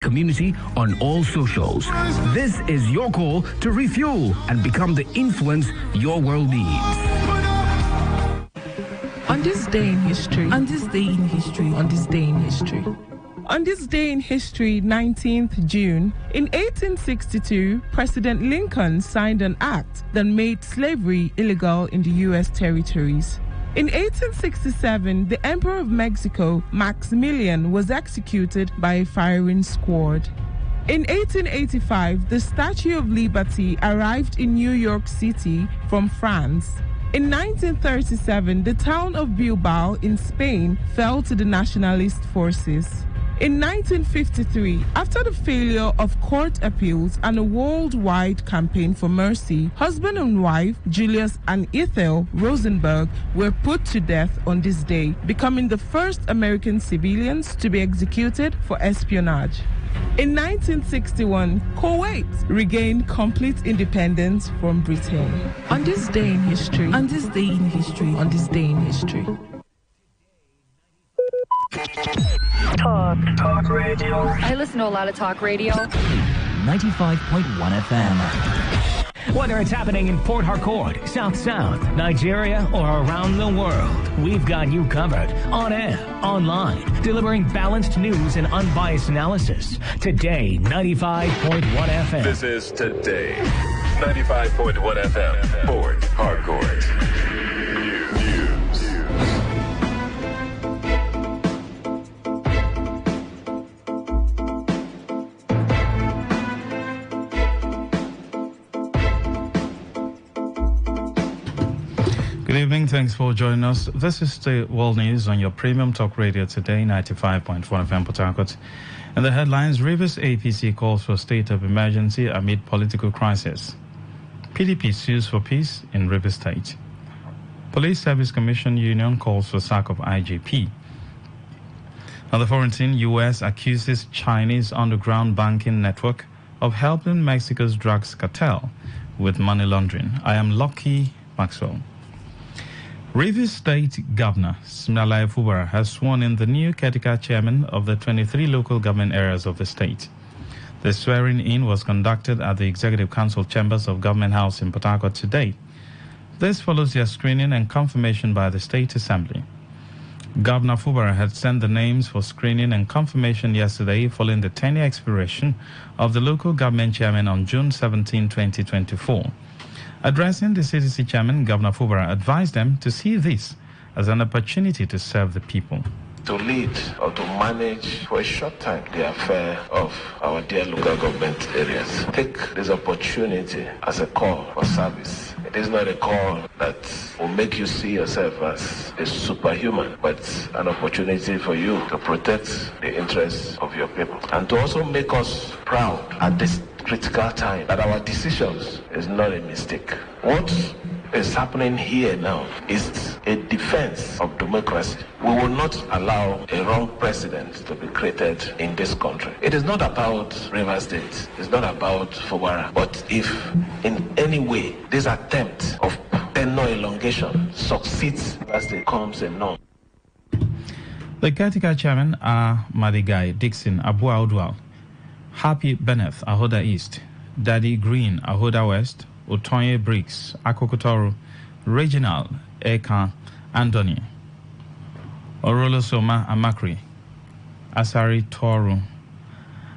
community on all socials. This is your call to refuel and become the influence your world needs. On this day in history. On this day in history. On this day in history. On this day in history, 19th June, in 1862, President Lincoln signed an act that made slavery illegal in the U.S. territories. In 1867, the Emperor of Mexico, Maximilian, was executed by a firing squad. In 1885, the Statue of Liberty arrived in New York City from France. In 1937, the town of Bilbao in Spain fell to the nationalist forces. In 1953, after the failure of court appeals and a worldwide campaign for mercy, husband and wife, Julius and Ethel Rosenberg, were put to death on this day, becoming the first American civilians to be executed for espionage. In 1961, Kuwait regained complete independence from Britain. On this day in history. On this day in history. On this day in history. Talk radio. I listen to a lot of talk radio. 95.1 FM. Whether it's happening in Port Harcourt, South, Nigeria, or around the world, we've got you covered. On air, online, delivering balanced news and unbiased analysis. Today, 95.1 FM. This is Today, 95.1 FM, Port Harcourt. News. Good evening. Thanks for joining us. This is the World News on your premium talk radio Today, 95.1 FM Port Harcourt. And the headlines: Rivers APC calls for state of emergency amid political crisis. PDP sues for peace in Rivers State. Police Service Commission Union calls for sack of IGP. On the foreign scene, U.S. accuses Chinese underground banking network of helping Mexico's drugs cartel with money laundering. I am Lucky Maxwell. Rivers State Governor Siminalayi Fubara has sworn in the new caretaker chairman of the 23 local government areas of the state. The swearing-in was conducted at the Executive Council Chambers of Government House in Port Harcourt today. This follows their screening and confirmation by the State Assembly. Governor Fubara had sent the names for screening and confirmation yesterday following the 10-year expiration of the local government chairman on June 17, 2024. Addressing the CDC chairman, Governor Fubara advised them to see this as an opportunity to serve the people. To lead or to manage for a short time the affair of our dear local government areas. Take this opportunity as a call for service. It is not a call that will make you see yourself as a superhuman, but an opportunity for you to protect the interests of your people and to also make us proud at this critical time that our decisions is not a mistake. What is happening here now is a defense of democracy. We will not allow a wrong precedent to be created in this country. It is not about Rivers State. It's not about Fubara. But if in any way this attempt of tenure elongation succeeds, as it becomes a norm. The caretaker chairman are Madigai Dixon Abu Audwal, Happy Benneth Ahoda East, Daddy Green Ahoda West, Otonye Briggs Akokotoru, Reginald Eka Andoni, Orolo Soma Amakri, Asari Toru,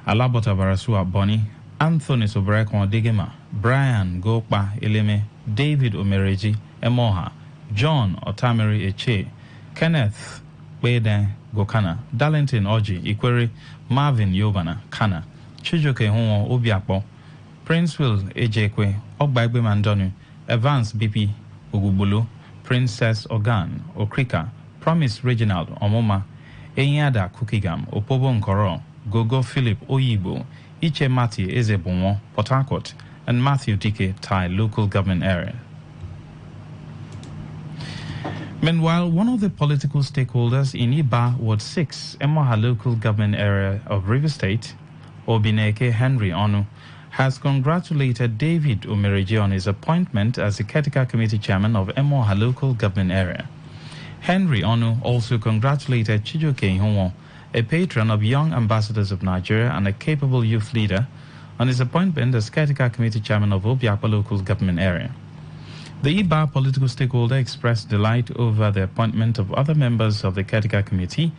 Alabota Barasua Boni, Anthony Sobrekon Digema, Brian Gokpa Eleme, David Omereji Emoha, John Otamiri Eche, Kenneth Weden Gokana, Darlington Oji Ikwere, Marvin Yobana Kana, Chijoke Honwo Obiakpo, Prince Will Ejekwe, Ogbagbe Mandonu, Evans BP Ogubulu, Princess Ogan Okrika, Promise Reginald Omoma, Enyada Kukigam, Opobo Nkoro, Gogo Philip Oyibo, Iche Mati Ezebonwo, Port Harcourt, and Matthew Dike Tai local government area. Meanwhile, one of the political stakeholders in Iba Ward 6, Emoha local government area of Rivers State, Obineke Henry Onu, has congratulated David Omereji on his appointment as the caretaker committee chairman of Emoha local government area. Henry Onu also congratulated Chijoke Ihonwo a patron of young ambassadors of Nigeria and a capable youth leader, on his appointment as caretaker committee chairman of Obiakpa local government area. The Iba political stakeholder expressed delight over the appointment of other members of the caretaker committee,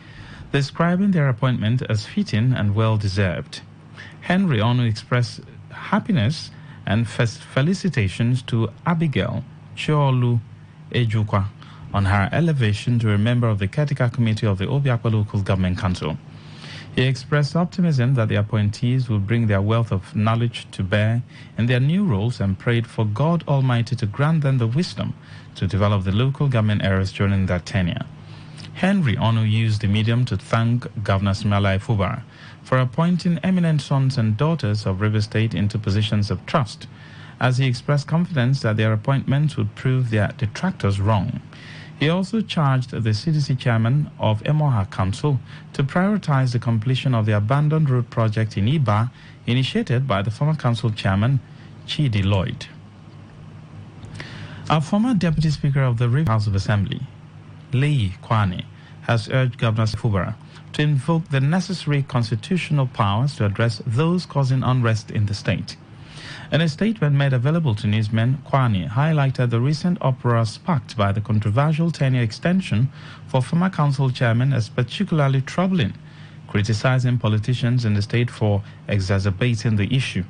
describing their appointment as fitting and well-deserved. Henry Onu expressed happiness and felicitations to Abigail Chiolu Ejukwa on her elevation to a member of the caretaker committee of the Obiakpa Local Government Council. He expressed optimism that the appointees will bring their wealth of knowledge to bear in their new roles and prayed for God Almighty to grant them the wisdom to develop the local government areas during their tenure. Henry Onu used the medium to thank Governor Siminalayi Fubara for appointing eminent sons and daughters of River State into positions of trust, as he expressed confidence that their appointments would prove their detractors wrong. He also charged the CDC chairman of Emoha Council to prioritize the completion of the abandoned road project in Iba, initiated by the former council chairman, Chidi Lloyd. Our former deputy speaker of the River House of Assembly, Leyi Kwani, has urged Governor Fubara to invoke the necessary constitutional powers to address those causing unrest in the state. In a statement made available to newsmen, Kwani highlighted the recent uproar sparked by the controversial tenure extension for former council chairman as particularly troubling, criticizing politicians in the state for exacerbating the issue.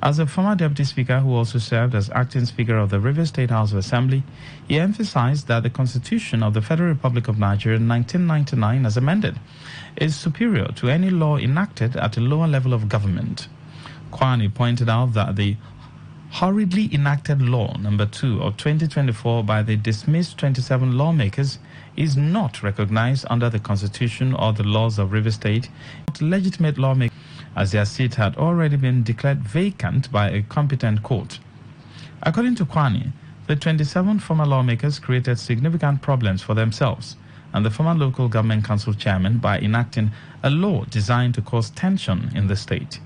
As a former deputy speaker who also served as acting speaker of the River State House of Assembly, he emphasized that the Constitution of the Federal Republic of Nigeria in 1999, as amended, is superior to any law enacted at a lower level of government. Kwani pointed out that the hurriedly enacted Law No. 2 of 2024 by the dismissed 27 lawmakers is not recognized under the Constitution or the laws of River State, not legitimate lawmakers, as their seat had already been declared vacant by a competent court. According to Kwani, the 27 former lawmakers created significant problems for themselves and the former local government council chairman by enacting a law designed to cause tension in the state.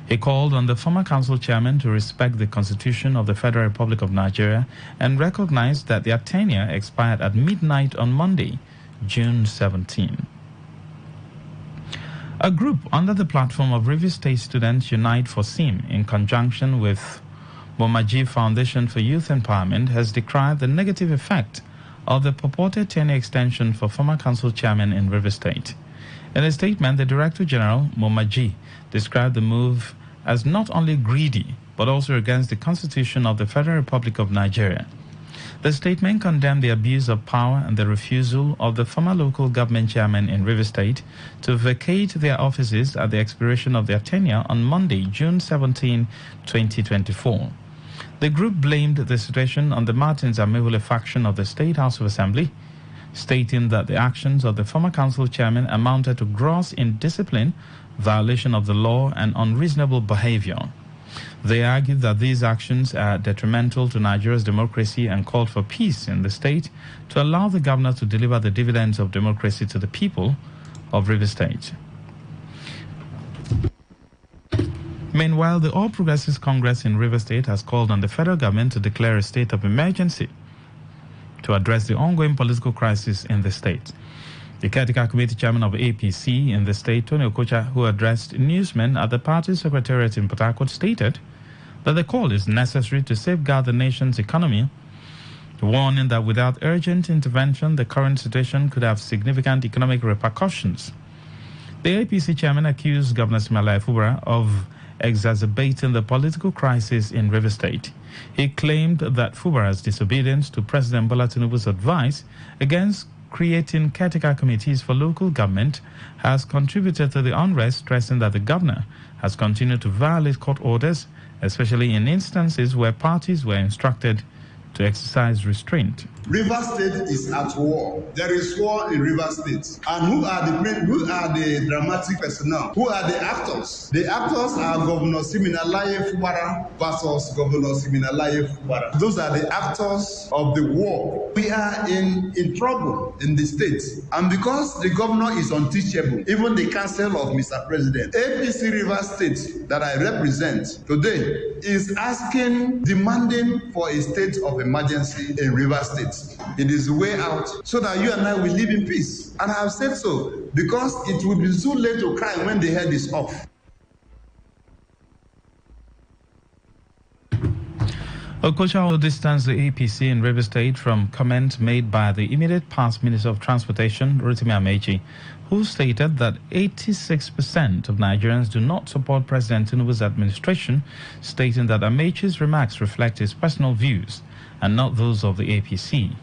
He called on the former council chairman to respect the Constitution of the Federal Republic of Nigeria and recognized that their tenure expired at midnight on Monday, June 17. A group under the platform of River State Students Unite for SIM in conjunction with Momaji Foundation for Youth Empowerment has decried the negative effect of the purported tenure extension for former council chairman in River State. In a statement, the Director General, Momaji, described the move as not only greedy, but also against the Constitution of the Federal Republic of Nigeria. The statement condemned the abuse of power and the refusal of the former local government chairman in River State to vacate their offices at the expiration of their tenure on Monday, June 17, 2024. The group blamed the situation on the Martins Amehule faction of the State House of Assembly, stating that the actions of the former council chairman amounted to gross indiscipline, violation of the law, and unreasonable behavior. They argued that these actions are detrimental to Nigeria's democracy and called for peace in the state to allow the governor to deliver the dividends of democracy to the people of River State. Meanwhile, the All Progressives Congress in River State has called on the federal government to declare a state of emergency to address the ongoing political crisis in the state. The caretaker committee chairman of APC in the state, Tony Okocha, who addressed newsmen at the party's secretariat in Port Harcourt, stated that the call is necessary to safeguard the nation's economy, warning that without urgent intervention, the current situation could have significant economic repercussions. The APC chairman accused Governor Siminalayi Fubara of exacerbating the political crisis in River State. He claimed that Fubara's disobedience to President Bola Tinubu's advice against creating caretaker committees for local government has contributed to the unrest, stressing that the governor has continued to violate court orders, especially in instances where parties were instructed to exercise restraint. River State is at war. There is war in River State. And who are the dramatic personnel? Who are the actors? The actors are Governor Siminalayi Fubara versus Governor Siminalayi Fubara. Those are the actors of the war. We are in trouble in the state. And because the governor is unteachable, even the council of Mr. President, APC River State that I represent today is demanding for a state of emergency in River State. It is the way out so that you and I will live in peace. And I have said so because it will be too late to cry when the head is off. Okocha will distance the APC in River State from comment made by the immediate past Minister of Transportation, Rotimi Amechi, who stated that 86% of Nigerians do not support President Tinubu's administration, stating that Amechi's remarks reflect his personal views and not those of the APC.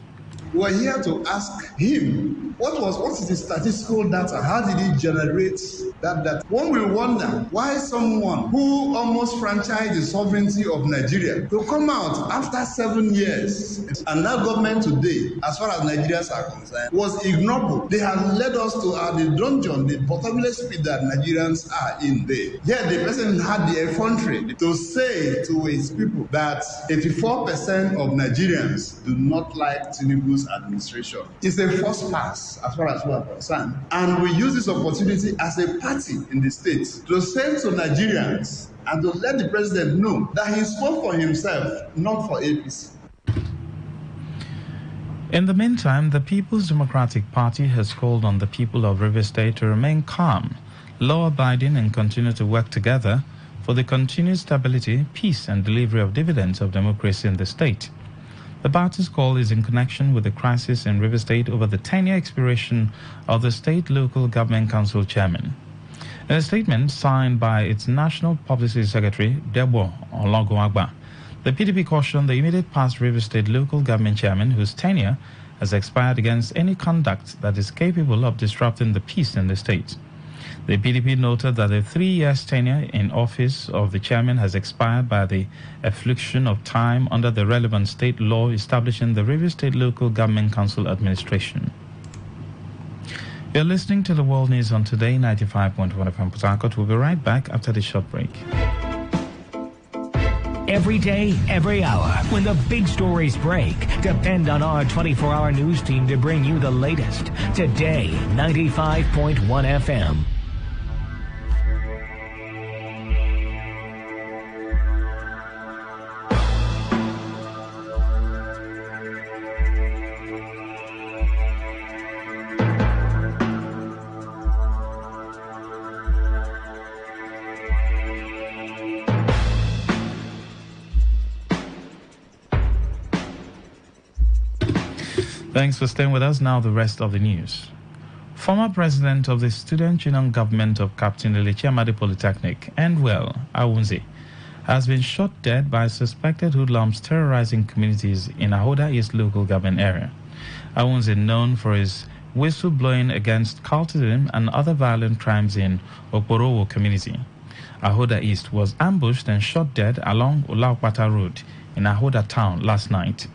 We are here to ask him, what is the statistical data? How did he generate that data? One will wonder why someone who almost franchised the sovereignty of Nigeria to come out after 7 years, and that government today, as far as Nigerians are concerned, was ignoble. They have led us to the dungeon, the portable speed that Nigerians are in there. Yet the person had the effrontery to say to his people that 84% of Nigerians do not like Tinubu's administration. It's a first pass as far as we are concerned. And we use this opportunity as a party in the state to say to Nigerians and to let the president know that he spoke for himself, not for APC. In the meantime, the People's Democratic Party has called on the people of River State to remain calm, law-abiding, and continue to work together for the continued stability, peace, and delivery of dividends of democracy in the state. The party's call is in connection with the crisis in River State over the 10-year expiration of the State Local Government Council chairman. In a statement signed by its National Publicity Secretary, Debo Ologunagba, the PDP cautioned the immediate past River State Local Government chairman, whose tenure has expired, against any conduct that is capable of disrupting the peace in the state. The PDP noted that the 3-year tenure in office of the chairman has expired by the effluxion of time under the relevant state law establishing the River State Local Government Council Administration. You're listening to the World News on Today 95.1 FM Port Harcourt. We'll be right back after the short break. Every day, every hour, when the big stories break, depend on our 24-hour news team to bring you the latest. Today, 95.1 FM. Thanks for staying with us. Now the rest of the news. Former president of the Student Union Government of Captain Elechi Amadi Polytechnic, Endwell Awunze, has been shot dead by suspected hoodlums terrorizing communities in Ahoda East local government area. Awunze, known for his whistleblowing against cultism and other violent crimes in Oporowo community. Ahoda East was ambushed and shot dead along Ulakwata Road in Ahoda town last night.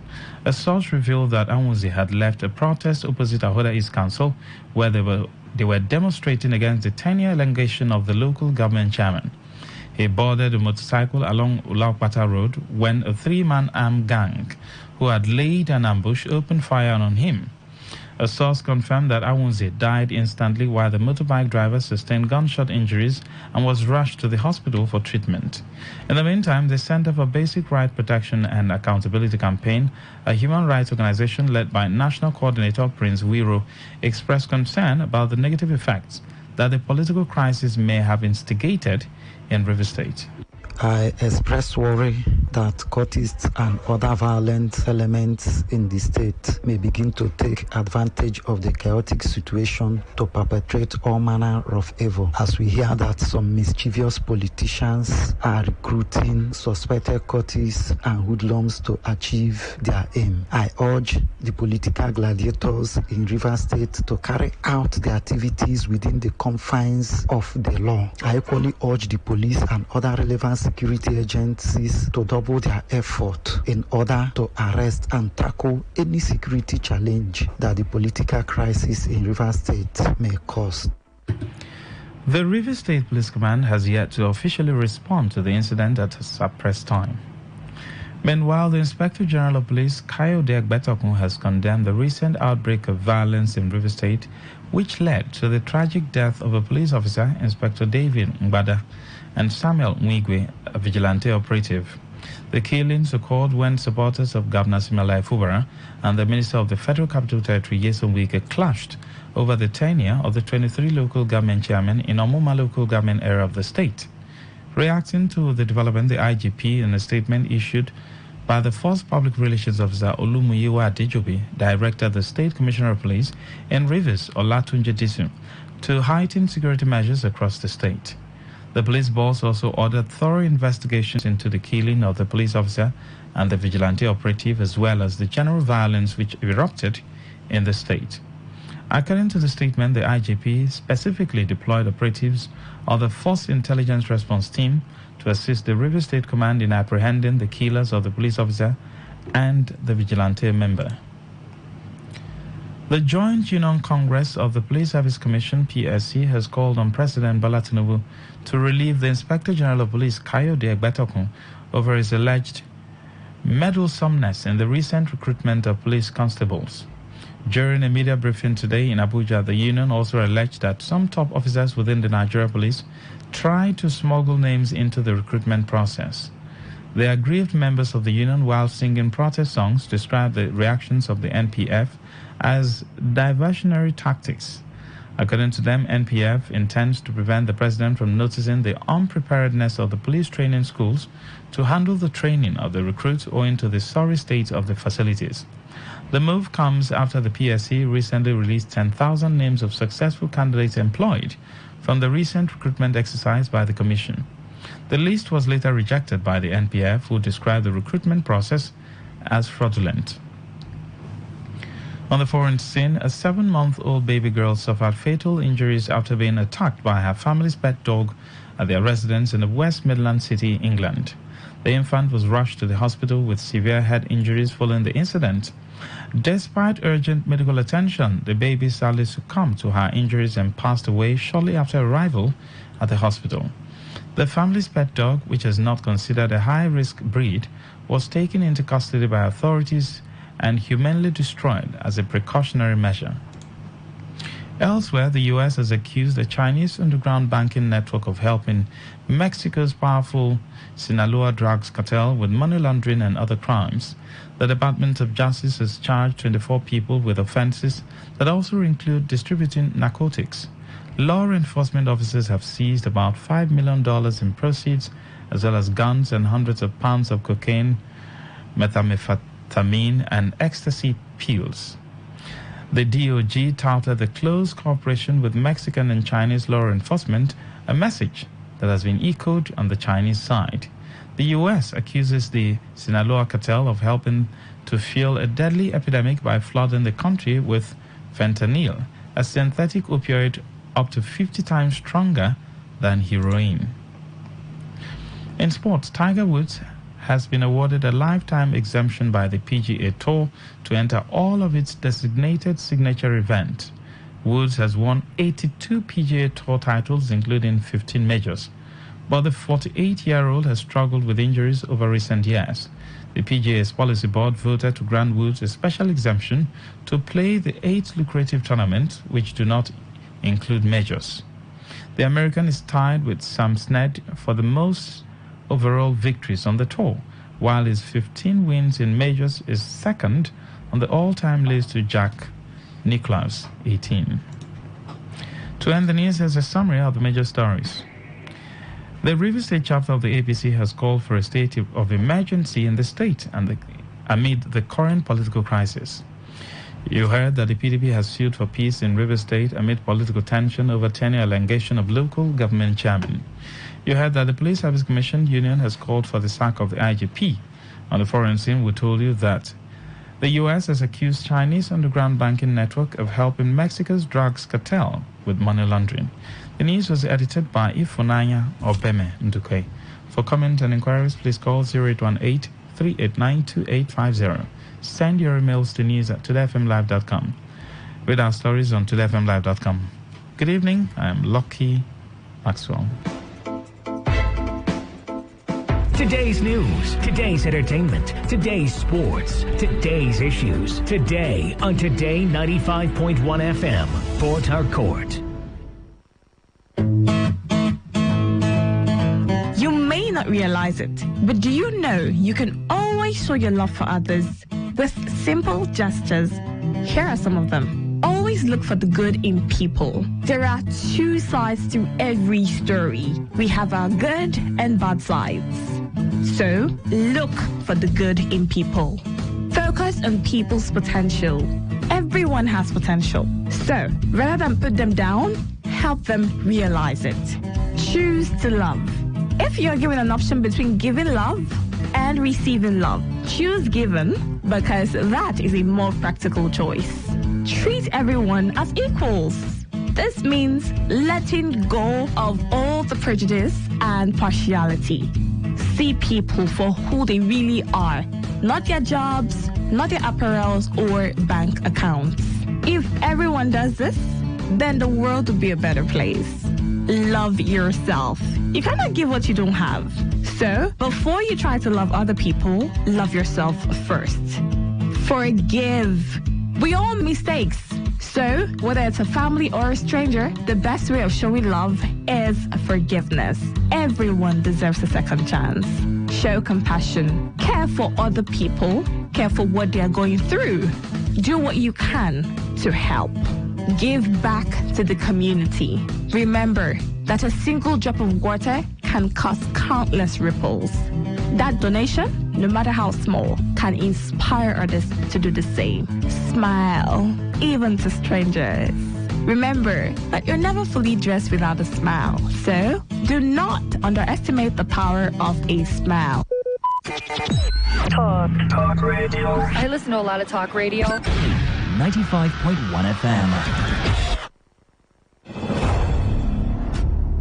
A source revealed that Awunze had left a protest opposite Ahoda East Council where they were demonstrating against the 10-year elongation of the local government chairman. He boarded a motorcycle along Ulakwata Road when a 3-man armed gang who had laid an ambush opened fire on him. A source confirmed that Awunze died instantly while the motorbike driver sustained gunshot injuries and was rushed to the hospital for treatment. In the meantime, the Center for Basic Right Protection and Accountability Campaign, a human rights organization led by National Coordinator Prince Wiro, expressed concern about the negative effects that the political crisis may have instigated in River State. I express worry that cultists and other violent elements in the state may begin to take advantage of the chaotic situation to perpetrate all manner of evil, as we hear that some mischievous politicians are recruiting suspected cultists and hoodlums to achieve their aim. I urge the political gladiators in River State to carry out their activities within the confines of the law. I equally urge the police and other relevant security agencies to double their effort in order to arrest and tackle any security challenge that the political crisis in River State may cause. The River State Police Command has yet to officially respond to the incident at a suppressed time. Meanwhile, the Inspector General of Police, Kayode Egbetokun, has condemned the recent outbreak of violence in River State, which led to the tragic death of a police officer, Inspector David Ngbada, and Samuel Mwigwe, a vigilante operative. The killings occurred when supporters of Governor Siminalayi Fubara and the Minister of the Federal Capital Territory, Nyesom Wike, clashed over the tenure of the 23 local government chairmen in Omuma local government area of the state. Reacting to the development, the IGP, in a statement issued by the First Public Relations Officer Olumuyiwa Adejobi, directed the State Commissioner of Police in Rivers, Olatunji Disu, to heighten security measures across the state. The police boss also ordered thorough investigations into the killing of the police officer and the vigilante operative, as well as the general violence which erupted in the state. According to the statement, the IGP specifically deployed operatives of the Force Intelligence Response Team to assist the River State Command in apprehending the killers of the police officer and the vigilante member. The Joint Union Congress of the Police Service Commission, PSC, has called on President Bola Tinubu to relieve the Inspector General of Police, Kayode Egbetokun, over his alleged meddlesomeness in the recent recruitment of police constables. During a media briefing today in Abuja, the union also alleged that some top officers within the Nigeria Police tried to smuggle names into the recruitment process. The aggrieved members of the union, while singing protest songs, described the reactions of the NPF as diversionary tactics. According to them, NPF intends to prevent the president from noticing the unpreparedness of the police training schools to handle the training of the recruits owing to the sorry state of the facilities. The move comes after the PSC recently released 10,000 names of successful candidates employed from the recent recruitment exercise by the Commission. The list was later rejected by the NPF, who described the recruitment process as fraudulent. On the foreign scene, a 7-month-old baby girl suffered fatal injuries after being attacked by her family's pet dog at their residence in the West Midland city, England. The infant was rushed to the hospital with severe head injuries following the incident. Despite urgent medical attention, the baby sadly succumbed to her injuries and passed away shortly after arrival at the hospital. The family's pet dog, which is not considered a high-risk breed, was taken into custody by authorities and humanely destroyed as a precautionary measure. Elsewhere, the U.S. has accused the Chinese underground banking network of helping Mexico's powerful Sinaloa drugs cartel with money laundering and other crimes. The Department of Justice has charged 24 people with offenses that also include distributing narcotics. Law enforcement officers have seized about $5 million in proceeds, as well as guns and hundreds of pounds of cocaine, methamphetamine, and ecstasy pills. The DOJ touted the close cooperation with Mexican and Chinese law enforcement, a message that has been echoed on the Chinese side. The U.S. accuses the Sinaloa cartel of helping to fuel a deadly epidemic by flooding the country with fentanyl, a synthetic opioid up to 50 times stronger than heroin. In sports, Tiger Woods has been awarded a lifetime exemption by the PGA Tour to enter all of its designated signature events. Woods has won 82 PGA Tour titles, including 15 majors. But the 48-year-old has struggled with injuries over recent years. The PGA's policy board voted to grant Woods a special exemption to play the 8 lucrative tournaments, which do not include majors. The American is tied with Sam Snead for the most overall victories on the tour, while his 15 wins in majors is second on the all-time list to Jack Nicklaus, 18. To end the news, here's a summary of the major stories. The River State chapter of the APC has called for a state of emergency in the state amid the current political crisis. You heard that the PDP has sued for peace in River State amid political tension over tenure allegation of local government chairman. You heard that the Police Service Commission Union has called for the sack of the IGP. On the foreign scene, we told you that the U.S. has accused Chinese underground banking network of helping Mexico's drugs cartel with money laundering. The news was edited by Ifunanya Obeme Ndukwe. For comment and inquiries, please call 0818-389-2850. Send your emails to news@todayfmlive.com. Read our stories on todayfmlive.com. Good evening. I am Lucky Maxwell. Today's news, today's entertainment, today's sports, today's issues. Today on Today 95.1 FM, Port Harcourt. not realize it, but do you know you can always show your love for others with simple gestures? Here are some of them. Always look for the good in people. There are two sides to every story. We have our good and bad sides. So, look for the good in people. Focus on people's potential. Everyone has potential. So, rather than put them down, help them realize it. Choose to love. If you're given an option between giving love and receiving love, choose giving because that is a more practical choice. Treat everyone as equals. This means letting go of all the prejudice and partiality. See people for who they really are, not their jobs, not their apparels or bank accounts. If everyone does this, then the world will be a better place. Love yourself. You cannot give what you don't have. So, before you try to love other people, love yourself first. Forgive. We all make mistakes. So, whether it's a family or a stranger, the best way of showing love is forgiveness. Everyone deserves a second chance. Show compassion. Care for other people. Care for what they are going through. Do what you can to help. Give back to the community. Remember that a single drop of water can cause countless ripples. That donation, no matter how small, can inspire others to do the same. Smile, even to strangers. Remember that you're never fully dressed without a smile. So, do not underestimate the power of a smile. Talk radio. I listen to a lot of talk radio. 95.1 FM.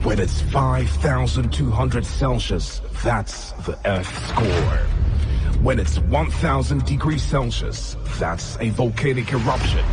When it's 5,200 Celsius, that's the Earth's core. When it's 1,000 degrees Celsius, that's a volcanic eruption.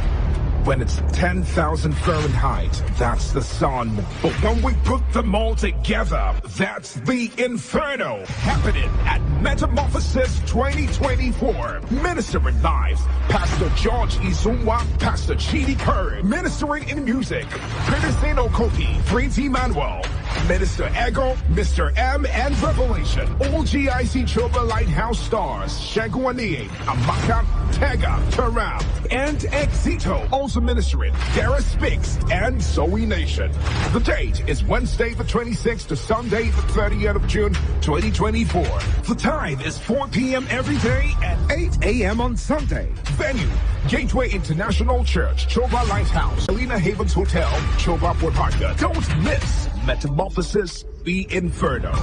When it's 10,000 Fahrenheit, that's the sun. But when we put them all together, that's the inferno happening at Metamorphosis 2024. Ministering live, Pastor George Izumwa, Pastor Chidi Curry. Ministering in music, Peterson Okopi, Prince Emmanuel, Minister Ego, Mr. M, and Revelation. All GIC Choba Lighthouse stars, Shagwani, Amaka, Tega, Taram, and Exito. Also ministering, Dara Speaks, and Zoe Nation. The date is Wednesday the 26th to Sunday the 30th of June, 2024. The time is 4 p.m. every day and 8 a.m. on Sunday. Venue, Gateway International Church, Choba Lighthouse, Alina Havens Hotel, Choba Port Harcourt. Don't miss Metamorphosis, the Inferno.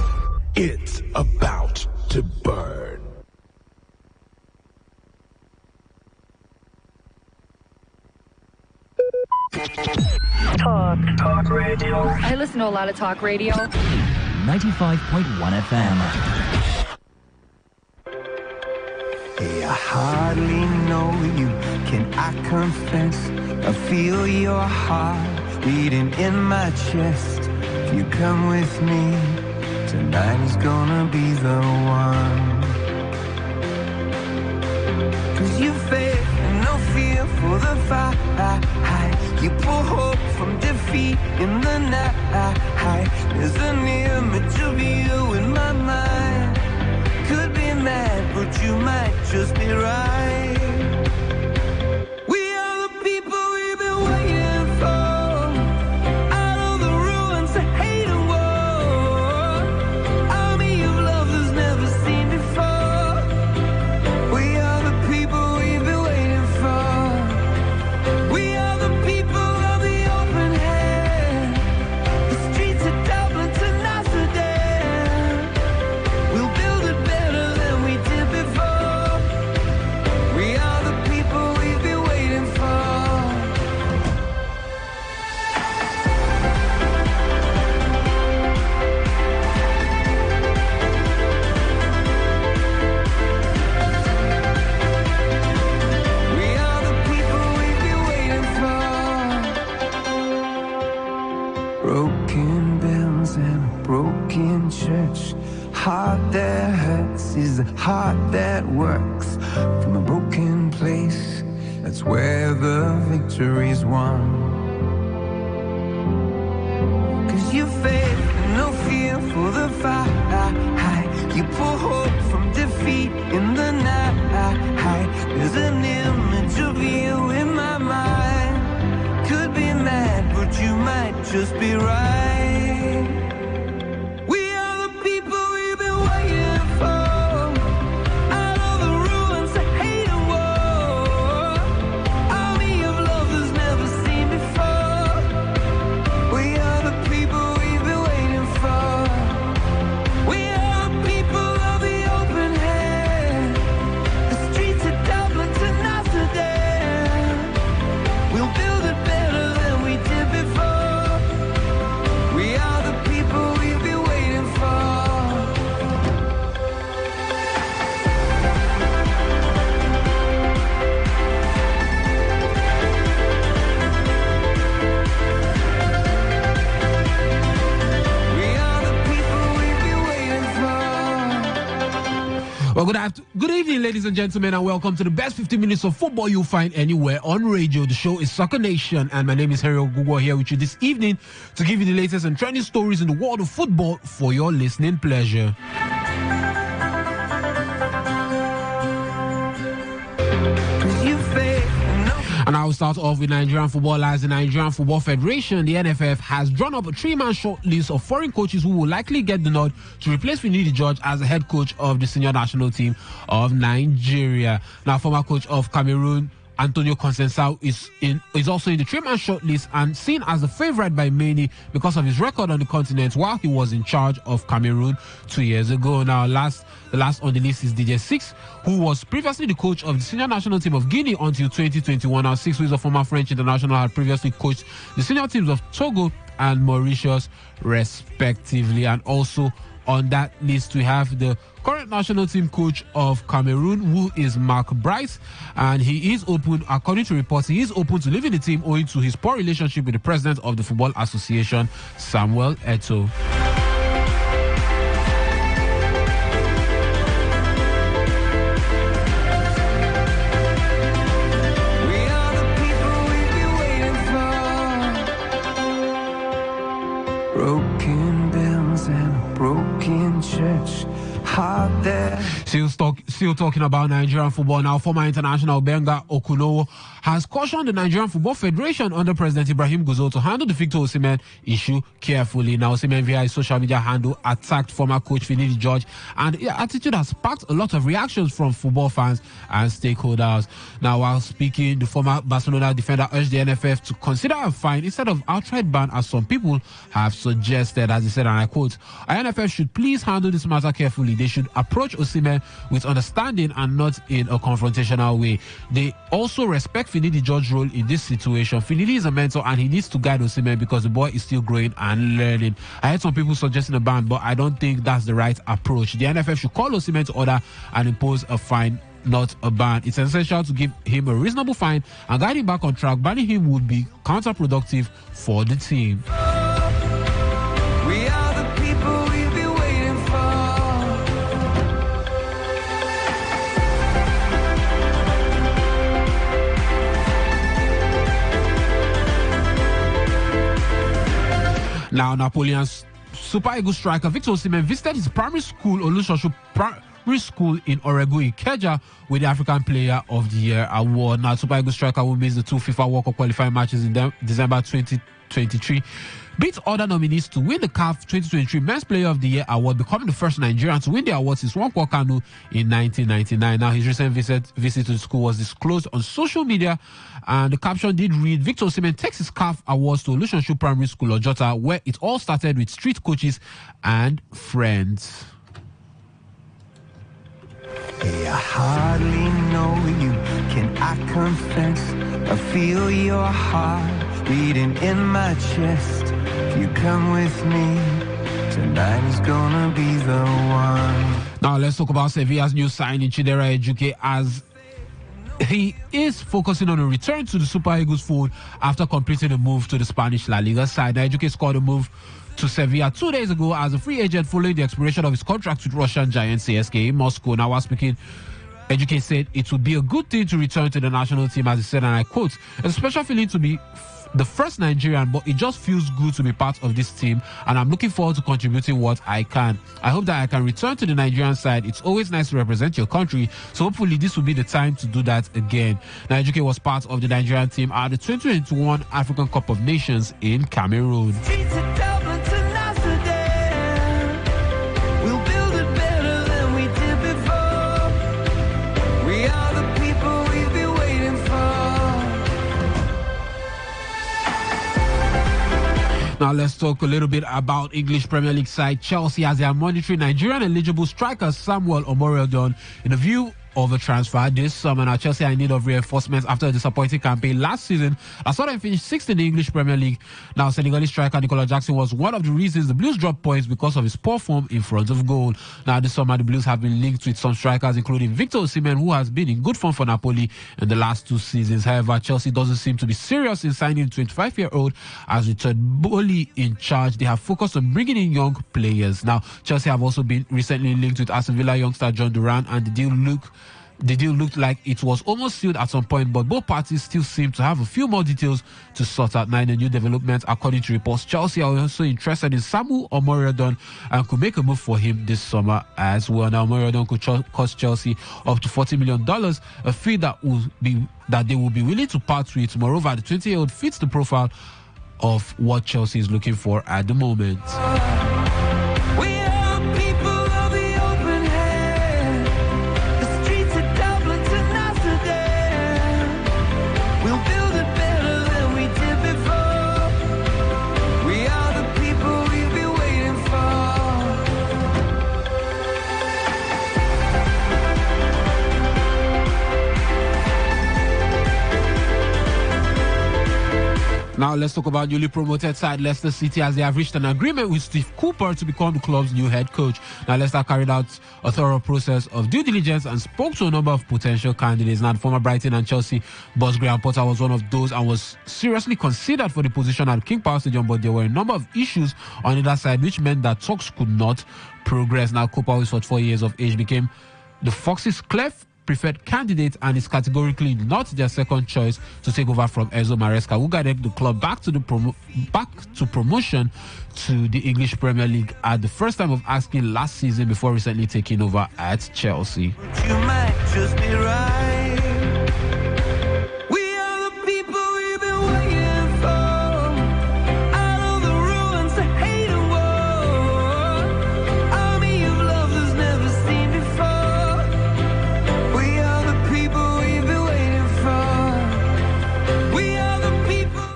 It's about to burn. Talk radio. I listen to a lot of talk radio. 95.1 FM. Hey, I hardly know you, can I confess? I feel your heart beating in my chest. If you come with me, tonight is gonna be the one. 'Cause you faith and no fear for the fight. You pull hope from defeat in the night. There's an image of you in my mind. Could be mad, but you might just be right. We are the people we've been waiting for. Out of the ruins of hate and war. Army of love that's never seen before. We are the people we've been waiting for. We are the people of the open hand. The streets of Dublin to Amsterdam. We'll build it better than we did before. We are the people we've been waiting for. We are the people we've been waiting for. Broken bells and a broken church. Heart that hurts is a heart that works. From a broken place, that's where the victory's won. 'Cause you faith and no fear for the fight. You pull hope from defeat in the night. There's an image of you in my mind. Could be mad, but you might just be right. We are the people we've been waiting for. Out of the ruins of hate and war. Army of lovers never seen before. We are the people we've been waiting for. We are the people of the open hand. The streets of Dublin to Amsterdam. We'll build it better than we did before. We are the people we've been waiting for. We are the people we've been waiting for. Well, good evening, ladies and gentlemen, and welcome to the best 15 minutes of football you'll find anywhere on radio. The show is Soccer Nation, and my name is Harry Ogugo here with you this evening to give you the latest and trending stories in the world of football for your listening pleasure. And I will start off with Nigerian football. As the Nigerian Football Federation, the NFF, has drawn up a 3-man short list of foreign coaches who will likely get the nod to replace Finidi George as the head coach of the senior national team of Nigeria. Now, former coach of Cameroon, Antonio Consensao, is also in the 3-man short list and seen as the favorite by many because of his record on the continent while he was in charge of Cameroon 2 years ago. Now, the last on the list is DJ Six, who was previously the coach of the senior national team of Guinea until 2021. Now, Six, who is a former French international, had previously coached the senior teams of Togo and Mauritius, respectively. And also on that list, we have the current national team coach of Cameroon, who is Mark Bright, and he is open, according to reports, he is open to leaving the team owing to his poor relationship with the president of the Football Association, Samuel Eto'o. Broken bells and a broken church. Hard there. Still talking about Nigerian football now. Former international Benga Okunowo has cautioned the Nigerian Football Federation under President Ibrahim Guzo to handle the Victor Osimhen issue carefully. Now, Osimhen via his social media handle attacked former coach Finidi George, and his attitude has sparked a lot of reactions from football fans and stakeholders. Now, while speaking, the former Barcelona defender urged the NFF to consider a fine instead of outright ban, as some people have suggested. As he said, and I quote, "NFF should please handle this matter carefully. They should approach Osimhen with understanding and not in a confrontational way. They also respect Finidi George's role in this situation. Finidi is a mentor and he needs to guide Osimhen because the boy is still growing and learning." I heard some people suggesting a ban, but I don't think that's the right approach. The NFF should call Osimhen to order and impose a fine, not a ban. It's essential to give him a reasonable fine and guide him back on track. Banning him would be counterproductive for the team. We are the people we've been waiting for. Now, Napoleon's Super Eagles striker Victor Osimhen visited his primary school, Olushoshu Primary School in Oregon, Ikeja, with the African Player of the Year award. Now, Super Eagles striker will miss the 2 FIFA World Cup qualifying matches in December 2023. Beat other nominees to win the CAF 2023 Men's Player of the Year award, becoming the first Nigerian to win the award since Nwankwo Kanu in 1999. Now, his recent visit to the school was disclosed on social media, and the caption did read, "Victor Osimhen takes his CAF awards to Olushoshu Primary School, Ojota, where it all started with street coaches and friends." Hey, I hardly know you, can I confess? I feel your heart beating in my chest. If you come with me, tonight is gonna be the one. Now let's talk about Sevilla's new signing, Chidera Ejuke, as he is focusing on a return to the Super Eagles fold after completing a move to the Spanish La Liga side. Now, Ejuke scored a move to Sevilla 2 days ago as a free agent following the expiration of his contract with Russian giant CSKA in Moscow. Now, while speaking, Ejuke said it would be a good thing to return to the national team, as he said, and I quote, "It's a special feeling to be the first Nigerian, but it just feels good to be part of this team, and I'm looking forward to contributing what I can. I hope that I can return to the Nigerian side. It's always nice to represent your country, so hopefully this will be the time to do that again. Now, Ejuke was part of the Nigerian team at the 2021 African Cup of Nations in Cameroon. Now let's talk a little bit about English Premier League side Chelsea, as they are monitoring Nigerian eligible striker Samuel Omoriodun in a view of a transfer this summer. Now, Chelsea are in need of reinforcements after a disappointing campaign last season. I saw them finish 6th in the English Premier League. Now, Senegalese striker Nicola Jackson was one of the reasons the Blues dropped points because of his poor form in front of goal. Now, this summer, the Blues have been linked with some strikers, including Victor Osimhen, who has been in good form for Napoli in the last 2 seasons. However, Chelsea doesn't seem to be serious in signing the 25-year-old as with Todd Boehly in charge. They have focused on bringing in young players. Now, Chelsea have also been recently linked with Aston Villa youngster John Duran, and the deal looked like it was almost sealed at some point, but both parties still seem to have a few more details to sort out. Now, in a new development, according to reports, Chelsea are also interested in Samuel Omoriodun and could make a move for him this summer as well. Now, Omoriodun could cost Chelsea up to $40 million, a fee that they will be willing to part with. Moreover, the 20-year-old fits the profile of what Chelsea is looking for at the moment. Now let's talk about newly promoted side Leicester City, as they have reached an agreement with Steve Cooper to become the club's new head coach. Now, Leicester carried out a thorough process of due diligence and spoke to a number of potential candidates. Now, the former Brighton and Chelsea boss Graham Potter was one of those and was seriously considered for the position at King Power Stadium, but there were a number of issues on either side which meant that talks could not progress. Now, Cooper, who is 44 years of age, became the Foxes' clef preferred candidate and is categorically not their second choice to take over from Enzo Maresca, who guided the club back to promotion to the English Premier League at the first time of asking last season before recently taking over at Chelsea. You might just be right.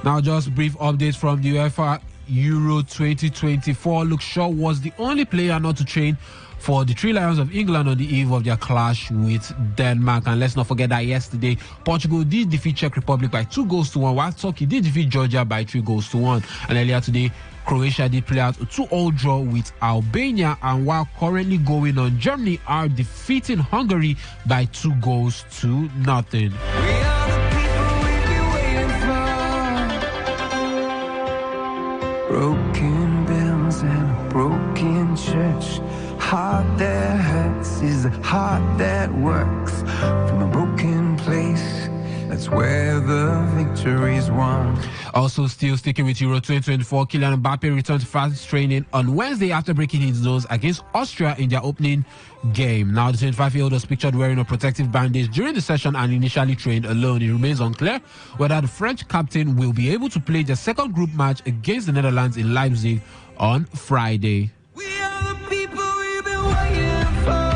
Now, just brief updates from the UEFA Euro 2024. Luke Shaw was the only player not to train for the Three Lions of England on the eve of their clash with Denmark. And let's not forget that yesterday, Portugal did defeat Czech Republic by 2-1, while Turkey did defeat Georgia by 3-1. And earlier today, Croatia did play out a 2-2 draw with Albania, and while currently going on, Germany are defeating Hungary by 2-0. Broken bells and a broken church. Heart that hurts is a heart that works. From a broken place, that's where the victory's won. Also, still sticking with Euro 2024, Kylian Mbappe returned to France training on Wednesday after breaking his nose against Austria in their opening game. Now, the 25-year-old was pictured wearing a protective bandage during the session and initially trained alone. It remains unclear whether the French captain will be able to play their second group match against the Netherlands in Leipzig on Friday. We are the people we've been waiting for.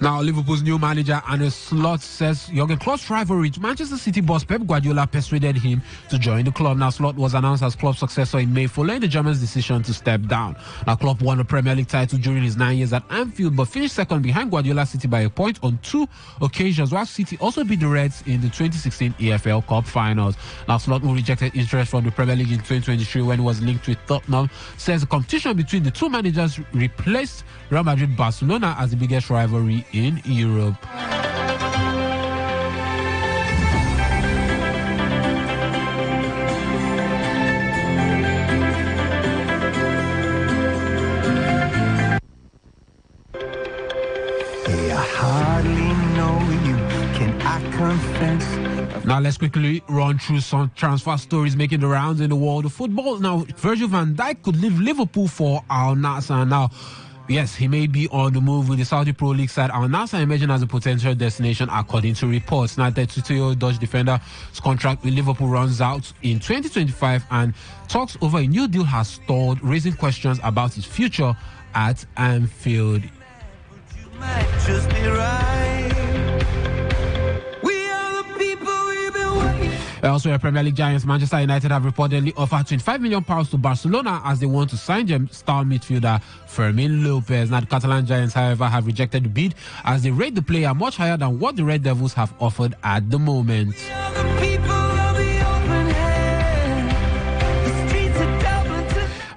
Now, Liverpool's new manager Arne Slot says Jurgen Klopp's rivalry to Manchester City boss Pep Guardiola persuaded him to join the club. Now, Slot was announced as club successor in May following the German's decision to step down. Now, Klopp won the Premier League title during his 9 years at Anfield, but finished second behind Guardiola City by a point on 2 occasions, while City also beat the Reds in the 2016 EFL Cup finals. Now, Slot, who rejected interest from the Premier League in 2023 when he was linked with Tottenham, says the competition between the two managers replaced Real Madrid-Barcelona as the biggest rivalry in Europe. hardly know you. Can I confess? Now let's quickly run through some transfer stories making the rounds in the world of football. Now, Virgil van Dijk could leave Liverpool for Al Nassr. Now, yes, he may be on the move with the Saudi Pro League side. Al Nassr emerging as a potential destination according to reports. Now, the 32-year-old Dutch defender's contract with Liverpool runs out in 2025 and talks over a new deal has stalled, raising questions about his future at Anfield. Might just be right. We are the people we've been waiting. Elsewhere, Premier League giants Manchester United have reportedly offered £25 million to Barcelona as they want to sign them star midfielder Fermin Lopez. Now, the Catalan giants, however, have rejected the bid as they rate the player much higher than what the Red Devils have offered at the moment.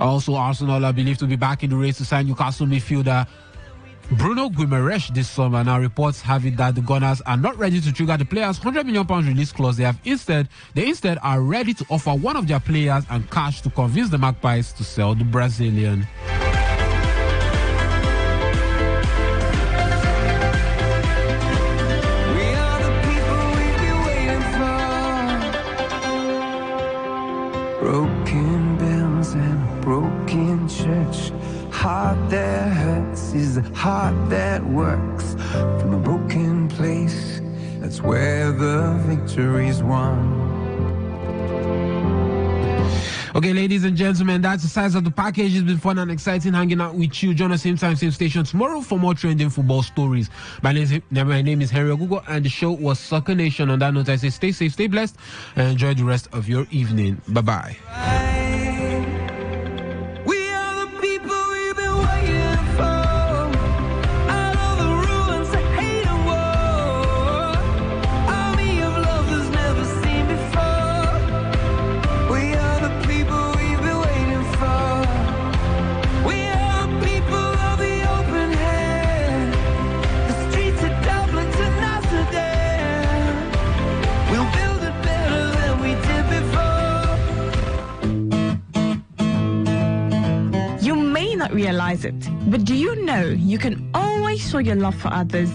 Also, Arsenal are believed to be back in the race to sign Newcastle midfielder Bruno Guimaraes this summer. Now, reports have it that the Gunners are not ready to trigger the player's £100 million release clause. They instead are ready to offer one of their players and cash to convince the Magpies to sell the Brazilian. We are the people we've been waiting for. Broken bells and broken church. Heart that hurts is a heart that works. From a broken place, that's where the victory's won. Okay, ladies and gentlemen, that's the size of the package. It's been fun and exciting hanging out with you. Join us same time, same station tomorrow for more trending football stories. My name is Henry Ogugo, and the show was Soccer Nation. On that note, I say stay safe, stay blessed, and enjoy the rest of your evening. Bye-bye. Realize it, but do you know you can always show your love for others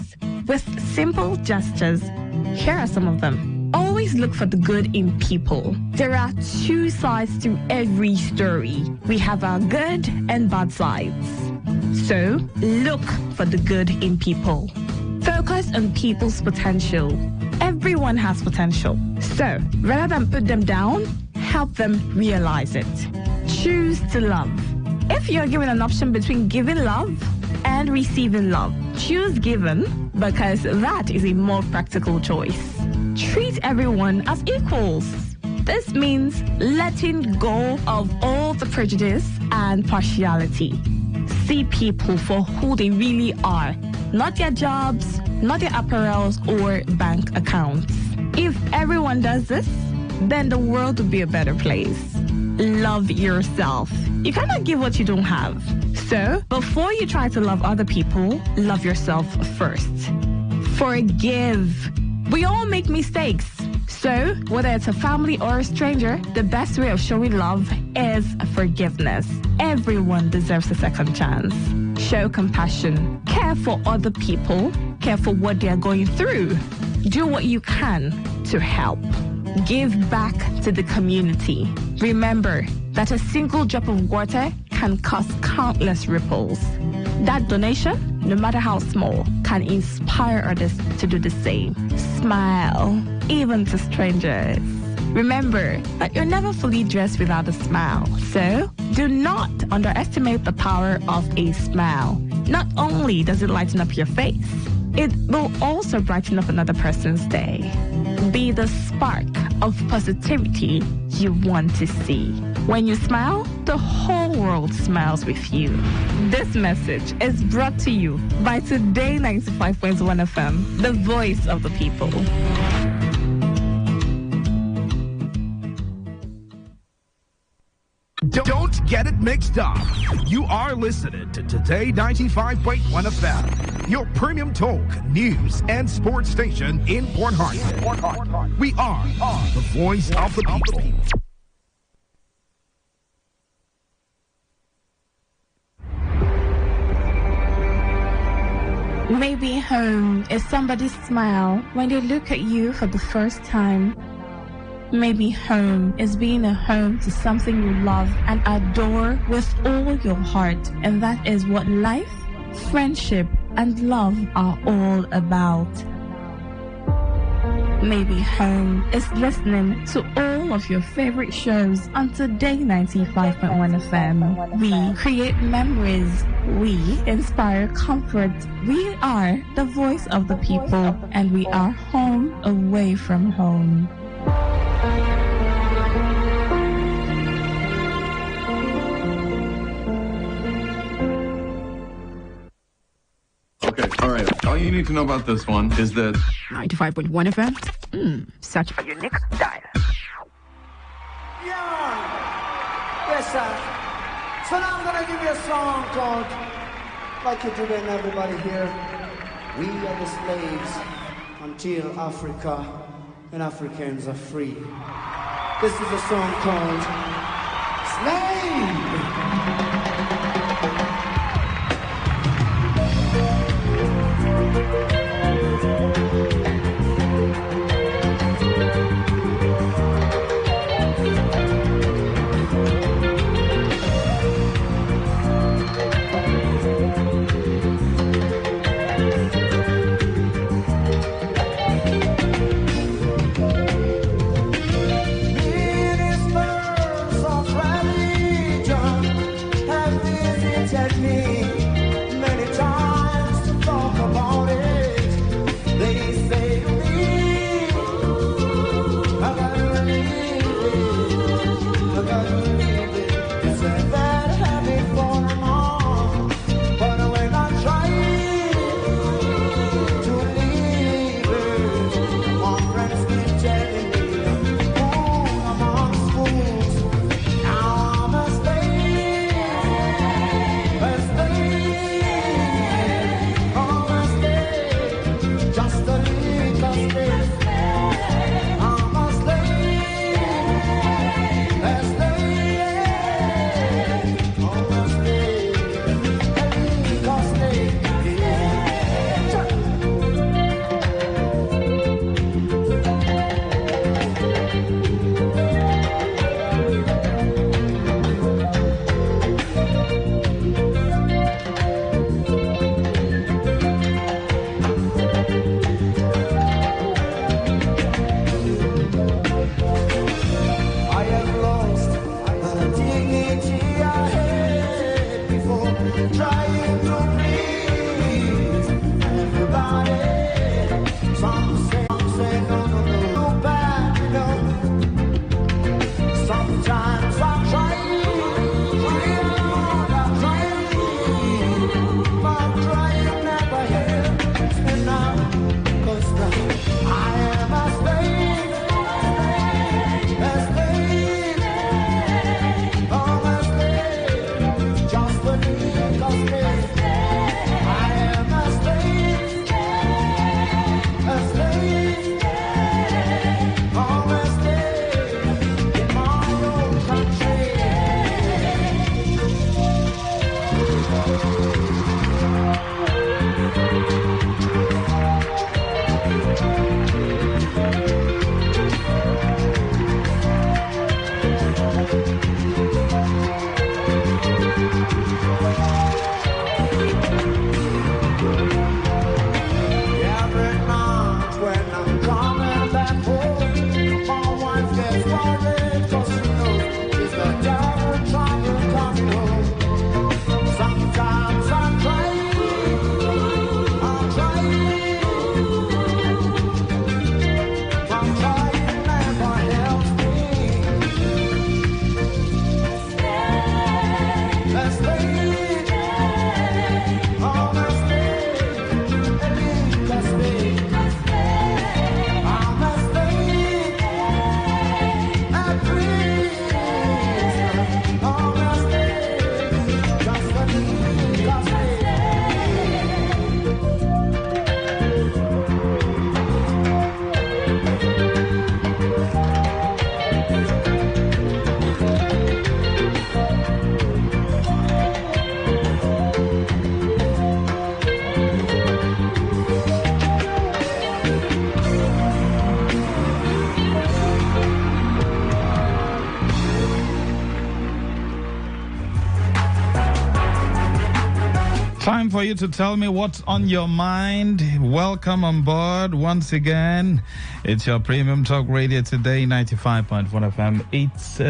with simple gestures? Here are some of them. Always look for the good in people. There are two sides to every story. We have our good and bad sides. So look for the good in people. Focus on people's potential. Everyone has potential. So rather than put them down, help them realize it. Choose to love. If you're given an option between giving love and receiving love, choose giving because that is a more practical choice. Treat everyone as equals. This means letting go of all the prejudice and partiality. See people for who they really are, not their jobs, not their apparels or bank accounts. If everyone does this, then the world would be a better place. Love yourself. You cannot give what you don't have. So, before you try to love other people, love yourself first. Forgive. We all make mistakes. So, whether it's a family or a stranger, the best way of showing love is forgiveness. Everyone deserves a second chance. Show compassion. Care for other people. Care for what they are going through. Do what you can to help. Give back to the community. Remember that a single drop of water can cause countless ripples. That donation, no matter how small, can inspire others to do the same. Smile, even to strangers. Remember that you're never fully dressed without a smile. So, do not underestimate the power of a smile. Not only does it lighten up your face, it will also brighten up another person's day. Be the spark of positivity you want to see. When you smile, the whole world smiles with you. This message is brought to you by Today95.1 FM, the voice of the people. Don't get it mixed up. You are listening to Today 95.1 FM, your premium talk, news, and sports station in Port Harcourt. We are the voice of the people. Maybe home is somebody's smile when they look at you for the first time. Maybe home is being a home to something you love and adore with all your heart. And that is what life, friendship, and love are all about. Maybe home is listening to all of your favorite shows on Today95.1 FM. We create memories. We inspire comfort. We are the voice of the people, and we are home away from home. Okay, all right. All you need to know about this one is that 95.1 FM. Such a unique style. Yes, sir. So now I'm gonna give you a song called Like You Do and Everybody Here. We are the slaves until Africa and Africans are free. This is a song called Slave. Ministers of religion for you to tell me what's on your mind. Welcome on board once again. It's your Premium Talk Radio Today, 95.1 FM. It's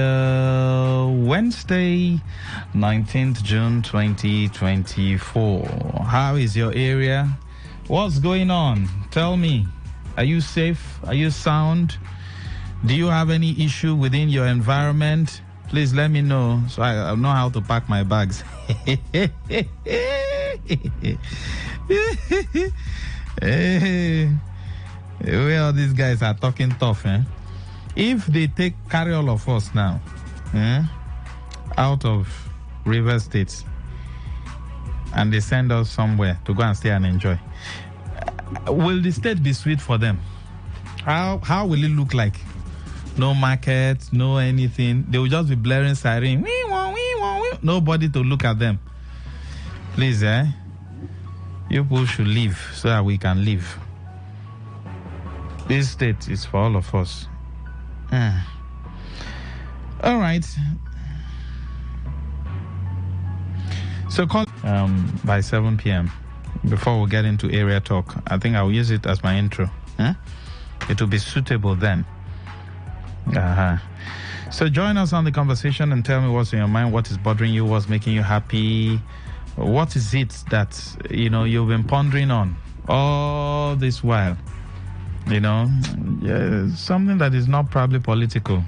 Wednesday, 19th June 2024. How is your area? What's going on? Tell me. Are you safe? Are you sound? Do you have any issue within your environment? Please let me know so I know how to pack my bags. Hey, well, these guys are talking tough, eh? If they carry all of us now, out of River State, and they send us somewhere to go and stay and enjoy, will the state be sweet for them? How will it look like? No market, no anything. They will just be blaring siren. Nobody to look at them. Please, you people should leave so that we can live. This state is for all of us. All right. So call by 7 p.m. before we get into area talk. I think I'll use it as my intro. It will be suitable then. So join us on the conversation and tell me what's in your mind, what is bothering you, what's making you happy, what is it that you've been pondering on all this while. Something that is not probably political.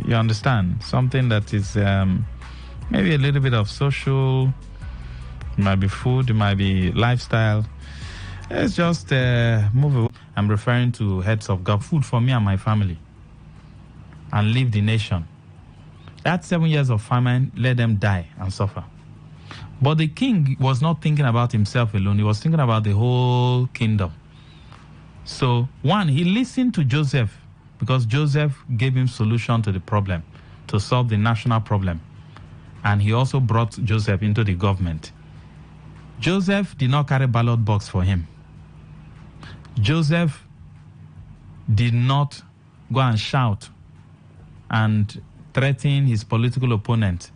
You understand? Something that is maybe a little bit of social. It might be food, it might be lifestyle. Let's just move away. I'm referring to heads of God, food for me and my family, and leave the nation. That 7 years of famine, let them die and suffer. But the king was not thinking about himself alone. He was thinking about the whole kingdom. So, one, he listened to Joseph because Joseph gave him solution to the problem, to solve the national problem. And he also brought Joseph into the government. Joseph did not carry ballot box for him. Joseph did not go and shout and threaten his political opponent.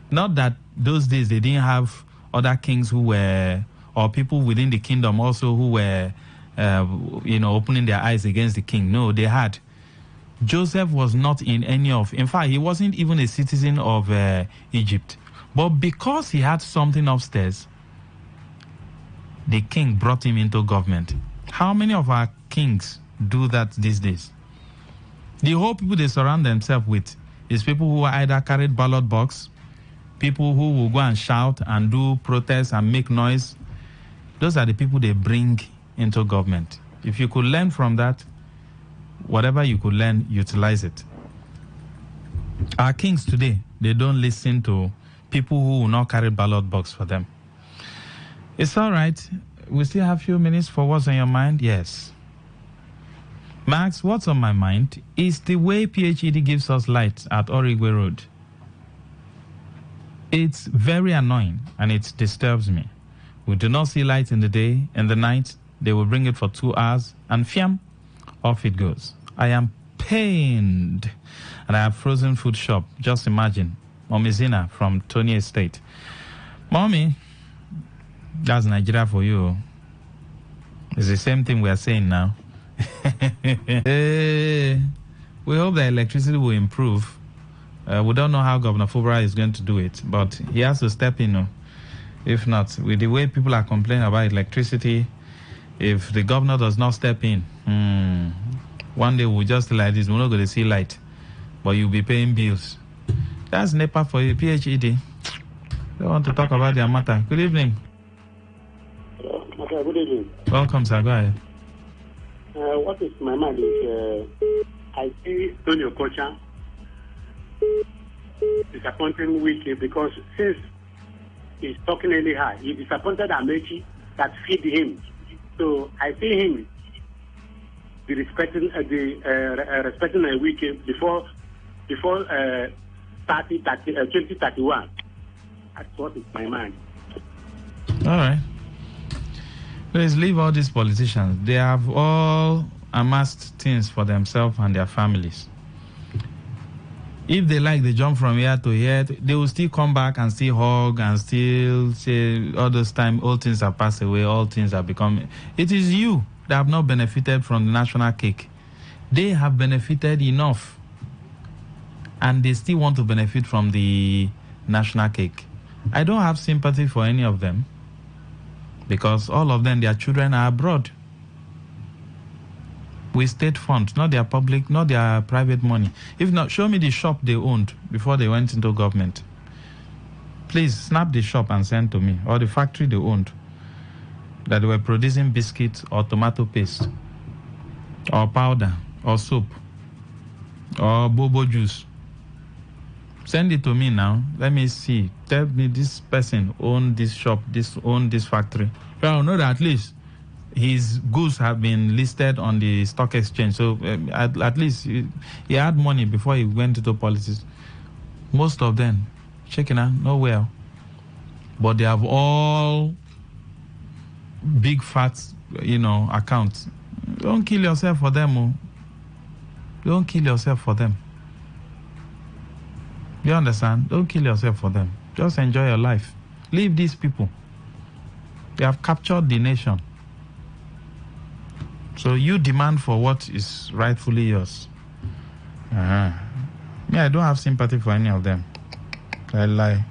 Not that those days they didn't have other kings who were, or people within the kingdom also who were, opening their eyes against the king. No, they had. Joseph was not in fact, he wasn't even a citizen of Egypt. But because he had something upstairs, the king brought him into government. How many of our kings do that these days? The whole people they surround themselves with is people who either carried ballot box, people who will go and shout and do protests and make noise. Those are the people they bring into government. If you could learn from that, whatever you could learn, utilize it. Our kings today, they don't listen to people who will not carry ballot box for them. It's all right. We still have a few minutes for what's on your mind. Yes. Max, what's on my mind is the way PHED gives us light at Origwe Road. It's very annoying and it disturbs me. We do not see light in the day. In the night, they will bring it for 2 hours and fiam, off it goes. I am pained. And I have frozen food shop. Just imagine. Mommy Zina from Tony Estate. Mommy, that's Nigeria for you. It's the same thing we are saying now. We hope that electricity will improve. We don't know how Governor Fubara is going to do it, but he has to step in. If not, with the way people are complaining about electricity, if the governor does not step in, one day we'll just like this, we're not going to see light, but you'll be paying bills. That's NEPA for you, PHED. They want to talk about their matter. Good evening. Okay, good evening. Welcome, sir. Go ahead. What is my mind is I see Tony Okocha disappointing Wiki because since he's talking really high, he disappointed Amechi that feed him. So I see him respecting a Wiki before 2031. That's what is my mind. All right. Please leave all these politicians. They have all amassed things for themselves and their families. If they like, they jump from here to here. They will still come back and still hug and still say all those time, all things have passed away, all things have become. It is you that have not benefited from the national cake. They have benefited enough. And they still want to benefit from the national cake. I don't have sympathy for any of them. Because all of them, their children are abroad. With state funds, not their public, not their private money. If not, show me the shop they owned before they went into government. Please snap the shop and send to me, or the factory they owned that they were producing biscuits or tomato paste or powder or soap or bobo juice. Send it to me now. Let me see. Tell me this person owned this shop, owned this factory. So I'll know that at least his goods have been listed on the stock exchange. So at least he had money before he went into politics. Most of them, checking out, nowhere. But they have all big fat, accounts. Don't kill yourself for them. Oh. Don't kill yourself for them. You understand? Don't kill yourself for them. Just enjoy your life. Leave these people. They have captured the nation. So you demand for what is rightfully yours. Me, I don't have sympathy for any of them. I lie.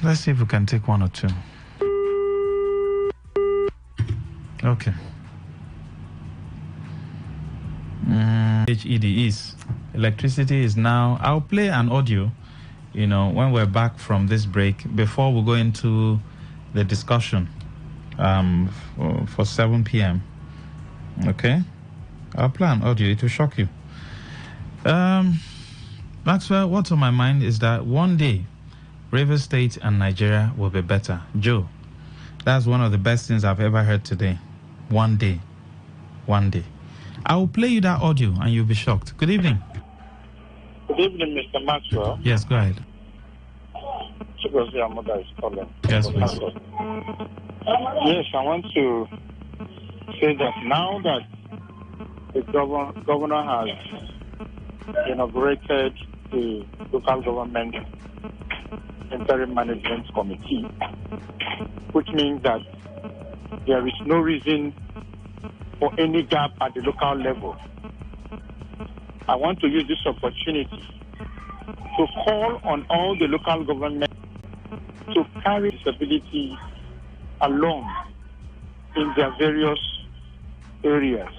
Let's see if we can take one or two. Okay. HED is. Electricity is now. I'll play an audio, when we're back from this break, before we go into the discussion. For 7 p.m. Okay? I'll play an audio. It will shock you. Maxwell, what's on my mind is that one day, Rivers State and Nigeria will be better. Joe, that's one of the best things I've ever heard today. One day. One day. I will play you that audio and you'll be shocked. Good evening. Good evening, Mr. Maxwell. Yes, go ahead. Your mother is calling. Yes, please. Yes, I want to say that now that the governor has inaugurated the local government interim management committee, which means that there is no reason for any gap at the local level. I want to use this opportunity to call on all the local government to carry disability along in their various areas.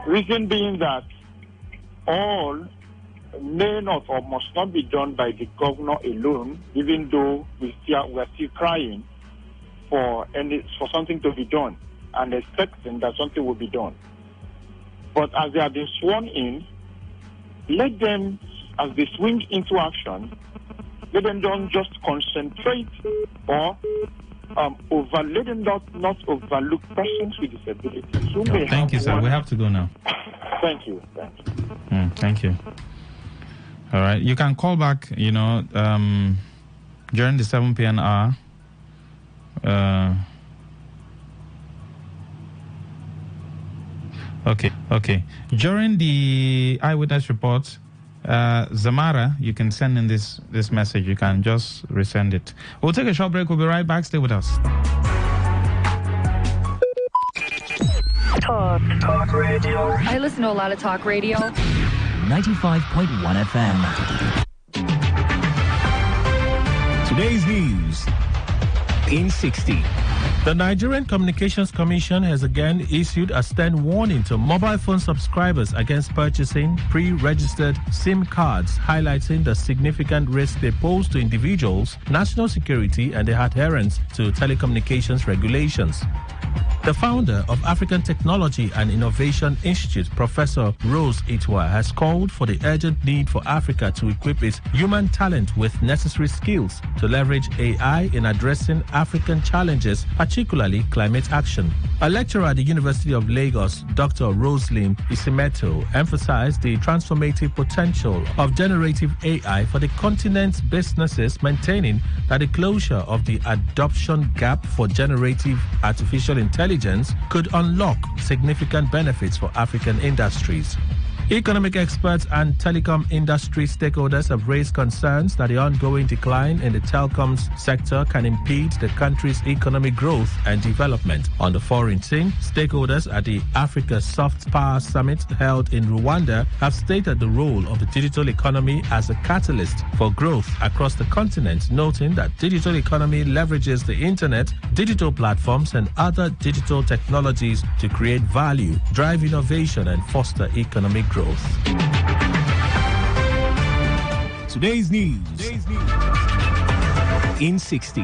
Reason being that all may not or must not be done by the governor alone, even though we're still crying for something to be done and expecting that something will be done. But as they have been sworn in, let them, as they swing into action, let them don't just concentrate or let them not overlook persons with disabilities. Thank you, sir. We have to go now. Thank you. Thank you. All right. You can call back, during the 7 p.m. hour. Okay. During the eyewitness report, Zamara, you can send in this message. You can just resend it. We'll take a short break. We'll be right back. Stay with us. Talk radio. I listen to a lot of talk radio. 95.1 FM. Today's news in 60. The Nigerian Communications Commission has again issued a stern warning to mobile phone subscribers against purchasing pre-registered SIM cards, highlighting the significant risk they pose to individuals, national security, and their adherence to telecommunications regulations. The founder of African Technology and Innovation Institute, Professor Rose Itwa, has called for the urgent need for Africa to equip its human talent with necessary skills to leverage AI in addressing African challenges, particularly climate action. A lecturer at the University of Lagos, Dr. Roslyn Isimeto, emphasized the transformative potential of generative AI for the continent's businesses, maintaining that the closure of the adoption gap for generative artificial intelligence intelligence could unlock significant benefits for African industries. Economic experts and telecom industry stakeholders have raised concerns that the ongoing decline in the telecoms sector can impede the country's economic growth and development. On the foreign scene, stakeholders at the Africa Soft Power Summit held in Rwanda have stated the role of the digital economy as a catalyst for growth across the continent, noting that digital economy leverages the internet, digital platforms, and other digital technologies to create value, drive innovation, and foster economic growth. Today's news in 60.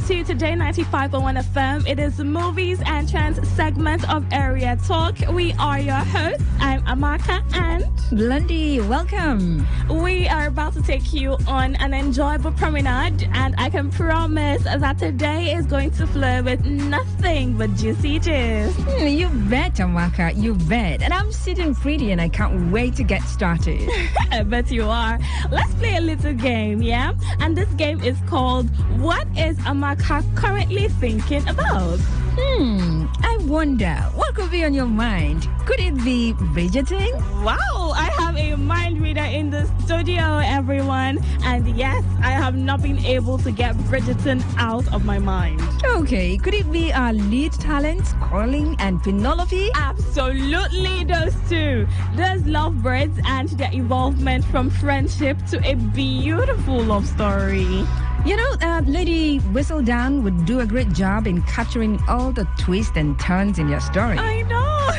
To Today 95.1 FM. It is the movies and trends segment of Area Talk. We are your hosts. I'm Amaka and Blondie. Welcome. We are about to take you on an enjoyable promenade, and I can promise that today is going to flow with nothing but juicy gist. You bet, Amaka. You bet. And I'm sitting pretty and I can't wait to get started. I bet you are. Let's play a little game, yeah? And this game is called What is Amaka currently thinking about? I wonder, what could be on your mind? Could it be Bridgerton? Wow, I have a mind reader in the studio, everyone. And yes, I have not been able to get Bridgerton out of my mind. Okay, could it be our lead talents, Colin and Penelope? Absolutely, those two. Those lovebirds and their evolvement from friendship to a beautiful love story. You know, Lady Whistledown would do a great job in capturing all the twists and turns in your story. I know.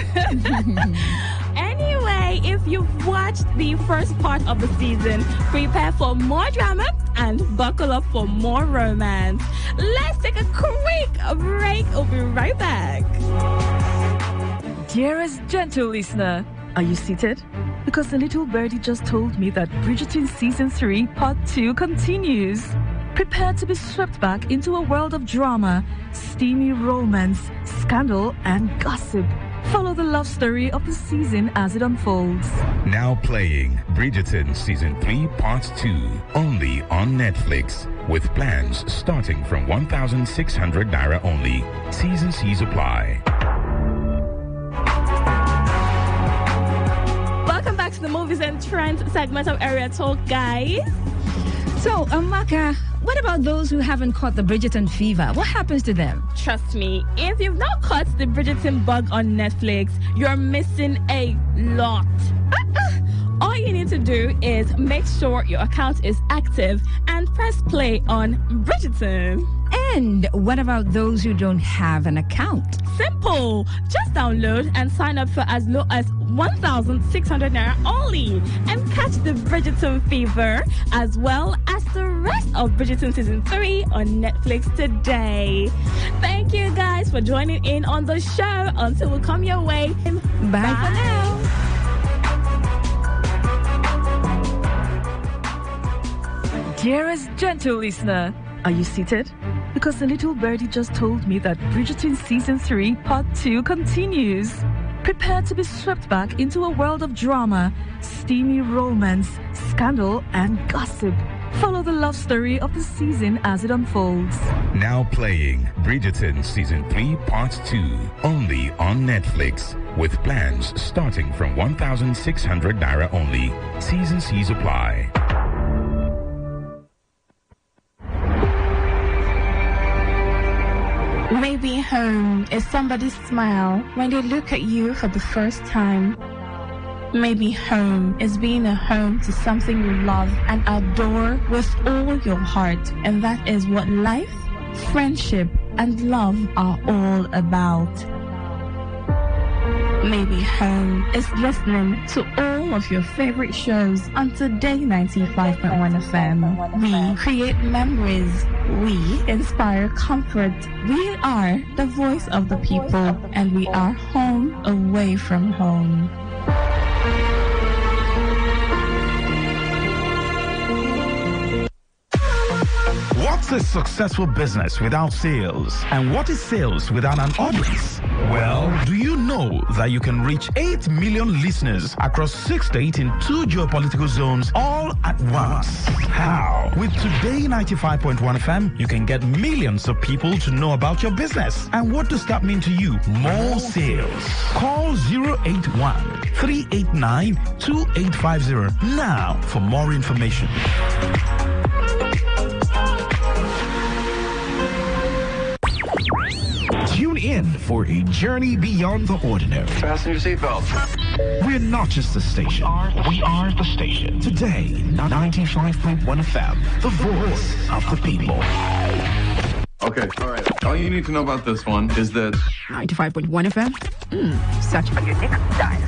Anyway, if you've watched the first part of the season, prepare for more drama and buckle up for more romance. Let's take a quick break. We'll be right back. Dearest gentle listener, are you seated? Because the little birdie just told me that Bridgerton Season 3 Part 2 continues. Prepare to be swept back into a world of drama, steamy romance, scandal, and gossip. Follow the love story of the season as it unfolds. Now playing Bridgerton Season 3 Part 2, only on Netflix, with plans starting from 1,600 Naira only. T's and C's apply. Welcome back to the movies and trends segment of Area Talk, guys. So, Amaka, what about those who haven't caught the Bridgerton fever? What happens to them? Trust me, if you've not caught the Bridgerton bug on Netflix, you're missing a lot. All you need to do is make sure your account is active and press play on Bridgerton. And what about those who don't have an account? Simple. Just download and sign up for as low as 1,600 Naira only and catch the Bridgerton fever as well as the rest of Bridgerton Season 3 on Netflix today. Thank you guys for joining in on the show. Until we come your way. Bye for now. Dearest gentle listener, are you seated? Because the little birdie just told me that Bridgerton Season 3 Part 2 continues. Prepare to be swept back into a world of drama, steamy romance, scandal, and gossip. Follow the love story of the season as it unfolds. Now playing Bridgerton Season 3 Part 2, only on Netflix, with plans starting from 1,600 Naira only. T's and C's apply. Maybe home is somebody's smile when they look at you for the first time. Maybe home is being a home to something you love and adore with all your heart. And that is what life, friendship, and love are all about. Maybe home is listening to all of your favorite shows on Today 95.1 FM. We create memories. We inspire comfort. We are the voice of the people, and we are home away from home. What's a successful business without sales? And what is sales without an audience? Well, do you know that you can reach 8 million listeners across 6 states in 2 geopolitical zones all at once? How? With Today 95.1 FM, you can get millions of people to know about your business. And what does that mean to you? More sales. Call 081-389-2850 now for more information. Tune in for a journey beyond the ordinary. Fasten your seatbelts. We're not just a station. We are the station. Today, 95.1 FM, the voice of the people. Okay, all right. All you need to know about this one is that 95.1 FM. Such a unique style.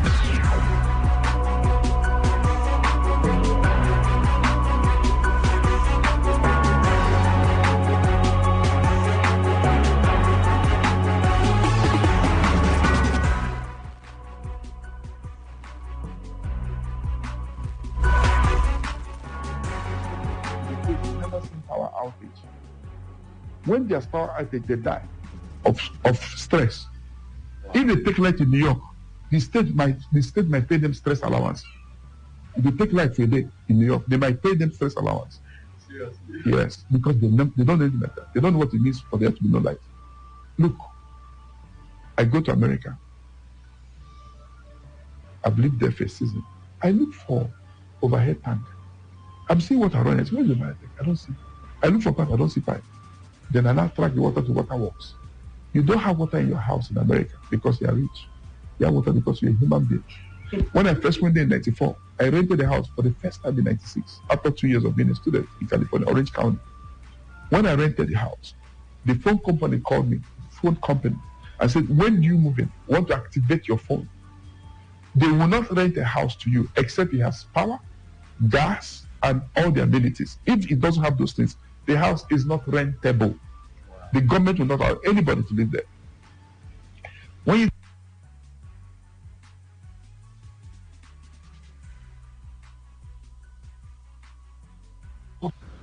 Power outage. When there's power outage, they die of stress. If they take light in New York, the state might pay them stress allowance. If they take light for a day in New York, they might pay them stress allowance. Seriously? Yes, because they don't know anything like that. They don't know what it means for there to be no light. Look, I go to America. I've lived there for a season. I look for overhead tank. I'm seeing water running. I say, where's the overhead tank? I don't see. I look for pipe. I don't see pipe. Then I now track the water to waterworks. You don't have water in your house in America because you are rich. You have water because you're a human being. When I first went there in 94, I rented a house for the first time in 96, after 2 years of being a student in California, Orange County. When I rented the house, the phone company called me, and said, when do you move in? Want to activate your phone? They will not rent a house to you except it has power, gas, and all the amenities. If it doesn't have those things, the house is not rentable. Wow. The government will not allow anybody to live there. When you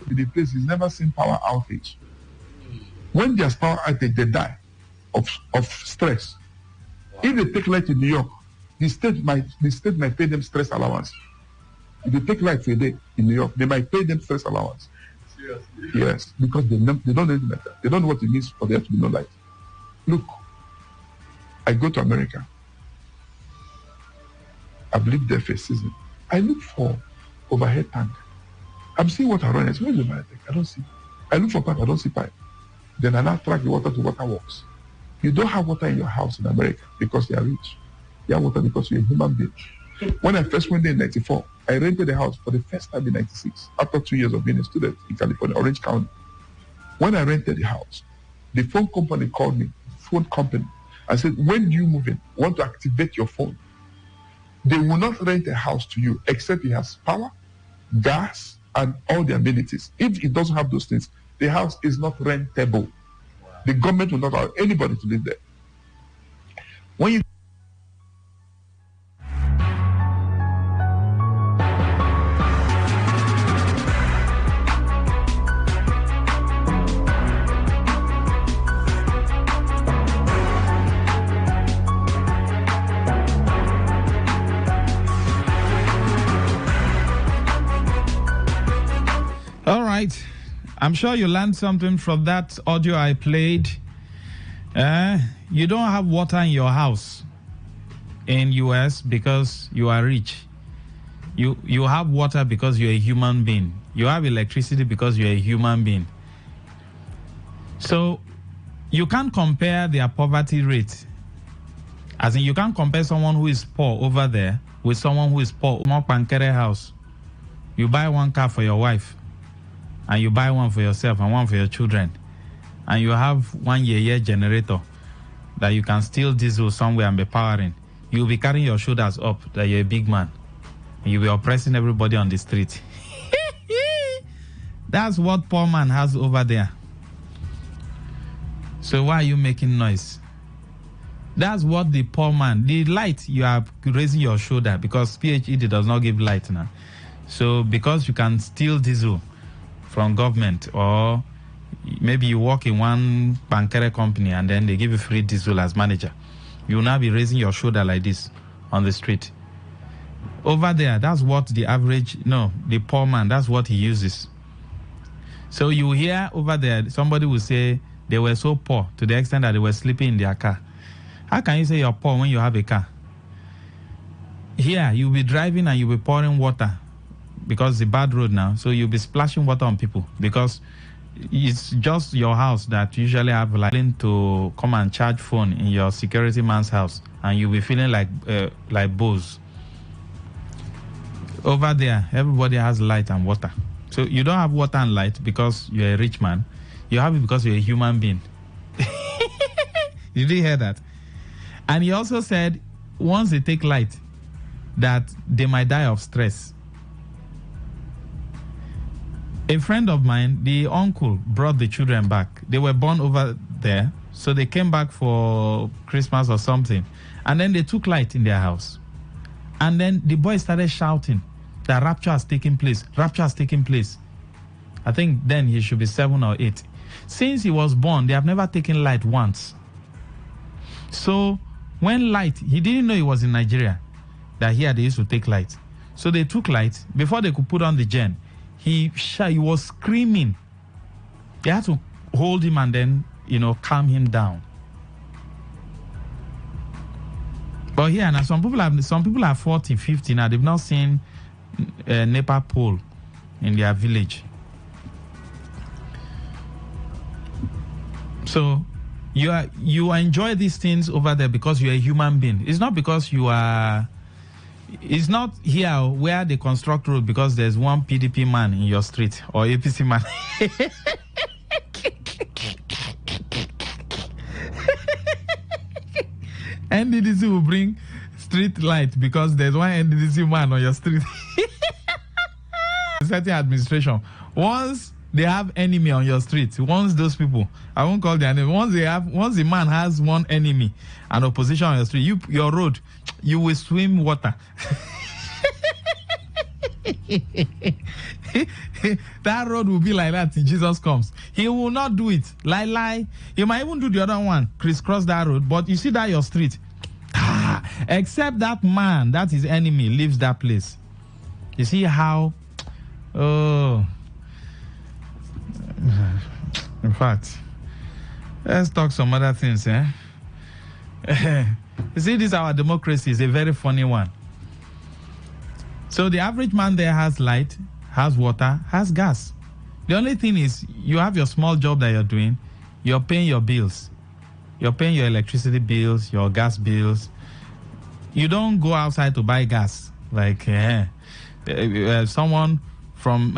the place is never seen power outage. When there's power outage, they die of stress. Wow. If they take light in New York, the state might pay them stress allowance. If they take light for a day in New York, they might pay them stress allowance. Seriously? Yes, because they don't know anything like that. They don't know what it means for there to be no light. Look, I go to America. I've lived there for a season. I look for overhead tank. I'm seeing water running. I say, where's the overhead tank? I don't see. I look for pipe. I don't see pipe. Then I now track the water to waterworks. You don't have water in your house in America because you are rich. You have water because you're a human being. When I first went there in 94, I rented a house for the first time in 96, after 2 years of being a student in California, Orange County. When I rented the house, the phone company called me, and said, when do you move in? Want to activate your phone? They will not rent a house to you except it has power, gas, and all the amenities. If it doesn't have those things, the house is not rentable. Wow. The government will not allow anybody to live there. When you I'm sure you learned something from that audio I played. You don't have water in your house in US because you are rich. You have water because you're a human being. You have electricity because you're a human being. So you can't compare their poverty rate. As in, you can't compare someone who is poor over there with someone who is poor. More pankere house. You buy one car for your wife, and you buy one for yourself and one for your children, and you have 1 year generator that you can steal diesel somewhere and be powering. You'll be carrying your shoulders up that you're a big man, and you'll be oppressing everybody on the street. That's what poor man has over there. So why are you making noise? That's what the poor man, the light, you are raising your shoulder because PHED does not give light now. So because you can steal diesel from government, or maybe you work in one bankere company and then they give you free diesel as manager. You will now be raising your shoulder like this on the street. Over there, that's what the poor man, that's what he uses. So you hear over there, somebody will say they were so poor to the extent that they were sleeping in their car. How can you say you're poor when you have a car? Here, you'll be driving and you'll be pouring water because it's a bad road now. So you'll be splashing water on people because it's just your house that usually have like to come and charge phone in your security man's house, and you'll be feeling like Bose. Over there, everybody has light and water. So you don't have water and light because you're a rich man. You have it because you're a human being. Did you hear that? And he also said once they take light, that they might die of stress. A friend of mine, the uncle brought the children back. They were born over there, so they came back for Christmas or something. And then they took light in their house. And then the boy started shouting that rapture has taken place. Rapture has taken place. I think then he should be 7 or 8. Since he was born, they have never taken light once. So when light, he didn't know he was in Nigeria, that here they used to take light. So they took light. Before they could put on the gen, he was screaming. They had to hold him and then, calm him down. But here now, some people are 40, 50 now. They've not seen a NEPA pole in their village. So you enjoy these things over there because you're a human being. It's not because you are. It's not here where they construct road because there's one PDP man in your street or APC man. NDDC will bring street light because there's one NDDC man on your street. Certain administration. Once they have enemy on your street, once those people, I won't call their name, once the man has one enemy, an opposition on your street, your road, you will swim water. That road will be like that till Jesus comes. He will not do it. Lie. He might even do the other one, crisscross that road, but you see that your street. Except that man, that his enemy, leaves that place. You see how... Oh... In fact, let's talk some other things, eh? You see, this our democracy is a very funny one. So the average man there has light, has water, has gas. The only thing is, you have your small job that you're doing, you're paying your bills. You're paying your electricity bills, your gas bills. You don't go outside to buy gas. Like, someone from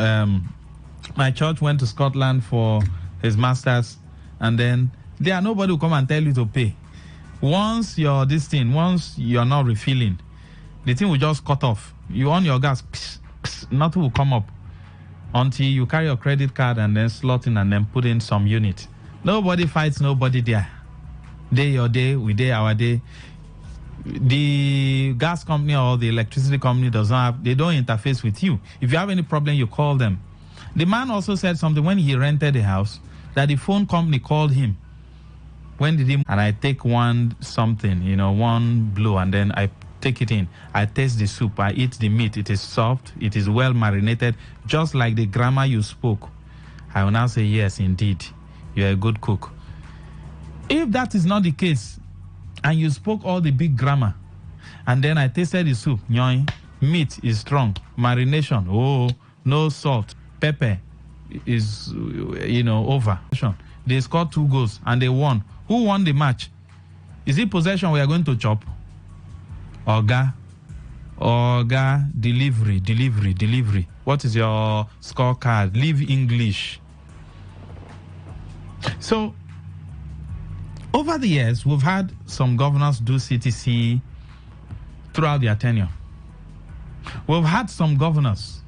my church went to Scotland for his master's, and then nobody will come and tell you to pay. Once you're not refilling, the thing will just cut off. You on your gas, nothing will come up until you carry your credit card and then slot in and then put in some unit. Nobody fights nobody there. Day your day, we day our day. The gas company or the electricity company they don't interface with you. If you have any problem, you call them. The man also said something when he rented the house, that the phone company called him. When did he? And I take one blue, and then I take it in. I taste the soup. I eat the meat. It is soft. It is well marinated, just like the grammar you spoke. I will now say, yes, indeed, you're a good cook. If that is not the case, and you spoke all the big grammar, and then I tasted the soup, meat is strong, marination, no salt, pepper is, over. They scored 2 goals and they won. Who won the match? Is it possession we are going to chop? Oga, delivery. What is your scorecard? Leave English. So, over the years, we've had some governors do CTC throughout their tenure. We've had some governors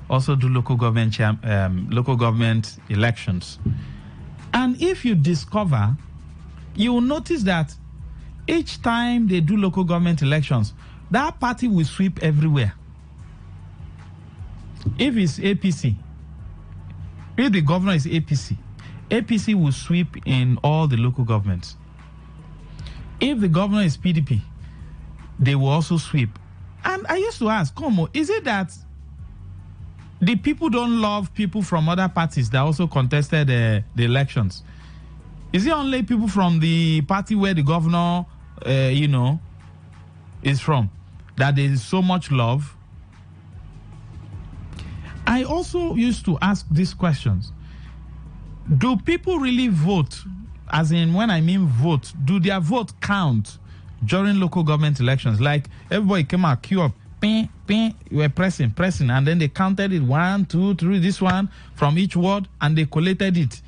also do local government elections. And if you discover, you will notice that each time they do local government elections, that party will sweep everywhere. If it's APC, if the governor is APC, APC will sweep in all the local governments. If the governor is PDP, they will also sweep. And I used to ask, Como, is it that the people don't love people from other parties that also contested the elections? Is it only people from the party where the governor, is from, that there is so much love? I also used to ask these questions. Do people really vote? As in, when I mean vote, do their vote count during local government elections? Like, everybody came out, queue up, ping, ping, you were pressing, and then they counted it 1, 2, 3, this one from each ward, and they collated it.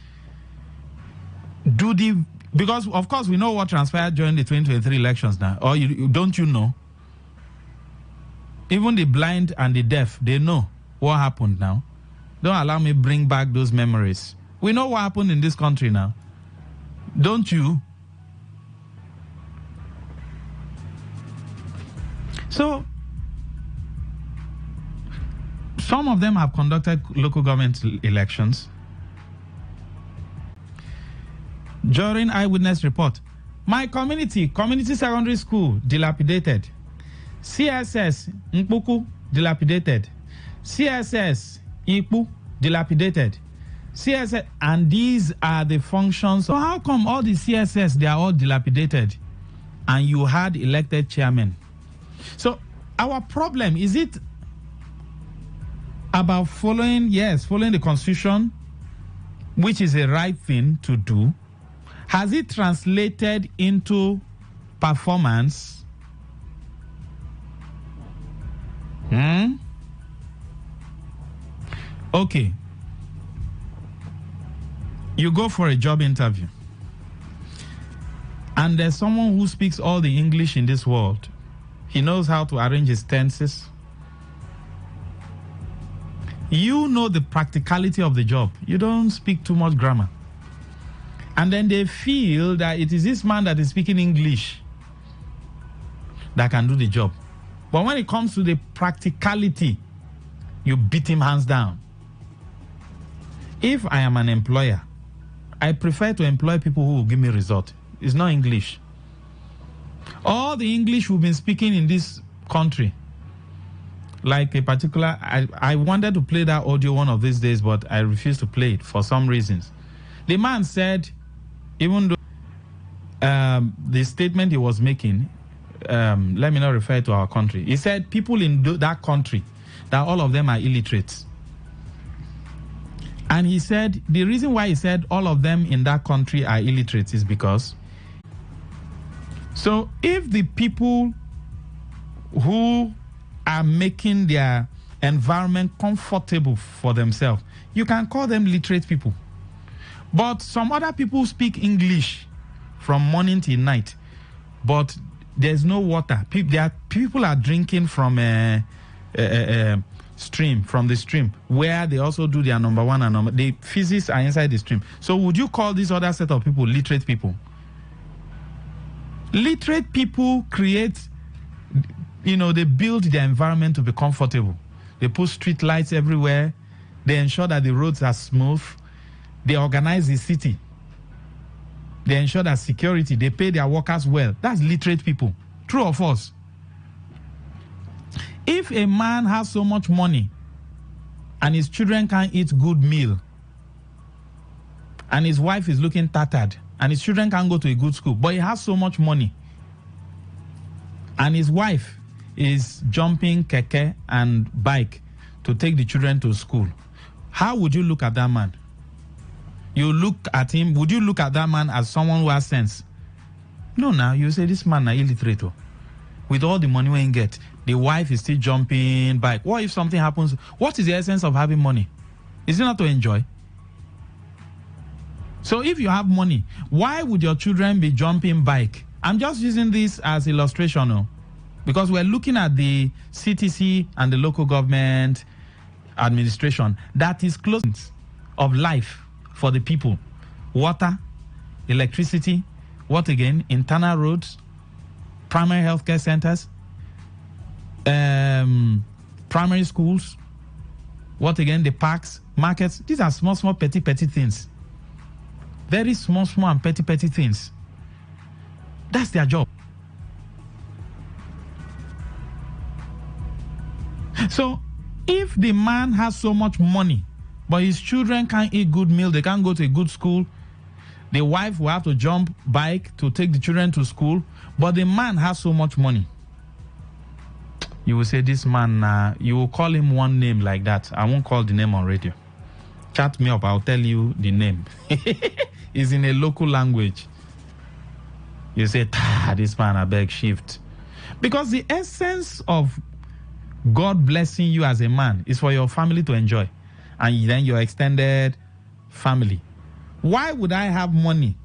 Because, of course, we know what transpired during the 2023 elections now. Or don't you know? Even the blind and the deaf, they know what happened now. Don't allow me bring back those memories. We know what happened in this country now. Don't you? So, some of them have conducted local government elections. During eyewitness report, my community secondary school, dilapidated. CSS, Mpuku, dilapidated. CSS, Ipu, dilapidated. CSS, and these are the functions. So how come all the CSS, they are all dilapidated and you had elected chairmen? So our problem, is it about following the constitution, which is a right thing to do? Has it translated into performance? Okay. You go for a job interview, and there's someone who speaks all the English in this world. He knows how to arrange his tenses. You know the practicality of the job. You don't speak too much grammar. And then they feel that it is this man that is speaking English that can do the job. But when it comes to the practicality, you beat him hands down. If I am an employer, I prefer to employ people who will give me result. It's not English. All the English we've been speaking in this country, like a particular, I wanted to play that audio one of these days, but I refused to play it for some reasons. The man said, even though the statement he was making, let me not refer to our country. He said people in that country, that all of them are illiterate. And he said the reason why he said all of them in that country are illiterate is because, so if the people who are making their environment comfortable for themselves, you can call them literate people. But some other people speak English from morning till night, but there's no water. People are drinking from a stream, from the stream, where they also do their number one and number. The physics are inside the stream. So would you call this other set of people literate people? Literate people create, they build their environment to be comfortable. They put street lights everywhere. They ensure that the roads are smooth. They organize the city. They ensure that security, they pay their workers well. That's literate people. True or false? If a man has so much money and his children can't eat good meal, and his wife is looking tattered, and his children can't go to a good school, but he has so much money, and his wife is jumping keke and bike to take the children to school, how would you look at that man? You look at him, would you look at that man as someone who has sense? No, now you say this man is illiterate. With all the money we get, the wife is still jumping bike. What if something happens? What is the essence of having money? Is it not to enjoy? So if you have money, why would your children be jumping bike? I'm just using this as illustration, because we're looking at the CTC and the local government administration that is close of life for the people. Water, electricity, what again? Internal roads, primary healthcare centers, primary schools, what again? The parks, markets. These are small, petty things. Very small and petty things. That's their job. So, if the man has so much money, but his children can't eat good meal, they can't go to a good school, the wife will have to jump bike to take the children to school, but the man has so much money. You will say, this man, you will call him one name like that. I won't call the name on radio. Chat me up, I'll tell you the name. It's in a local language. You say, this man, I beg, shift. Because the essence of God blessing you as a man is for your family to enjoy. And then your extended family. Why would I have money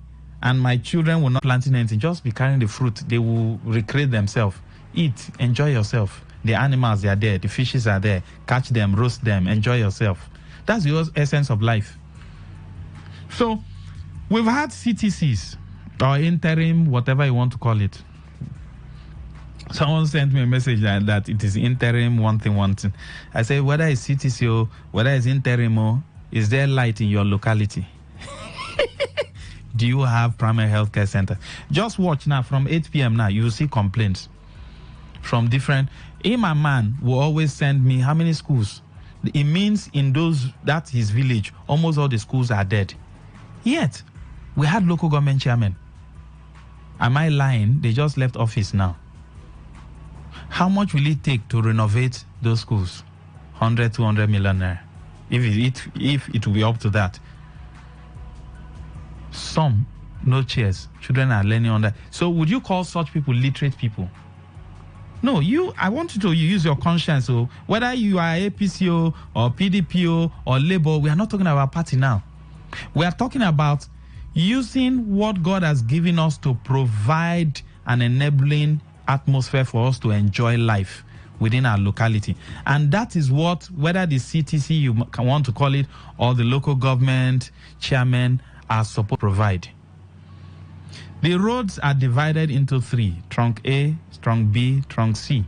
and my children will not planting anything? Just be carrying the fruit. They will recreate themselves. Eat, enjoy yourself. The animals, they are there. The fishes are there. Catch them, roast them, enjoy yourself. That's the essence of life. So, we've had CTCs, or interim, whatever you want to call it. Someone sent me a message that it is interim, one thing. I say, whether it's CTC or whether it's interim or, is there light in your locality? Do you have primary health care center? Just watch now, from 8 p.m. now, you will see complaints from different. My man will always send me how many schools. It means in that's his village, almost all the schools are dead. Yet, we had local government chairmen. Am I lying? They just left office now. How much will it take to renovate those schools? 100, 200 million naira. If it will be up to that. Some, no chairs. Children are learning on that. So would you call such people literate people? No, I want you to use your conscience. So whether you are APCO or PDPO or Labour, we are not talking about party now. We are talking about using what God has given us to provide an enabling atmosphere for us to enjoy life within our locality. And that is what, whether the CTC you want to call it or the local government chairman are supposed to provide. The roads are divided into 3: Trunk A, Trunk B, Trunk C.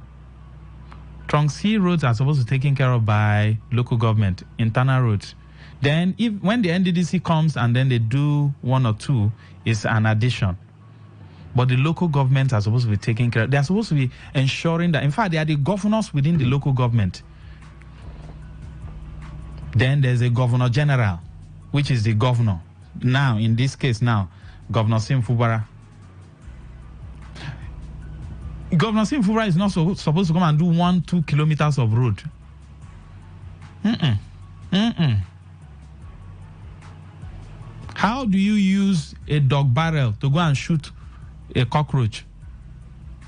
Trunk C roads are supposed to be taken care of by local government, internal roads. Then when the NDDC comes and then they do 1 or 2, it's an addition. But the local governments are supposed to be taking care of. They are supposed to be ensuring that, in fact, they are the governors within the local government. Then there's a governor general, which is the governor. Now, in this case Governor Sim Fubara. Governor Sim Fubara is not supposed to come and do 1-2 kilometers of road. How do you use a dog barrel to go and shoot a cockroach?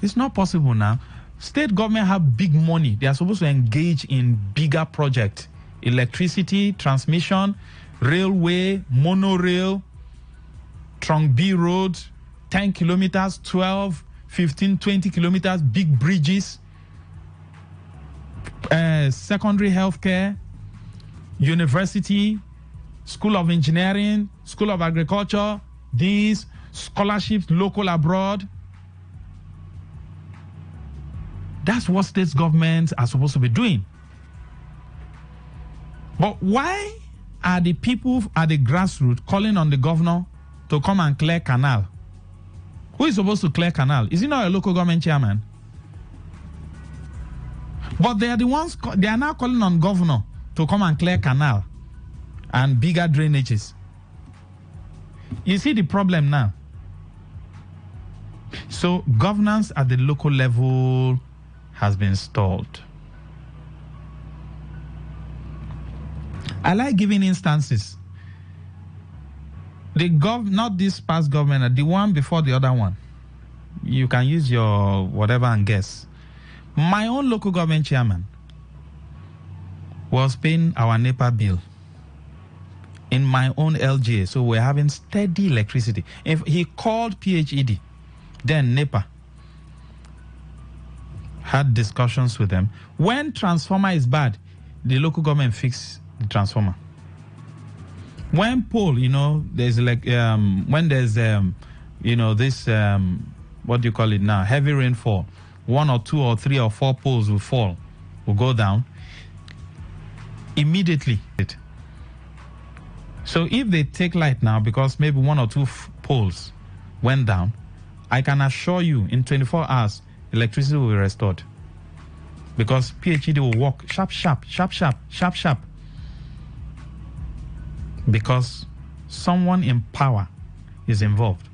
It's not possible now. State government have big money. They are supposed to engage in bigger projects. Electricity, transmission, railway, monorail, Trunk B road, 10 kilometers, 12, 15, 20 kilometers, big bridges, secondary healthcare, university, School of Engineering, School of Agriculture, these scholarships, local, abroad. That's what state governments are supposed to be doing. But why are the people at the grassroots calling on the governor to come and clear canal? Who is supposed to clear canal? Is it not a local government chairman? But they are the ones, they are now calling on governor to come and clear canal and bigger drainages. You see the problem now. So governance at the local level has been stalled. I like giving instances. Not this past government, the one before the other one. You can use your whatever and guess. My own local government chairman was paying our NEPA bill in my own LGA, so we're having steady electricity. If he called PHED, then NEPA, had discussions with them. When transformer is bad, the local government fix the transformer. When pole, there's like when there's this what do you call it now? Heavy rainfall. 1 or 2 or 3 or 4 poles will go down. Immediately. So if they take light now because maybe one or two poles went down, I can assure you in 24 hours, electricity will be restored. Because PHED will work sharp. Because someone in power is involved.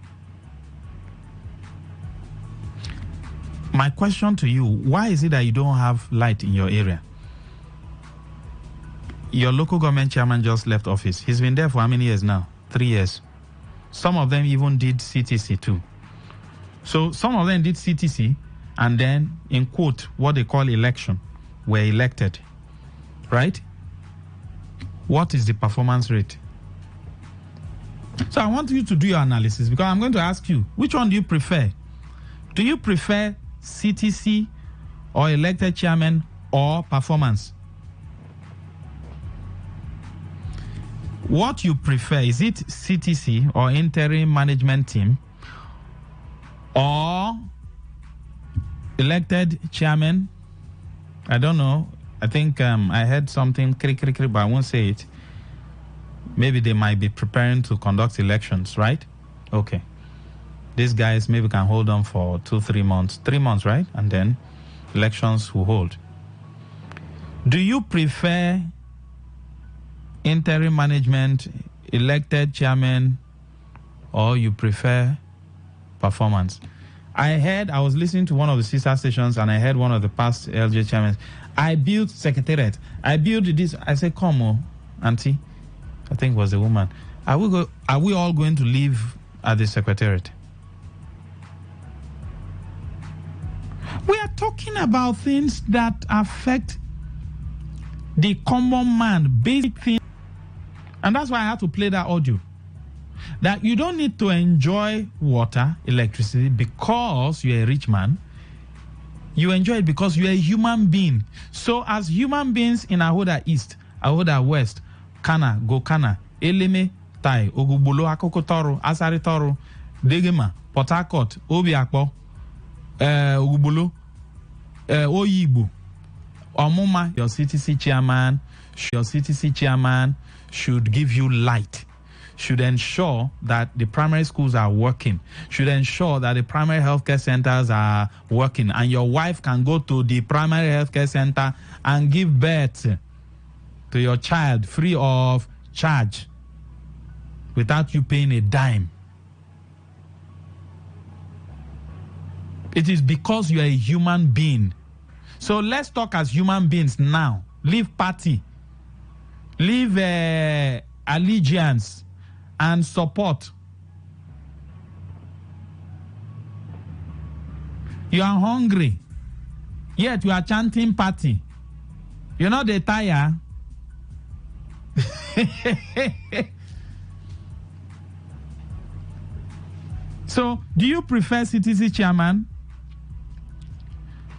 My question to you, why is it that you don't have light in your area? Your local government chairman just left office. He's been there for how many years now? 3 years. Some of them even did CTC too. So some of them did CTC and then, in quote, what they call election, were elected. Right? What is the performance rate? So I want you to do your analysis because I'm going to ask you, which one do you prefer? Do you prefer CTC or elected chairman or performance? What you prefer, is it CTC or interim management team or elected chairman? I don't know. I think I heard something, but I won't say it. Maybe they might be preparing to conduct elections, right? Okay. These guys maybe can hold on for 2-3 months. 3 months, right? And then elections will hold. Do you prefer interim management, elected chairman, or you prefer performance? I was listening to one of the sister stations and I heard one of the past LJ chairmen. I built secretariat. I built this. I said, come on, auntie. I think it was a woman. Are we all going to live at the secretariat? We are talking about things that affect the common man, basic things. And that's why I had to play that audio. That you don't need to enjoy water, electricity, because you're a rich man. You enjoy it because you're a human being. So as human beings in Ahoda East, Ahoda West, Kana, Gokana, Eleme, Tai, Ogubulo, Akokotoro, Asaritoro, Degema, Port Harcourt, Obiakpo, Ogubulo, Oyibo, Omuma, your CTC chairman should give you light, should ensure that the primary schools are working, should ensure that the primary healthcare centers are working, and your wife can go to the primary healthcare center and give birth to your child free of charge without you paying a dime. It is because you are a human being. So let's talk as human beings now. Leave party. Leave allegiance and support. You are hungry, yet you are chanting party. You know they tire. So, do you prefer CTC chairman?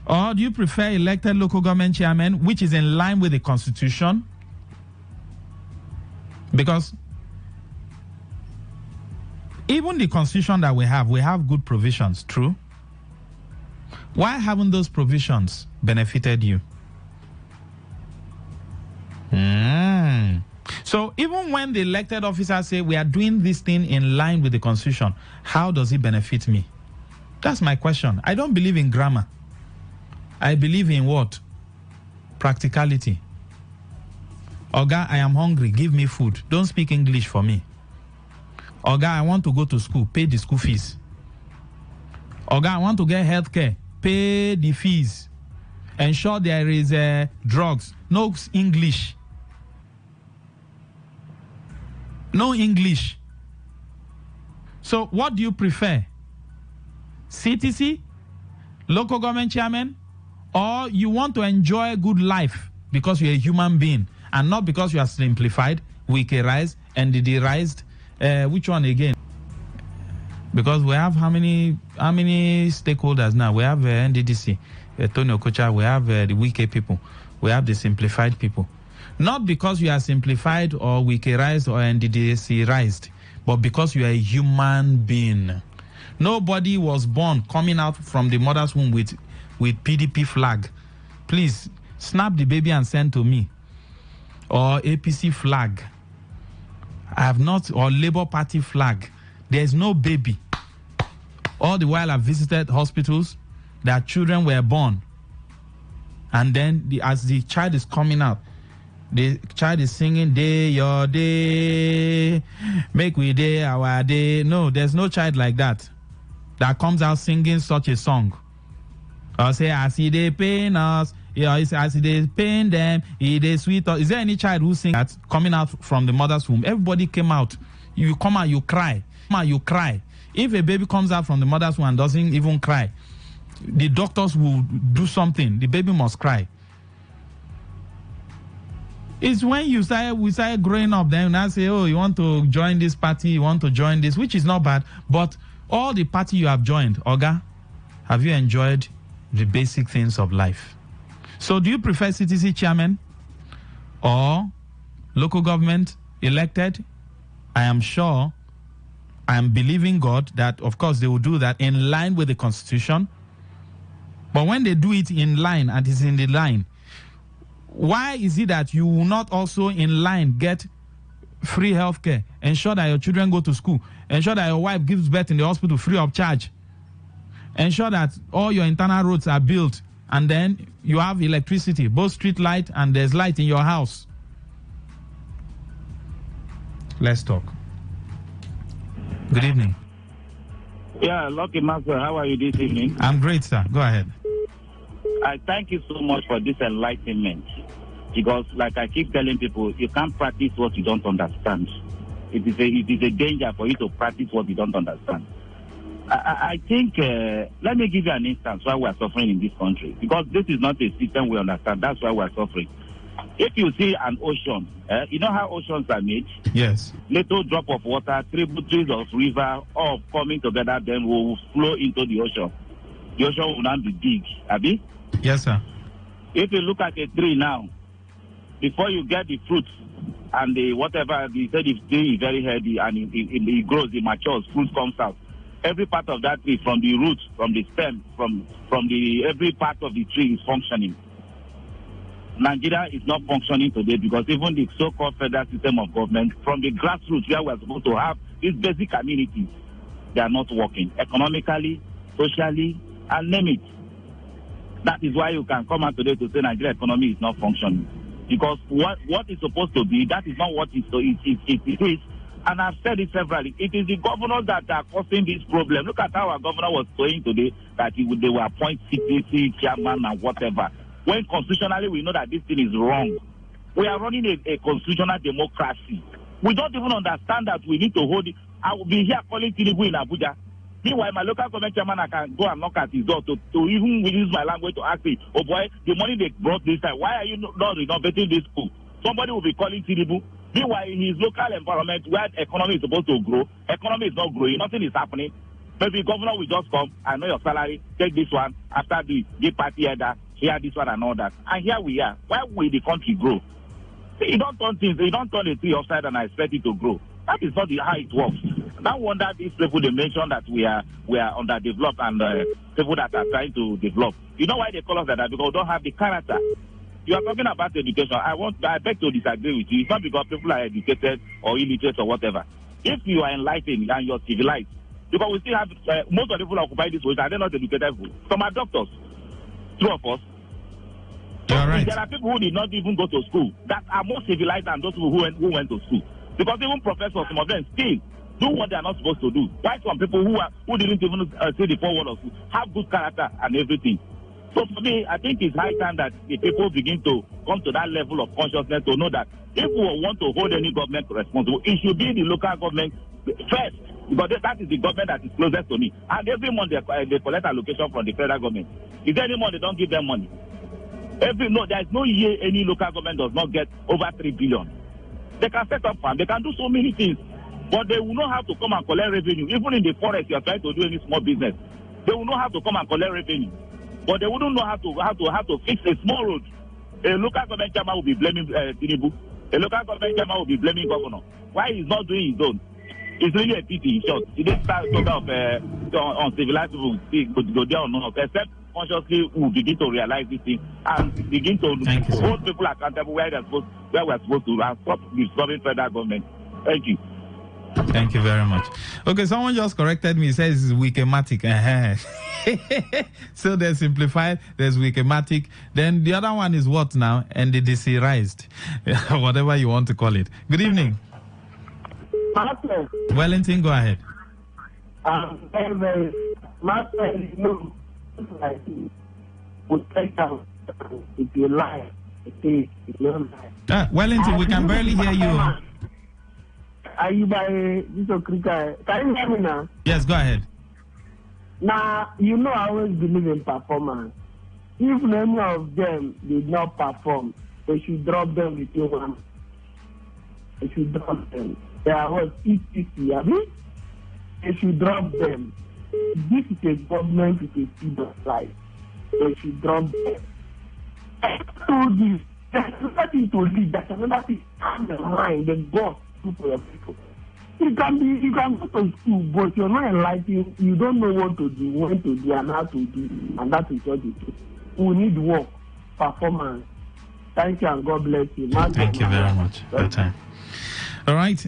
Or do you prefer elected local government chairman, which is in line with the constitution? Because even the constitution that we have good provisions, true? Why haven't those provisions benefited you? So even when the elected officers say we are doing this thing in line with the constitution, how does it benefit me? That's my question. I don't believe in grammar. I believe in what? Practicality. Oga, I am hungry. Give me food. Don't speak English for me. Oga, I want to go to school. Pay the school fees. Oga, I want to get health care. Pay the fees. Ensure there is drugs. No English. No English. So what do you prefer? CTC? Local government chairman? Or you want to enjoy a good life because you're a human being and not because you are simplified, weakerized, NDDized? Which one again? Because we have how many stakeholders now? We have NDDC, Tony Okocha, we have the weaker people, we have the simplified people. Not because you are simplified or weakerized or NDDized, but because you are a human being. Nobody was born coming out from the mother's womb with PDP flag. Please snap the baby and send to me. Or APC flag. I have not, or Labour Party flag. There's no baby. All the while I've visited hospitals, their children were born. And then as the child is coming out, the child is singing, day your day, make we day our day. No, there's no child like that comes out singing such a song. Or say, I see they pain us, I see they pain them, they sweet us. Is there any child who sings that coming out from the mother's womb? Everybody came out. You come out, you cry. You cry. If a baby comes out from the mother's womb and doesn't even cry, the doctors will do something. The baby must cry. It's when we started growing up, then I say, oh, you want to join this party, you want to join this, which is not bad. But all the party you have joined, Oga, have you enjoyed the basic things of life? So do you prefer CTC chairman or local government elected? I am sure, I am believing God that, of course, they will do that in line with the Constitution. But when they do it in line and it's in the line, why is it that you will not also in line get free health care, ensure that your children go to school, ensure that your wife gives birth in the hospital free of charge, ensure that all your internal roads are built, and then you have electricity, both street light and there's light in your house? Let's talk. Good evening. Yeah, Lucky Master, how are you this evening? I'm great, sir. Go ahead. I thank you so much for this enlightenment. Because, like I keep telling people, you can't practice what you don't understand. It is a danger for you to practice what you don't understand. I think, let me give you an instance why we are suffering in this country. Because this is not a system we understand. That's why we are suffering. If you see an ocean, you know how oceans are made? Yes. Little drop of water, tributaries of river, all coming together, then will flow into the ocean. The ocean will not be big. Abi? Yes, sir. If you look at a tree now, before you get the fruits and the whatever, they said the tree is very healthy and it grows, it matures, fruit comes out. Every part of that tree, from the roots, from the stem, from the every part of the tree is functioning. Nigeria is not functioning today because even the so-called federal system of government, from the grassroots where we're supposed to have these basic amenities, they are not working economically, socially, and name it. That is why you can come out today to say Nigeria economy is not functioning. Because what is supposed to be, that is not what it is. And I've said it severally. It is the governors that are causing this problem. Look at how our governor was saying today that they will appoint CPC, chairman, and whatever. When constitutionally we know that this thing is wrong. We are running a constitutional democracy. We don't even understand that we need to hold it. I will be here calling Tinubu in Abuja. Meanwhile, my local government chairman, I can go and knock at his door to even use my language to ask him, oh boy, the money they brought this time, why are you not renovating this school? Somebody will be calling Tinubu. Meanwhile, in his local environment where the economy is supposed to grow, economy is not growing, nothing is happening. Maybe governor will just come, I know your salary, take this one, after the party header, here this one and all that. And here we are. Why will the country grow? See, you don't turn a tree upside and expect it to grow. That is not how it works. No wonder these people, they mention that we are underdeveloped and people that are trying to develop. You know why they call us that? Because we don't have the character. You are talking about education. I beg to disagree with you. It's not because people are educated or illiterate or whatever. If you are enlightened and you're civilized, because we still have most of the people who occupy this position, are they not educated people? Some are doctors. Two of us. So right. There are people who did not even go to school that are more civilized than those people who went to school. Because even professors, some of them still do what they are not supposed to do. Why some people who didn't even see the forward of school have good character and everything. So for me, I think it's high time that the people begin to come to that level of consciousness to know that if we want to hold any government responsible, it should be the local government first. Because that is the government that is closest to me. And every month they collect allocation from the federal government. Is there any month they don't give them money? There is no year any local government does not get over 3 billion. They can set up farm, they can do so many things, but they will not have to come and collect revenue. Even in the forest, you are trying to do any small business, they will not have to come and collect revenue. But they wouldn't know how to fix a small road. A local government chairman will be blaming Tinubu. A local government chairman will be blaming governor. Why he's not doing his own? It's really a pity, in short. He didn't start talking of uncivilized people go there or not, except consciously we will begin to realize this thing and begin to hold people accountable where we're supposed to and stop disturbing federal government. Thank you. Thank you very much. Okay, someone just corrected me. He says it's Wikematic. So there's simplified, there's Wikematic. Then the other one is what now? NDDC-rized. Whatever you want to call it. Good evening. Master. Wellington, go ahead. Master, like, would take out if you lie. If you lie. Wellington, we can barely hear you. Are you by this Okrika? Can you hear me now? Yes, go ahead. Now, you know I always believe in performance. If any of them did not perform, they should drop them with you one. They should drop them. There was ECC, I mean? They should drop them. This is a government with a speed of light. They should drop them. I told you, there's another thing to lead, there's another thing in the mind, the God. For your people. You can go to school, but you're not enlightened. You don't know what to do, when to do, and how to do, and that is what it is. We need work, performance. Thank you, and God bless you. Thank you very much for your time. All right.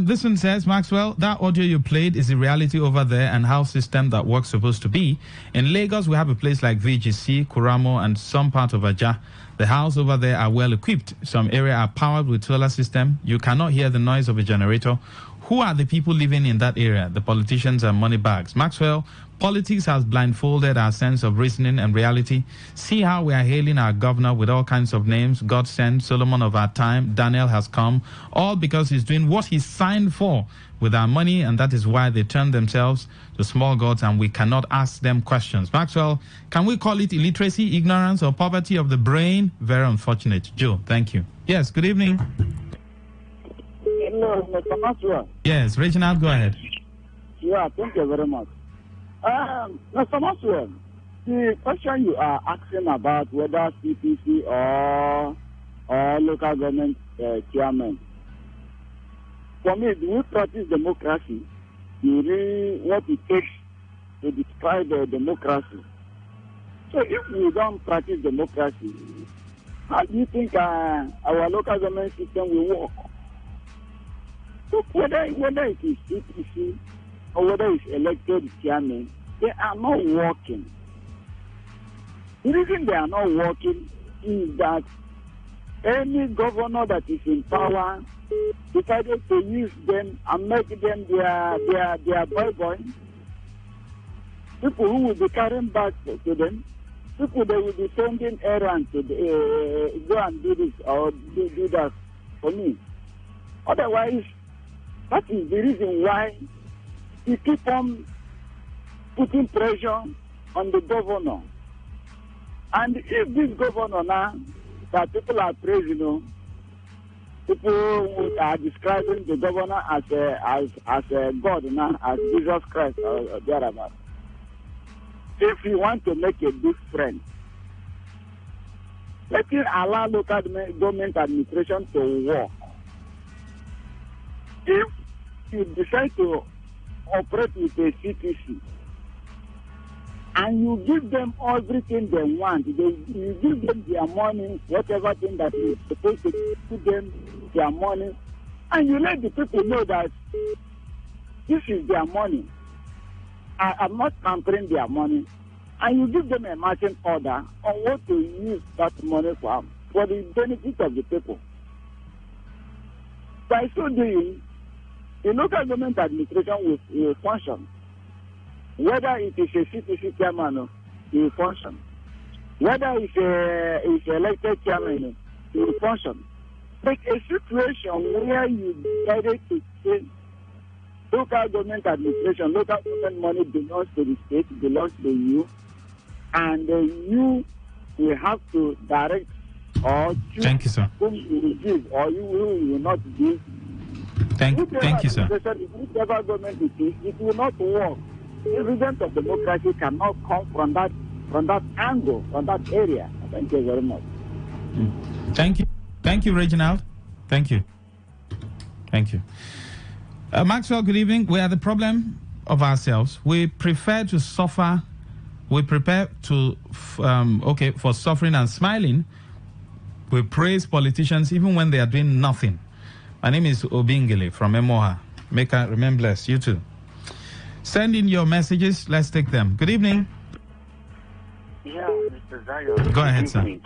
This one says, Maxwell, that audio you played is the reality over there and how system that works supposed to be. In Lagos, we have a place like VGC, Kuramo, and some part of Ajah. The houses over there are well equipped. Some areas are powered with solar system. You cannot hear the noise of a generator. Who are the people living in that area? The politicians and money bags. Maxwell, politics has blindfolded our sense of reasoning and reality. See how we are hailing our governor with all kinds of names. God sent, Solomon of our time, Daniel has come, all because he's doing what he signed for with our money, and that is why they turn themselves to small gods and we cannot ask them questions. Maxwell, can we call it illiteracy, ignorance, or poverty of the brain? Very unfortunate. Joe, thank you. Yes, good evening. Hello, Mr. Maxwell. Yes, Reginald, go ahead. Yeah, thank you very much. Mr. Maxwell, the question you are asking about whether CPC or local government chairman, for me, do we practice democracy? You really what it takes to describe democracy. So if we don't practice democracy, how do you think our local government system will work? So whether it is CPC or whether it's elected chairman, they are not working. The reason they are not working is that any governor that is in power decided to use them and make them their boy. People who will be carrying back to them, people they will be sending errands to go and do this or do that for me. Otherwise, that is the reason why you keep on putting pressure on the governor. And if this governor now that people are praising, people are describing the governor as a God now, as Jesus Christ or thereabout. If you want to make a big friend, let him allow local government administration to work. If you decide to operate with a CTC and you give them everything they want, you give them their money, whatever thing that is supposed to give them their money, and you let the people know that this is their money. I'm not tampering their money. And you give them a marching order on what to use that money for the benefit of the people. By so doing, the local government administration will function. Whether it is a CTC chairman, it will function. Whether it's elected chairman, it will function. But a situation where you decided to say local government administration, local government money belongs to the state, belongs to you, and you will have to direct or choose Thank you, sir. whom you will give or you will not give. Thank you, sir. Whichever government it is, it will not work. The evidence of democracy cannot come from that angle, from that area. Thank you very much. Thank you, Reginald. Thank you. Maxwell, good evening. We are the problem of ourselves. We prefer to suffer. We prepare to, for suffering and smiling. We praise politicians even when they are doing nothing. My name is Obingile from Emoha. Make I remain blessed. You too. Send in your messages. Let's take them. Good evening. Yeah, Mr. Zion. Go ahead, sir.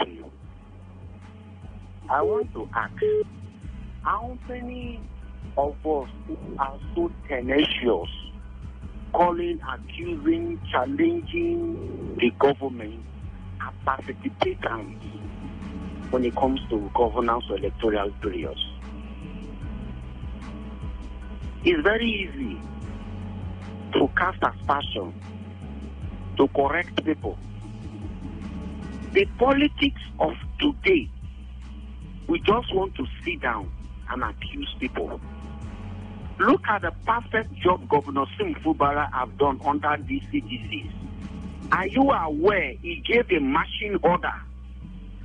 I want to ask, how many of us are so tenacious, calling, accusing, challenging the government, are participants when it comes to governance or electoral periods? It's very easy to cast aspersion, to correct people. The politics of today, we just want to sit down and accuse people. Look at the perfect job Governor Sim Fubara have done under DCGCs. Are you aware he gave a marching order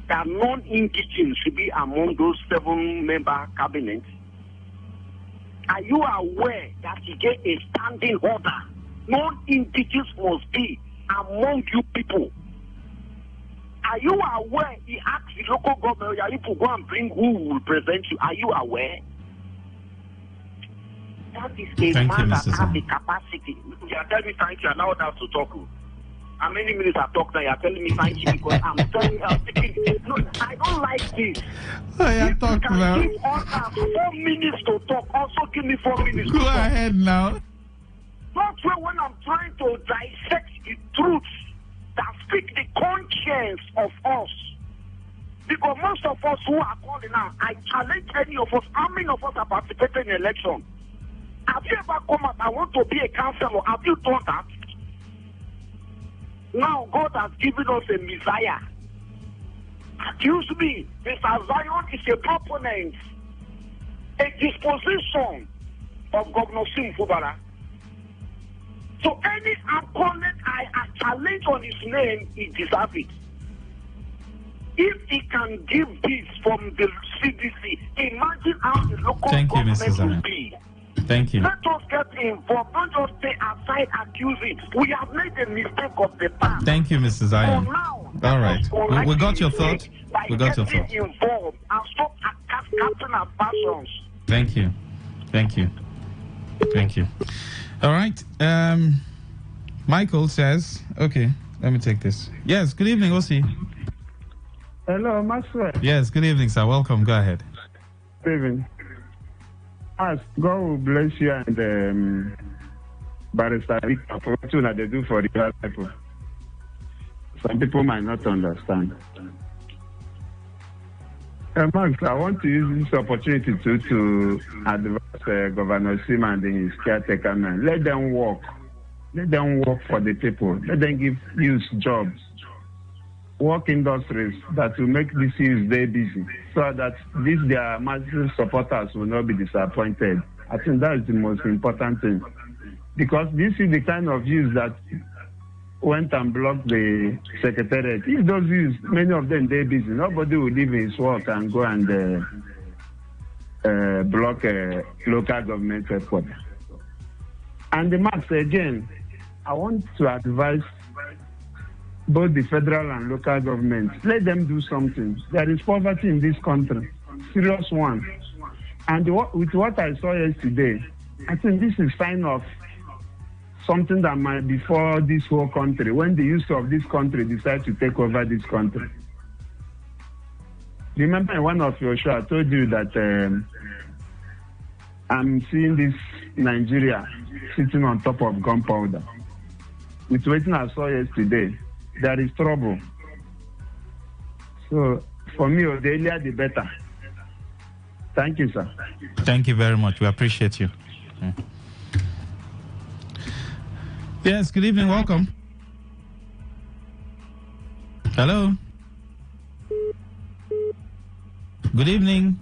that non-indigenous should be among those 7-member cabinets? Are you aware that he gave a standing order? Non-indigenous must be among you people. Are you aware he asked the local government, you to go and bring who will present you? Are you aware? That is a man that has the capacity. You are telling me thank you, and now have to talk. How many minutes I talk now? You are telling me thank you because I'm telling you, no, I don't like this. If you can give us 4 minutes to talk, also give me 4 minutes to talk. Go ahead now. Not when I'm trying to dissect the truth that speak the conscience of us. Because most of us who are calling now, I challenge any of us, how many of us are participating in election? Have you ever come out, I want to be a counselor? Have you done that? Now God has given us a Messiah. Excuse me, Mr. Zion is a proponent, a disposition of Governor Sim Fubara. So any opponent I challenge on his name, he deserves it. If he can give this from the CDC, imagine how the local government will be. Thank you. Let us get involved. Don't just stay aside accusing. We have made a mistake of the past. Thank you, Mr. Zion. Now, all right. We got your thought. We got your thought. Involved and stop casting aspersions. Thank you. Thank you. Thank you. All right. Michael says, okay, let me take this. Yes, good evening, OC. Hello, Maxwell. Yes, good evening, sir. Welcome. Go ahead. Good evening. God will bless you and Barrister Victor for what they do for the other people. Some people might not understand. Max, I want to use this opportunity to advise Governor Sim and his caretaker man. Let them work. Let them work for the people. Let them give youth jobs. Work industries that will make this youth very busy so that their massive supporters will not be disappointed. I think that is the most important thing. Because this is the kind of youth that went and blocked the secretariat. If those youths, many of them, they're busy, nobody will leave his work and go and block a local government headquarters. And the Max, again, I want to advise both the federal and local governments. Let them do something. There is poverty in this country, serious one. And with what I saw yesterday, I think this is sign of something that might be for this whole country, when the youth of this country decide to take over this country. Remember in one of your shows, I told you that I'm seeing this Nigeria sitting on top of gunpowder. With what I saw yesterday, there is trouble. So, for me, the earlier the better. Thank you, sir. Thank you very much. We appreciate you. Yes, good evening. Welcome. Hello. Good evening.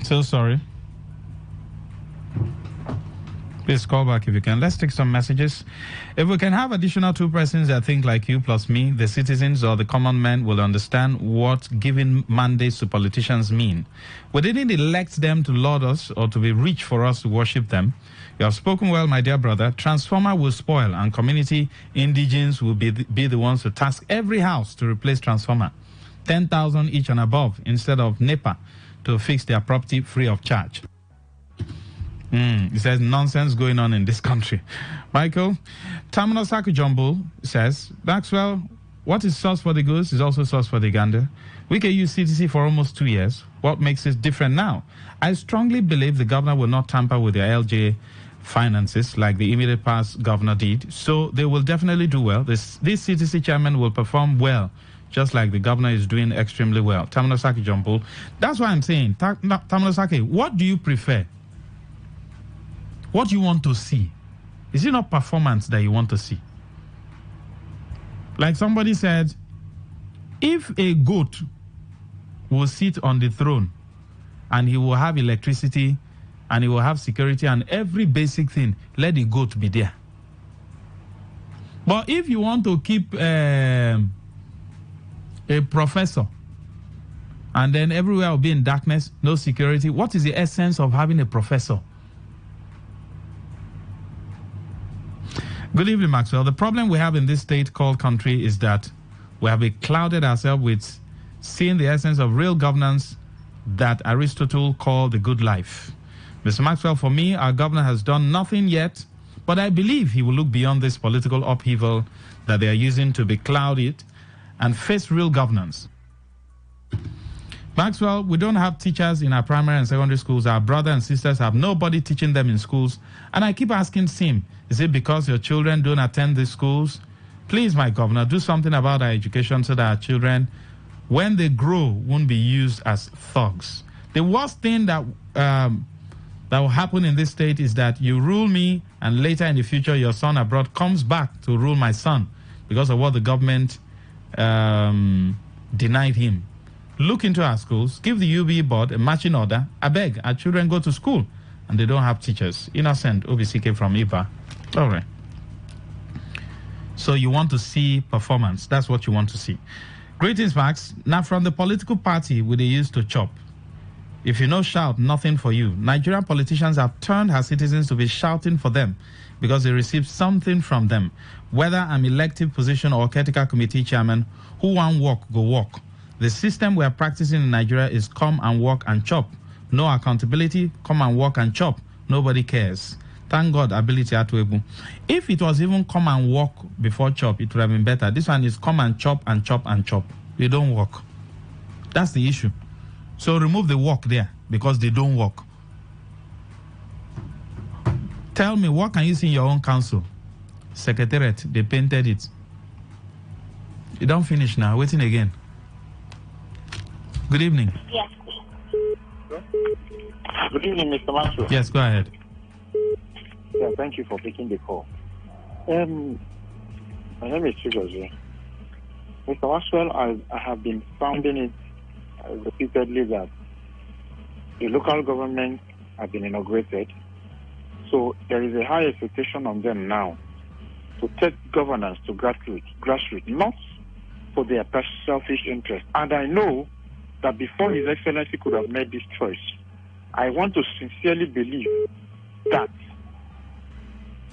So sorry. Please call back if you can. Let's take some messages. If we can have additional 2 persons that think like you plus me, the citizens or the common man will understand what giving mandates to politicians mean. We didn't elect them to lord us or to be rich for us to worship them. You have spoken well, my dear brother. Transformer will spoil and community indigents will be the ones to task every house to replace transformer. 10,000 each and above instead of NEPA to fix their property free of charge. It says nonsense going on in this country. Michael, Taminosaku Jumbo says, Maxwell, what is sauce for the goose is also sauce for the gander. We can use CTC for almost 2 years. What makes it different now? I strongly believe the governor will not tamper with the LJ finances like the immediate past governor did. So they will definitely do well. This CTC chairman will perform well, just like the governor is doing extremely well. Taminosaku Jumbo. That's why I'm saying, Taminosaku, what do you prefer? What do you want to see? Is it not performance that you want to see? Like somebody said, if a goat will sit on the throne and he will have electricity and he will have security and every basic thing, let the goat be there. But if you want to keep a professor and then everywhere will be in darkness, no security, what is the essence of having a professor? Good evening, Maxwell. The problem we have in this state called country is that we have clouded ourselves with seeing the essence of real governance that Aristotle called the good life. Mr. Maxwell, for me, our governor has done nothing yet, but I believe he will look beyond this political upheaval that they are using to becloud it and face real governance. Maxwell, we don't have teachers in our primary and secondary schools. Our brothers and sisters have nobody teaching them in schools. And I keep asking Sim, is it because your children don't attend these schools? Please, my governor, do something about our education so that our children, when they grow, won't be used as thugs. The worst thing that will happen in this state is that you rule me and later in the future your son abroad comes back to rule my son because of what the government denied him. Look into our schools, give the UB board a marching order. I beg, our children go to school and they don't have teachers. Innocent OBCK from IPA. All right. So you want to see performance. That's what you want to see. Greetings, Max. Now from the political party we they used to chop. If you no shout, nothing for you. Nigerian politicians have turned her citizens to be shouting for them because they receive something from them. Whether I'm elective position or caretaker committee chairman, who want work, go work. The system we are practicing in Nigeria is come and work and chop. No accountability, come and work and chop. Nobody cares. Thank God, ability at Webu. If it was even come and work before chop, it would have been better. This one is come and chop and chop and chop. They don't work. That's the issue. So remove the work there because they don't work. Tell me, what can you see in your own council? Secretariat, they painted it. You don't finish now. Waiting again. Good evening. Yes. Good evening, Mr. Maxwell. Yes, go ahead. Yeah, thank you for taking the call. My name is Chigozie. Mr. Maxwell, I have been sounding it repeatedly that the local government have been inaugurated. So there is a high expectation on them now to take governance to grassroots, not for their selfish interest. And I know that before His Excellency could have made this choice, I want to sincerely believe that,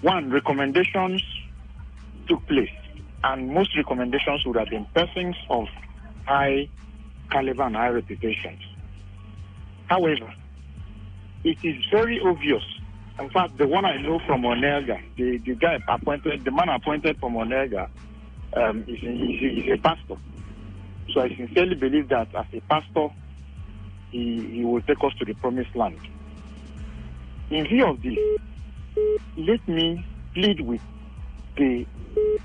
one, recommendations took place, and most recommendations would have been persons of high caliber and high reputations. However, it is very obvious. In fact, the one I know from Onega, the man appointed from Onega is a pastor. So I sincerely believe that as a pastor, he will take us to the promised land. In view of this, let me plead with the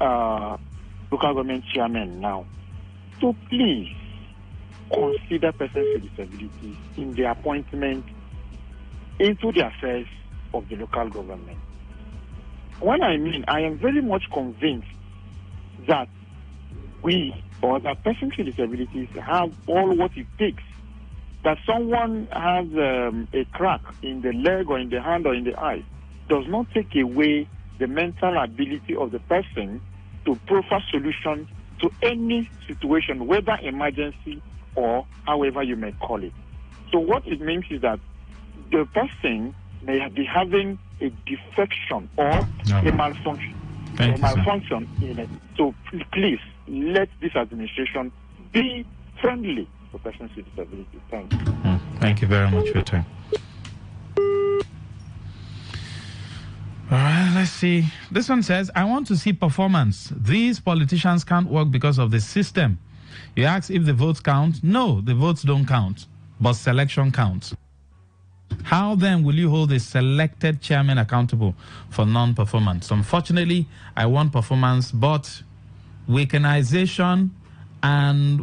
local government chairman now to please consider persons with disabilities in the appointment into the affairs of the local government. What I mean, I am very much convinced that we, or that persons with disabilities, have all what it takes. That someone has a crack in the leg or in the hand or in the eye, does not take away the mental ability of the person to proffer solution to any situation, whether emergency or however you may call it. So what it means is that the person may be having a defection or a malfunction. In it. So please let this administration be friendly for persons with disability. Thank you. Thank you very much for your time. All right, let's see. This one says, I want to see performance. These politicians can't work because of the system. You ask if the votes count. No, the votes don't count, but selection counts. How then will you hold a selected chairman accountable for non-performance? Unfortunately, I want performance, but weakenization and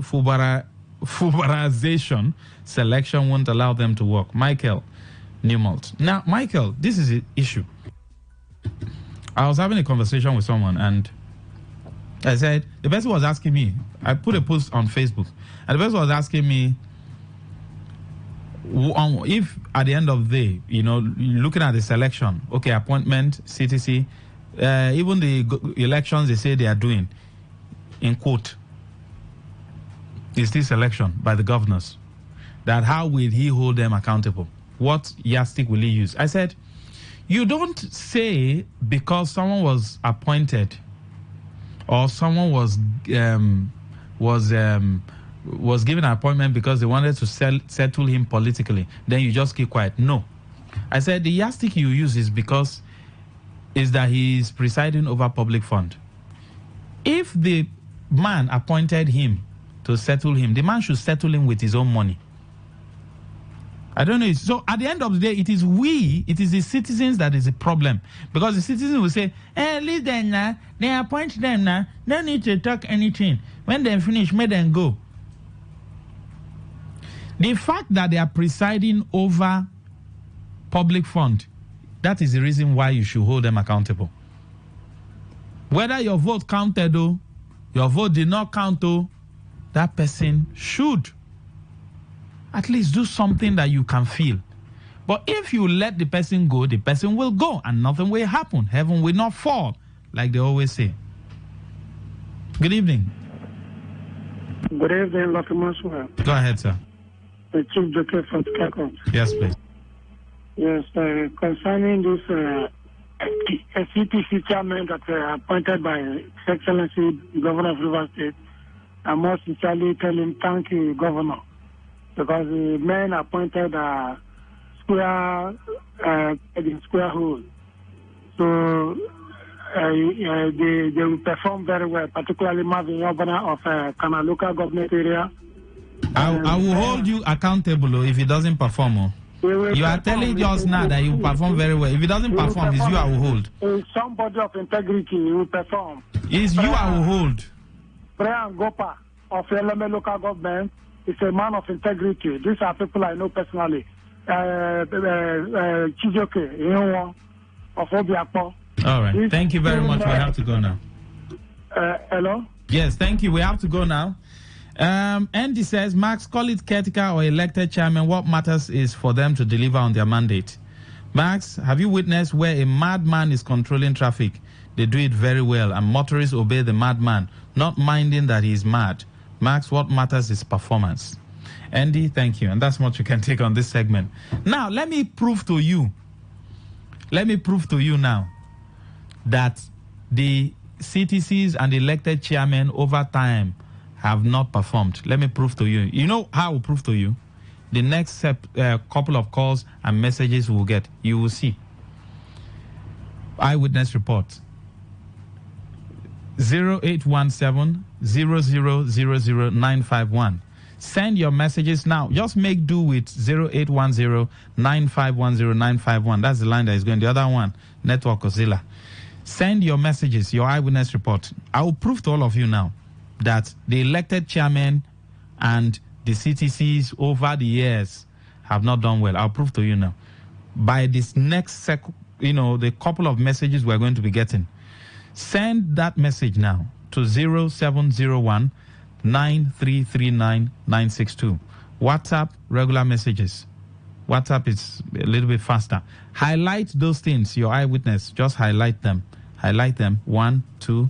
fubarization selection won't allow them to work. Michael Newmalt. Now, Michael, this is the issue. I was having a conversation with someone, and I said, the person was asking me, I put a post on Facebook, and the person was asking me, if at the end of the day, looking at the selection, okay, appointment, CTC, even the elections they say they are doing, in quote, is this election by the governors, that how will he hold them accountable? What yardstick will he use? I said, you don't say because someone was appointed or someone was given an appointment because they wanted to settle him politically, then you just keep quiet. No. I said the yardstick you use is that he is presiding over public fund. If the man appointed him to settle him, the man should settle him with his own money. I don't know. So at the end of the day, it is the citizens that is the problem. Because the citizens will say, leave them now, they appoint them now, no need to talk anything. When they finish, make them go. The fact that they are presiding over public fund, that is the reason why you should hold them accountable. Whether your vote counted or your vote did not count, that person should at least do something that you can feel. But if you let the person go, the person will go and nothing will happen. Heaven will not fall, like they always say. Good evening. Good evening, Dr. Maswell. Go ahead, sir. The Chief Doctor from Chicago. Yes, please. Yes, concerning this CTC chairman that appointed by His Excellency Governor of Rivers State, I must sincerely tell him thank you, Governor, because the men appointed square hole. So they will perform very well, particularly Marvin Governor of Kana local government area. I will hold you accountable if he doesn't perform. You are telling us now that you perform very well. If he doesn't perform, it's you I will hold. Somebody of integrity will perform. It's you I will hold. Brian Gopa of Eleme local government is a man of integrity. These are people I know personally. Chijoke of Obiapo. All right. Thank you very much. We have to go now. Hello? Yes, thank you. We have to go now. Andy says, Max, call it caretaker or elected chairman. What matters is for them to deliver on their mandate. Max, have you witnessed where a madman is controlling traffic? They do it very well, and motorists obey the madman, not minding that he is mad. Max, what matters is performance. Andy, thank you. And that's what you can take on this segment. Now, let me prove to you now that the CTCs and the elected chairmen over time have not performed. Let me prove to you. You know how I will prove to you? The next couple of calls and messages we'll get, you will see. Eyewitness report. 0817-0000-951. Send your messages now. Just make do with 0810-9510951. That's the line that is going. The other one, Network Ozilla. Send your messages, your eyewitness report. I will prove to all of you now that the elected chairman and the CTCs over the years have not done well. I'll prove to you now. By this next the couple of messages we're going to be getting, send that message now to 0701-9339-962. WhatsApp, regular messages. WhatsApp is a little bit faster. Highlight those things, your eyewitness. Just highlight them. Highlight them. 1, 2.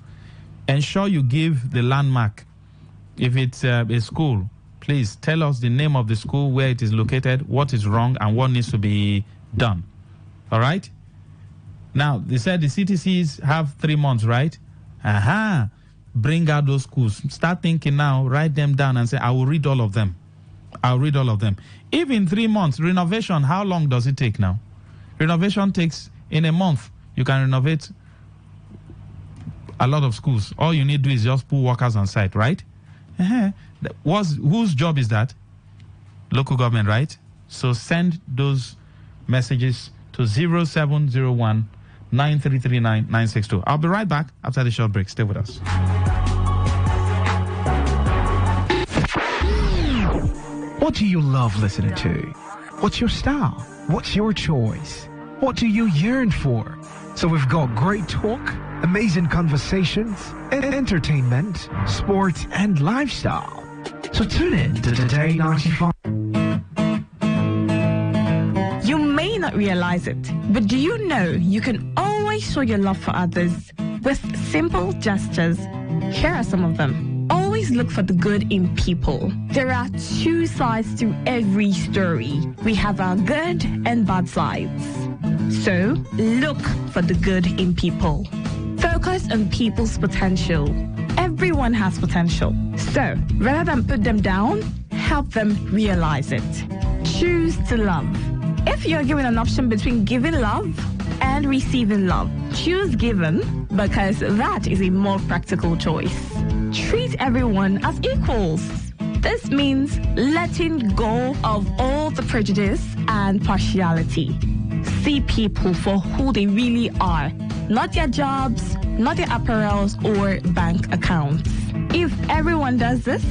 Ensure you give the landmark. If it's a school, please tell us the name of the school, where it is located, what is wrong, and what needs to be done. All right? Now, they said the CTCs have 3 months, right? Aha. Bring out those schools. Start thinking now. Write them down and say, I will read all of them. I'll read all of them. If in 3 months, renovation, how long does it take now? Renovation takes, in a month, you can renovate a lot of schools. All you need to do is just put workers on site, right? Whose job is that? Local government, right? So send those messages to 0701 9339 962. I'll be right back after the short break. Stay with us. What do you love listening to? What's your style? What's your choice? What do you yearn for? So we've got great talk, amazing conversations, entertainment, sports, and lifestyle. So tune in to Today 95. You may not realize it, but do you know you can always show your love for others with simple gestures? Here are some of them. Always look for the good in people. There are 2 sides to every story. We have our good and bad sides. So, look for the good in people. Focus on people's potential. Everyone has potential. So, rather than put them down, help them realize it. Choose to love. If you're given an option between giving love and receiving love, choose giving because that is a more practical choice. Treat everyone as equals. This means letting go of all the prejudice and partiality. See people for who they really are, not their jobs, not their apparels or bank accounts. If everyone does this,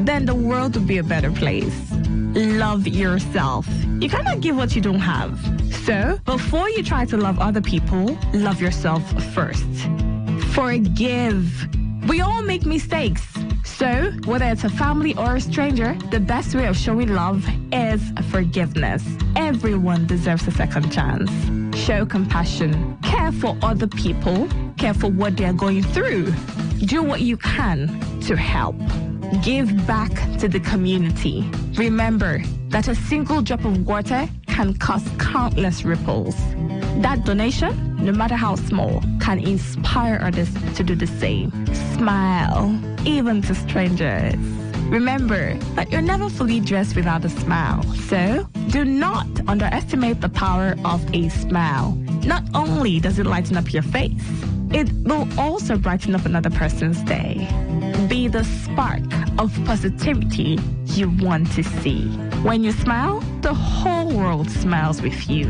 then the world will be a better place. Love yourself. You cannot give what you don't have. So, before you try to love other people, love yourself first. Forgive. We all make mistakes. So, whether it's a family or a stranger, the best way of showing love is forgiveness. Everyone deserves a second chance. Show compassion. Care for other people. Care for what they're going through. Do what you can to help. Give back to the community. Remember that a single drop of water can cause countless ripples. That donation, no matter how small, can inspire others to do the same. Smile, even to strangers. Remember that you're never fully dressed without a smile. So, do not underestimate the power of a smile. Not only does it lighten up your face, it will also brighten up another person's day. Be the spark of positivity you want to see. When you smile, the whole world smiles with you.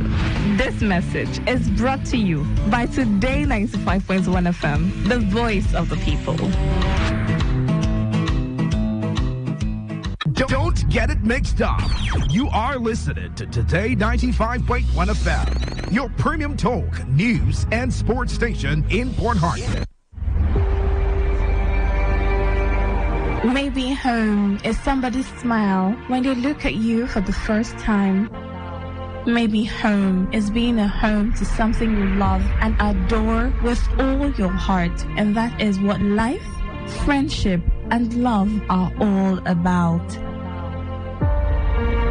This message is brought to you by Today95.1 FM, the voice of the people. Don't get it mixed up. You are listening to Today 95.1 FM, your premium talk, news, and sports station in Port Harcourt. Maybe home is somebody's smile when they look at you for the first time. Maybe home is being a home to something you love and adore with all your heart. And that is what life, friendship, and love are all about.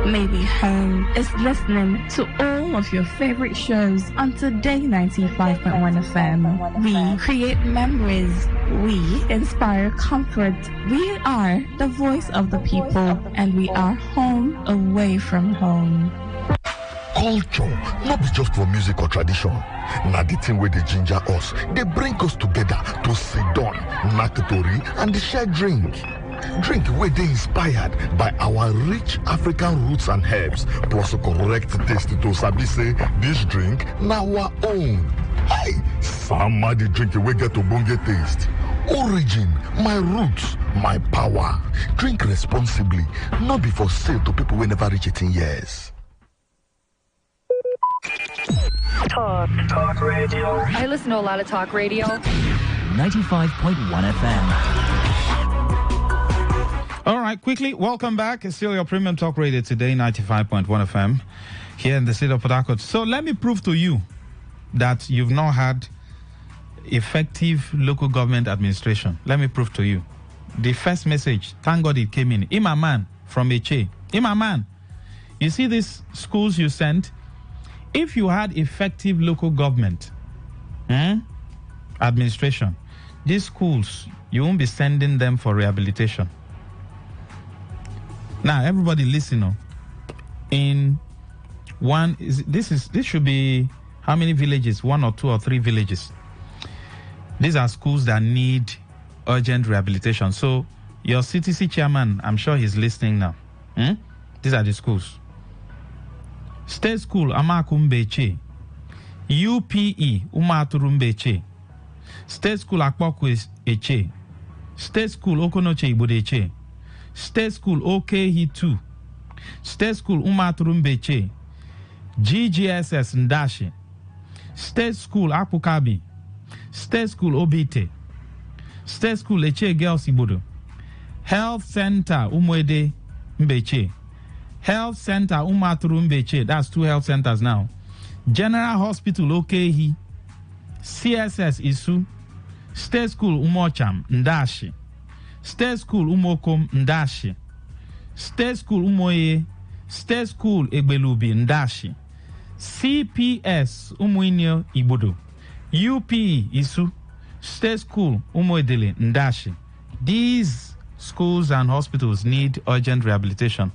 Maybe home is listening to all of your favorite shows on Today 95.1 FM. We create memories. We inspire comfort. We are the voice of the people, and we are home away from home. Culture, not be just for music or tradition. Now the thing where they ginger us, they bring us together to sit down, knack tori, and share drink. Drink where they inspired by our rich African roots and herbs, plus a correct taste to sabi say this drink now our own. Hey, sama the drink we get to bonge taste. Origin, my roots, my power. Drink responsibly, not be for sale to people who never reach 18 years. Talk radio. I listen to a lot of talk radio. 95.1 FM. All right, quickly, welcome back. It's still your premium talk radio today, 95.1 FM. here in the state of Port Harcourt. So let me prove to you that you've not had effective local government administration. Let me prove to you. The first message, thank God it came in. Imaman from Eche. Imaman, you see these schools you sent? If you had effective local government administration, these schools, you won't be sending them for rehabilitation. Now, everybody listen. In one, this should be how many villages? 1 or 2 or 3 villages. These are schools that need urgent rehabilitation. So your CTC chairman, I'm sure he's listening now. These are the schools. State School, Amakumbeche. UPE, Umaturumbeche. State School, Akpokwe Eche. State School, Okonoche Ibudeche. State School, Okehi 2. State School, Umaturumbeche. GGSS Ndashi. State School, Apukabi. State School, Obite. State School, Eche Girls Ibudo. Health Center, Umwede Mbeche. Health Center, Umaturu Mbeche. That's 2 health centers now. General Hospital, Okehi. CSS, Isu. State School, Umocham, Ndashi. State School, Umokom, Ndashi. State School, Umoye. State School, Egbelubi, Ndashi. CPS, Umuinio, Ibudo. UPE, Isu. State School, Umoedele, Ndashi. These schools and hospitals need urgent rehabilitation.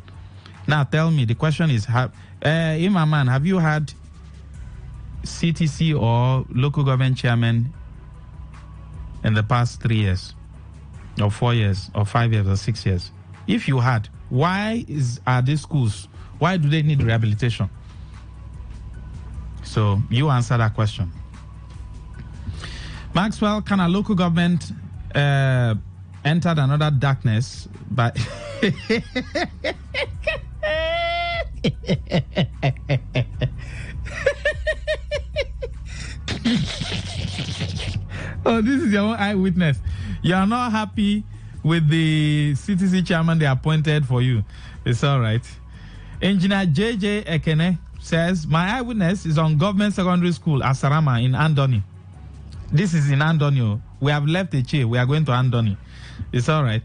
Now tell me, the question is, Imaman, have you had CTC or local government chairman in the past 3 years, or 4 years, or 5 years, or 6 years? If you had, why are these schools, why do they need rehabilitation? So you answer that question. Maxwell, can a local government enter another darkness by oh, this is your own eyewitness. You are not happy with the CTC chairman they appointed for you. It's all right. Engineer JJ Ekene says, my eyewitness is on government secondary school Asarama in Andoni. This is in Andoni. We have left Eche. We are going to Andoni. It's all right.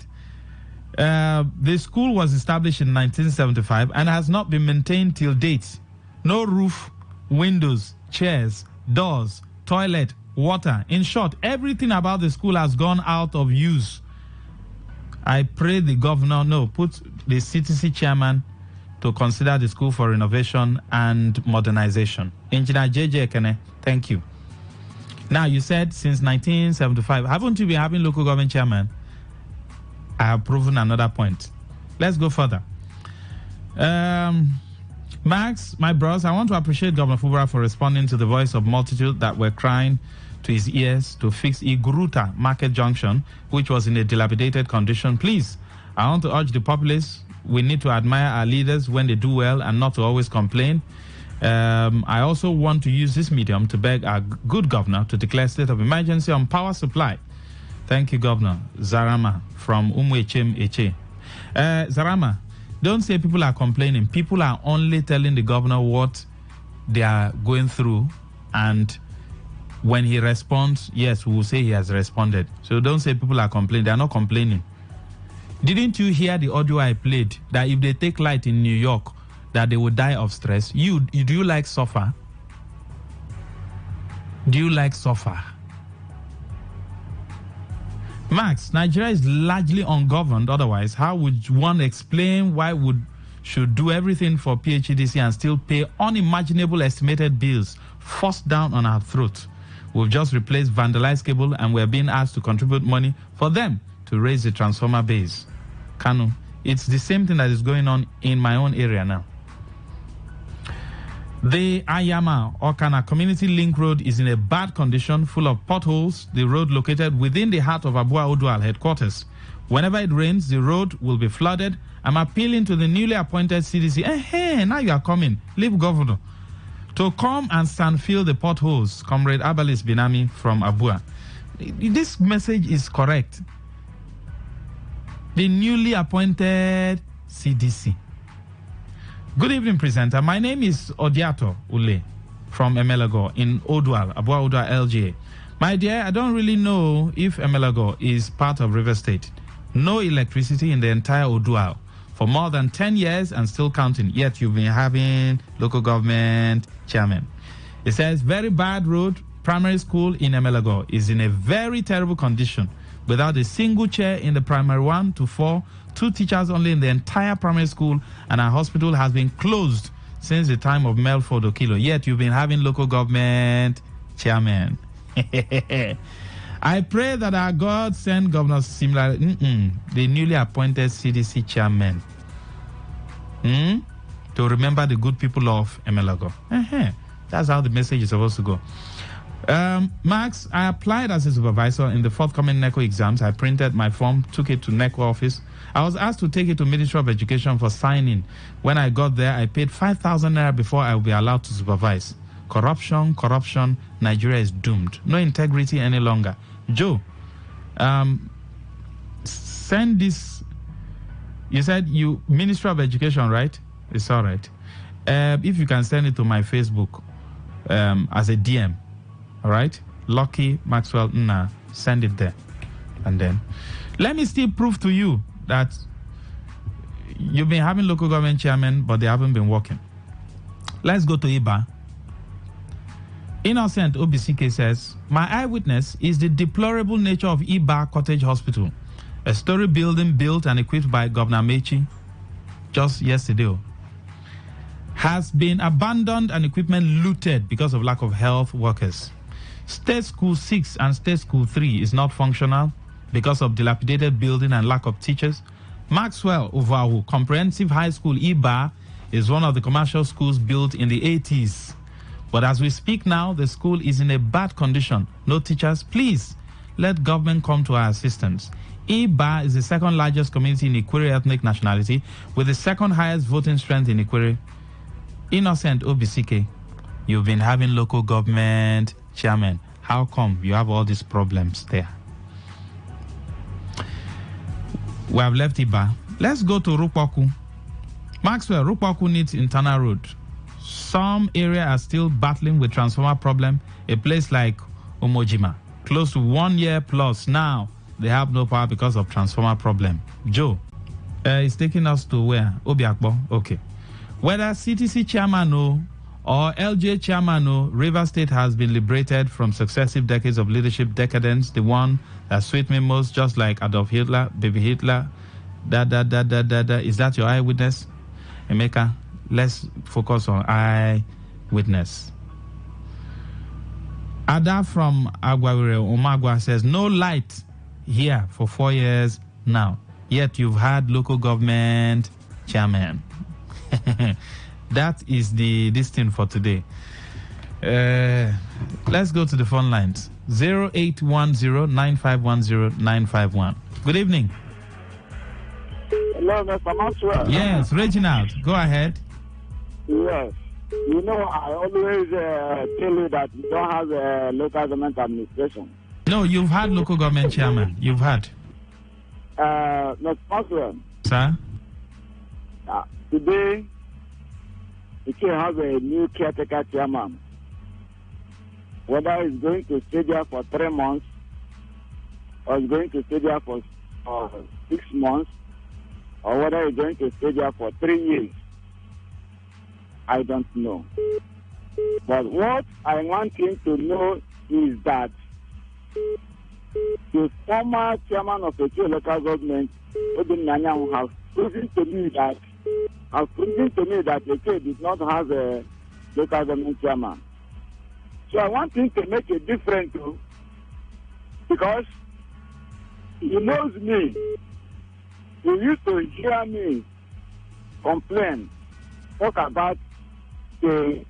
The school was established in 1975 and has not been maintained till date. No roof, windows, chairs, doors, toilet, water. In short, everything about the school has gone out of use. I pray the governor, put the CTC chairman to consider the school for renovation and modernization. Engineer JJ Ekene, thank you. Now, you said since 1975, haven't you been having local government chairman? I have proven another point. Let's go further. Max, my bros, I want to appreciate Governor Fubara for responding to the voice of multitude that were crying to his ears to fix Iguruta Market Junction, which was in a dilapidated condition. Please, I want to urge the populace, we need to admire our leaders when they do well and not to always complain. I also want to use this medium to beg our good governor to declare state of emergency on power supply. Thank you, Governor. Zarama from Umwechem Eche. Zarama, don't say people are complaining. People are only telling the governor what they are going through, and when he responds, yes, we will say he has responded. So don't say people are complaining. They are not complaining. Didn't you hear the audio I played that if they take light in New York, that they will die of stress? Do you like suffer? Do you like suffer? Max, Nigeria is largely ungoverned. Otherwise, how would one explain why should do everything for PHEDC and still pay unimaginable estimated bills forced down on our throat? We've just replaced vandalized cable and we're being asked to contribute money for them to raise the transformer base. Kanu, it's the same thing that is going on in my own area now. The Ayama Okana Community Link Road is in a bad condition, full of potholes. The road located within the heart of Abua Odual headquarters. Whenever it rains, the road will be flooded. I'm appealing to the newly appointed CDC. Hey, now you are coming. Leave governor. To come and stand fill the potholes. Comrade Abalis Binami from Abua. This message is correct. The newly appointed CDC. Good evening, presenter. My name is Odiato Ule from Emelago in Odwal, Abua Odwal, LGA. My dear, I don't really know if Emelago is part of River State. No electricity in the entire Odwal for more than 10 years and still counting. Yet you've been having local government chairman. It says very bad road. Primary school in Emelago is in a very terrible condition without a single chair in the primary 1 to 4, 2 teachers only in the entire primary school, and our hospital has been closed since the time of Melford Okilo. Yet you've been having local government chairman. I pray that our God send governors similar, the newly appointed CDC chairman, to remember the good people of Emelago. That's how the message is supposed to go. Max, I applied as a supervisor in the forthcoming NECO exams. I printed my form, took it to NECO office. I was asked to take it to Ministry of Education for signing. When I got there, I paid 5,000 naira before I would be allowed to supervise. Corruption, Nigeria is doomed. No integrity any longer. Joe, send this. You said you, Ministry of Education, right? It's all right. If you can send it to my Facebook as a DM. All right, Lucky Maxwell, send it there. And then let me still prove to you that you've been having local government chairmen, but they haven't been working. Let's go to Iba. Innocent OBCK says, my eyewitness is the deplorable nature of Iba Cottage Hospital, a story building built and equipped by Governor Mechi just yesterday. Has been abandoned and equipment looted because of lack of health workers. State School 6 and State School 3 is not functional because of dilapidated building and lack of teachers. Maxwell Ovahu Comprehensive High School Iba is one of the commercial schools built in the 80s. But as we speak now, the school is in a bad condition. No teachers. Please, let government come to our assistance. Iba is the second largest community in Ikwere ethnic nationality with the second highest voting strength in Ikwere. Innocent OBCK, you've been having local government chairman. How come you have all these problems there? We have left Iba. Let's go to Rukwaku. Maxwell, Rukwaku needs internal road. Some areas are still battling with transformer problem. A place like Omojima, close to 1 year plus now, they have no power because of transformer problem. Joe, it's taking us to where? Obiakbo. Okay. Whether CTC chairman or LJ chairman, River State has been liberated from successive decades of leadership decadence. The one that sweet me most, just like Adolf Hitler, baby Hitler. Is that your eyewitness? Emeka, let's focus on eyewitness. Ada from Aguawire Omagwa says, no light here for 4 years now. Yet you've had local government chairman. That is this thing for today. Let's go to the phone lines. 0810-9510-951. Good evening. Hello, Mr. Maxwell. Yes, Reginald. Go ahead. Yes. You know, I always tell you that you don't have a local government administration. No, you've had local government chairman. You've had. Mr. Maxwell. Sir? Today, the king has a new caretaker chairman. Whether he's going to stay there for 3 months or he's going to stay there for 6 months or whether he's going to stay there for 3 years, I don't know. But what I want him to know is that the former chairman of the local government, Odin Nanyang, has proven to me that the K did not have a local government chairman. So I want him to make a difference too, because he knows me. He used to hear me complain, talk about the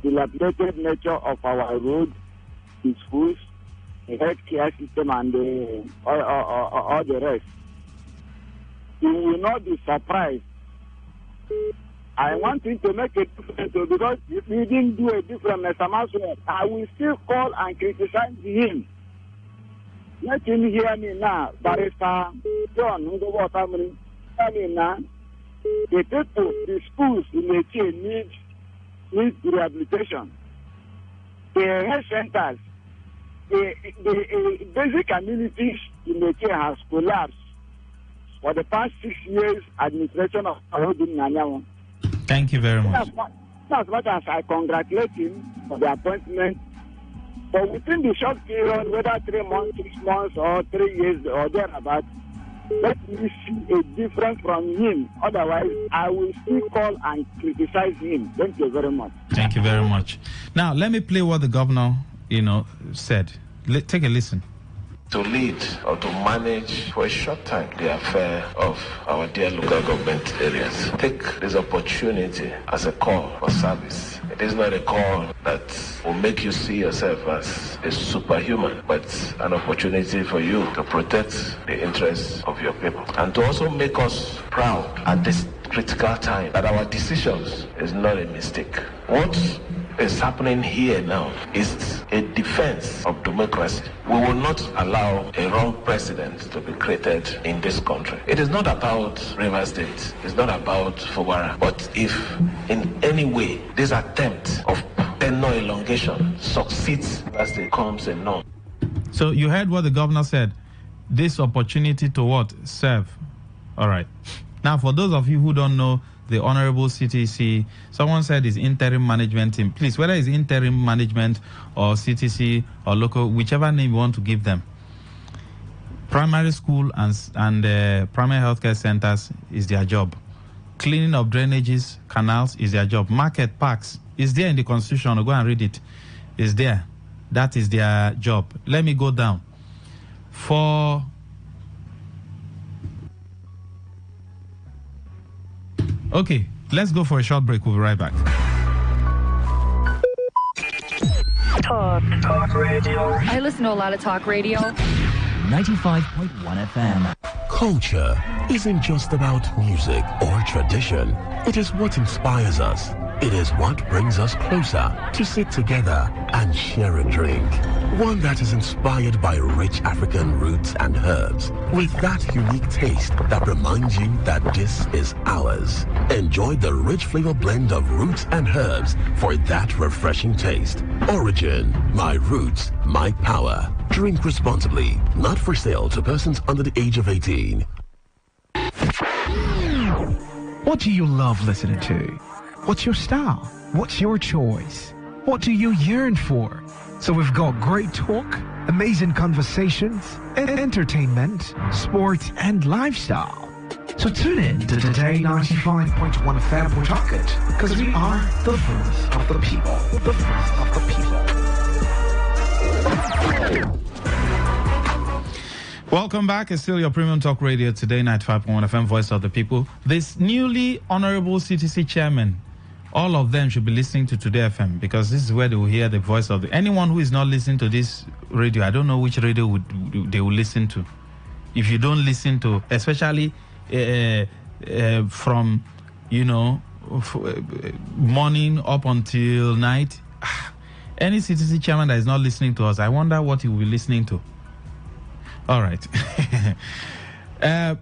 dilapidated nature of our roads, the schools, the healthcare system, and all the rest. He will not be surprised. I want him to make a difference, because if he didn't do a difference, Mr. Maxwell, I will still call and criticize him. Let him hear me now. Barrister John, hear me now. The people, the schools in Eke need rehabilitation. The health centers, the basic amenities in Eke has collapsed for the past 6 years administration of Arodun Nanyawo. Thank you very much. As much as I congratulate him for the appointment, but within the short period, whether 3 months, 6 months, or 3 years, or thereabout, let me see a difference from him. Otherwise, I will still call and criticize him. Thank you very much. Thank you very much. Now, let me play what the governor, said. Take a listen. To lead or to manage for a short time the affair of our dear local government areas. Take this opportunity as a call for service. It is not a call that will make you see yourself as a superhuman, but an opportunity for you to protect the interests of your people and to also make us proud at this critical time that our decisions is not a mistake. What is happening here now is a defense of democracy. We will not allow a wrong precedent to be created in this country. It is not about River State. It's not about Fogwara. But if in any way this attempt of tenure elongation succeeds, as it becomes a norm. So you heard what the governor said. This opportunity to what? Serve. All right. Now, for those of you who don't know, the Honorable CTC, someone said is interim management team. Please, whether it's interim management or CTC or local, whichever name you want to give them. Primary school and primary healthcare centers is their job. Cleaning of drainages, canals is their job. Market, parks is there in the Constitution. Go and read it. It's there. That is their job. Let me go down. Okay, let's go for a short break. We'll be right back. Talk radio. I listen to a lot of talk radio. 95.1 FM. Culture isn't just about music or tradition. It is what inspires us. It is what brings us closer to sit together and share a drink. One that is inspired by rich African roots and herbs with that unique taste that reminds you that this is ours. Enjoy the rich flavor blend of roots and herbs for that refreshing taste. Origin, my roots, my power. Drink responsibly. Not for sale to persons under the age of 18. What do you love listening to? What's your style? What's your choice? What do you yearn for? So we've got great talk, amazing conversations, entertainment, sports, and lifestyle. So tune in to Today 95.1 FM Pawtucket, because we are the voice of the people. The voice of the people. Welcome back. It's still your premium talk radio, Today 95.1 FM, voice of the people. This newly honorable CTC chairman, all of them should be listening to Today FM, because this is where they will hear the voice of anyone who is not listening to this radio. I don't know which radio they will listen to. If you don't listen to, especially from, morning up until night, any CTC chairman that is not listening to us, I wonder what he will be listening to. All right.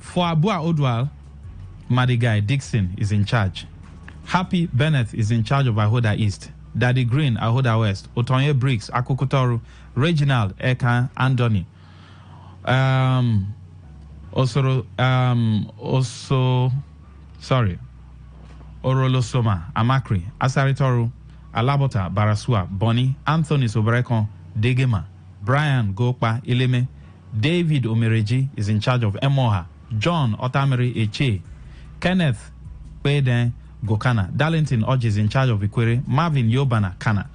For Abua Odwal, Madigai Dixon is in charge. Happy Bennett is in charge of Ahoda East. Daddy Green, Ahoda West. Otonye Briggs, Akukutoru. Reginald, Eka, Andoni. Orolosoma, Amakri, Asaritoru, Alabota, Barasua, Bonnie, Anthony Sobrekon, Degema, Brian Gokpa, Ileme. David Omereji is in charge of Emoha. John Otamere Eche. Kenneth Peden Gokana. Darlington Odge is in charge of Ikwere. Marvin Yobana Kana.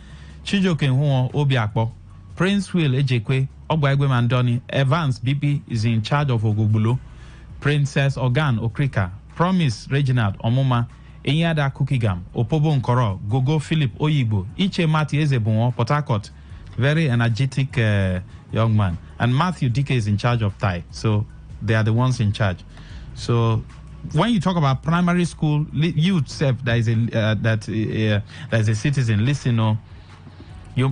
Chijoke Nhuo Obiakpo. Prince Will Ejekwe. Ogbaegwe Mandoni. Evans BP is in charge of Ogugbulo. Princess Ogan Okrika. Promise Reginald Omuma. Enyada Kukigam. Opobo Nkoro. Gogo Philip Oyibo. Iche Mati Ezebunwo Port Harcourt. Very energetic young man. And Matthew Dike is in charge of Thai. So they are the ones in charge. So when you talk about primary school, youth self that is a citizen, listen,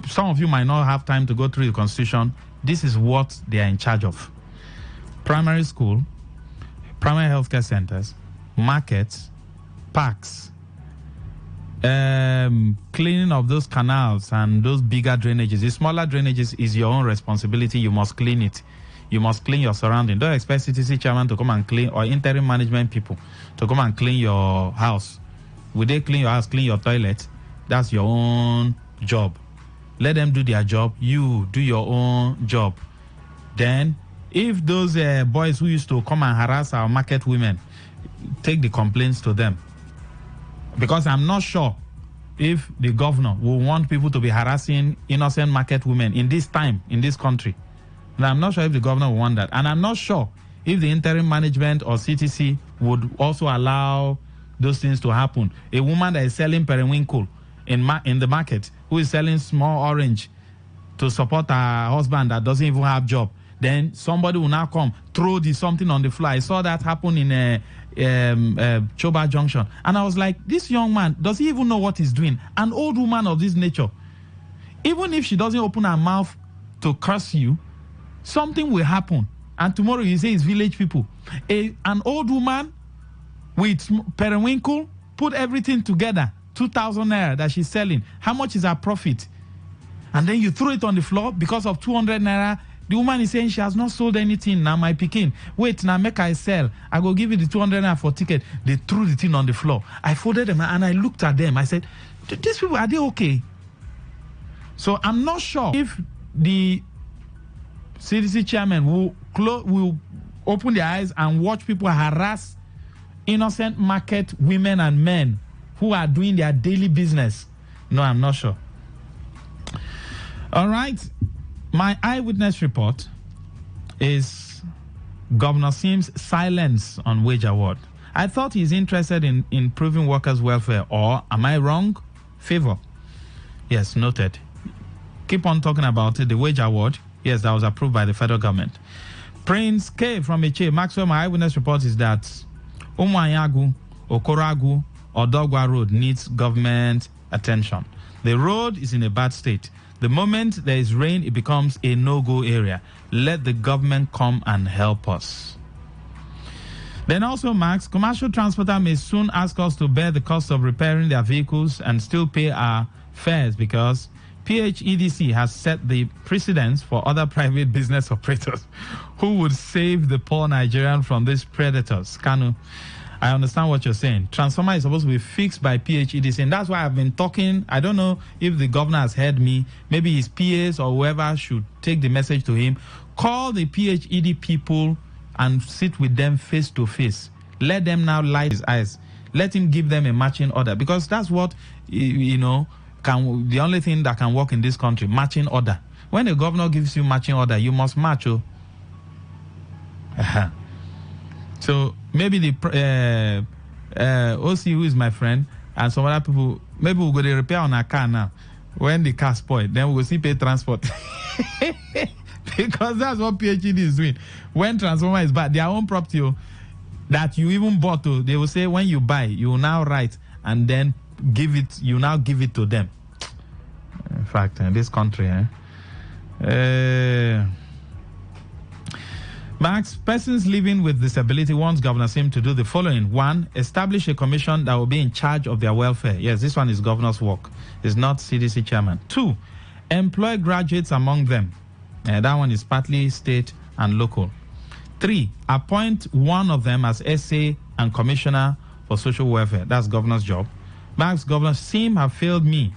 some of you might not have time to go through the Constitution. This is what they are in charge of. Primary school, primary healthcare centers, markets, parks, cleaning of those canals and those bigger drainages. The smaller drainages is your own responsibility. You must clean it. You must clean your surrounding. Don't expect CTC chairman to come and clean, or interim management people to come and clean your house. Will they clean your house, clean your toilet? That's your own job. Let them do their job. You do your own job. Then, if those boys who used to come and harass our market women, take the complaints to them. Because I'm not sure if the governor will want people to be harassing innocent market women in this time, in this country. And I'm not sure if the governor will want that. And I'm not sure if the interim management or CTC would also allow those things to happen. A woman that is selling periwinkle in the market, who is selling small orange to support her husband that doesn't even have job, then somebody will now come, throw something on the floor. I saw that happen in Choba Junction. And I was like, this young man, does he even know what he's doing? An old woman of this nature. Even if she doesn't open her mouth to curse you, something will happen. And tomorrow you say it's village people. An old woman with periwinkle, put everything together, 2,000 naira that she's selling. How much is her profit? And then you throw it on the floor because of 200 naira. The woman is saying she has not sold anything. Now my pikin, wait, now make I sell. I go give you the 200 naira for ticket. They threw the thing on the floor. I folded them and I looked at them. I said, these people, are they okay? So I'm not sure if the CDC chairman will open their eyes and watch people harass innocent market women and men who are doing their daily business. No, I'm not sure. All right. My eyewitness report is Governor Sim's silence on wage award. I thought he's interested in improving workers' welfare, or am I wrong? Favor. Yes, noted. Keep on talking about it. The wage award. Yes, that was approved by the federal government. Prince K from Eche. Maxwell, my eyewitness report is that Umuanyagu, Okoragu, or Dogwa Road needs government attention. The road is in a bad state. The moment there is rain, it becomes a no-go area. Let the government come and help us. Then also, Max, commercial transporter may soon ask us to bear the cost of repairing their vehicles and still pay our fares because PHEDC has set the precedence for other private business operators who would save the poor Nigerian from these predators. Kanu, I understand what you're saying. Transformer is supposed to be fixed by PHEDC, and that's why I've been talking. I don't know if the governor has heard me. Maybe his PAs or whoever should take the message to him. Call the PHED people and sit with them face to face. Let them now light his eyes. Let him give them a matching order, because that's what, the only thing that can work in this country, matching order. When the governor gives you matching order, you must match. So maybe the OC, who is my friend, and some other people, maybe we'll go to repair on our car now. When the car spoiled, then we'll see pay transport. Because that's what PhD is doing. When transformer is bad, their own property that you even bought, they will say when you buy, you will now write and then give it to them. In fact, in this country, Max, persons living with disability wants Governor Sim to do the following. 1, establish a commission that will be in charge of their welfare. Yes, this one is governor's work. It's not CDC chairman. 2, employ graduates among them. That one is partly state and local. 3, appoint one of them as SA and commissioner for social welfare. That's governor's job. Max, Governor Sim have failed me.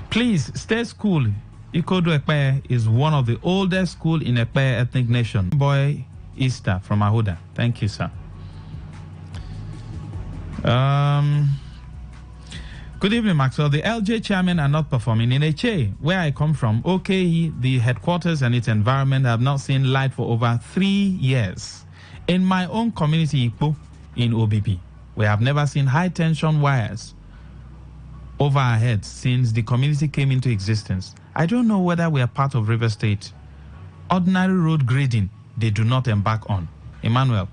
Please stay school. Ikodo Ekpe is one of the oldest schools in Ekpe ethnic nation. Boy Easter from Ahuda. Thank you, sir. Good evening, Maxwell. The LJ chairmen are not performing in Eche, where I come from. Okay, the headquarters and its environment have not seen light for over 3 years. In my own community, Ikpo, in OBP, we have never seen high-tension wires over our heads since the community came into existence. I don't know whether we are part of River State. Ordinary road grading, they do not embark on. Emmanuel,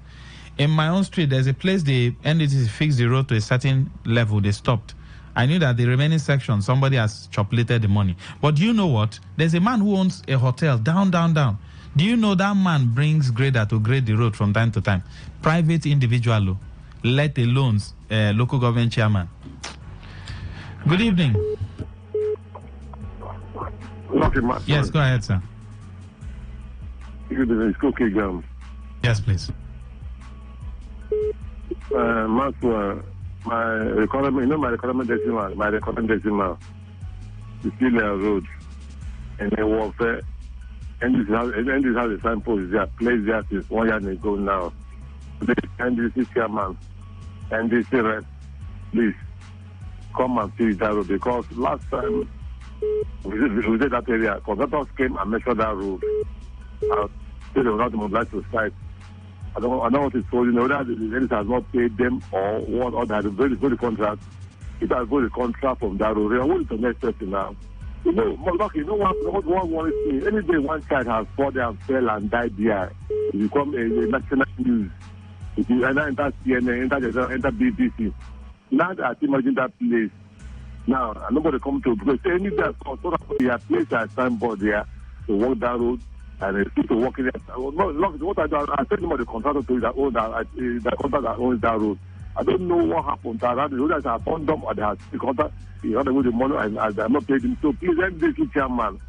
in my own street, there's a place the NDT fixed the road to a certain level, they stopped. I knew that the remaining section, somebody has chocolated the money. But you know what? There's a man who owns a hotel down. Do you know that man brings grader to grade the road from time to time? Private individual, let alone local government chairman. Good evening. Yes, go ahead, sir. Good evening. It's Cookie Gum. Yes, please. Maxwell, my recommendation decimal is still a road and a warfare. And this has a signpost there, placed there since 1 year ago now. And this is chairman and this rest, please come and see that road, because last time we did that area, contractors came and measured that road. They were not mobilized to site. I don't want to tell you, whether the ladies has not paid them or what, or that very good contract. It has got a contract from that road. What is the next person now? You know what worries me? Any day one child has fallen and fell and died there, it become a national news. If you enter CNN, enter BBC. Now that imagine that place. Now, nobody come to, because any day I saw a place a signboard there to walk that road. And it's still working there. What I do, I tell them the contractor to that own the contractor that owns that road. I don't know what happened to that. The road has found them or they have the contract. You know, with the money and they are not paid him. So please, MDC chairman,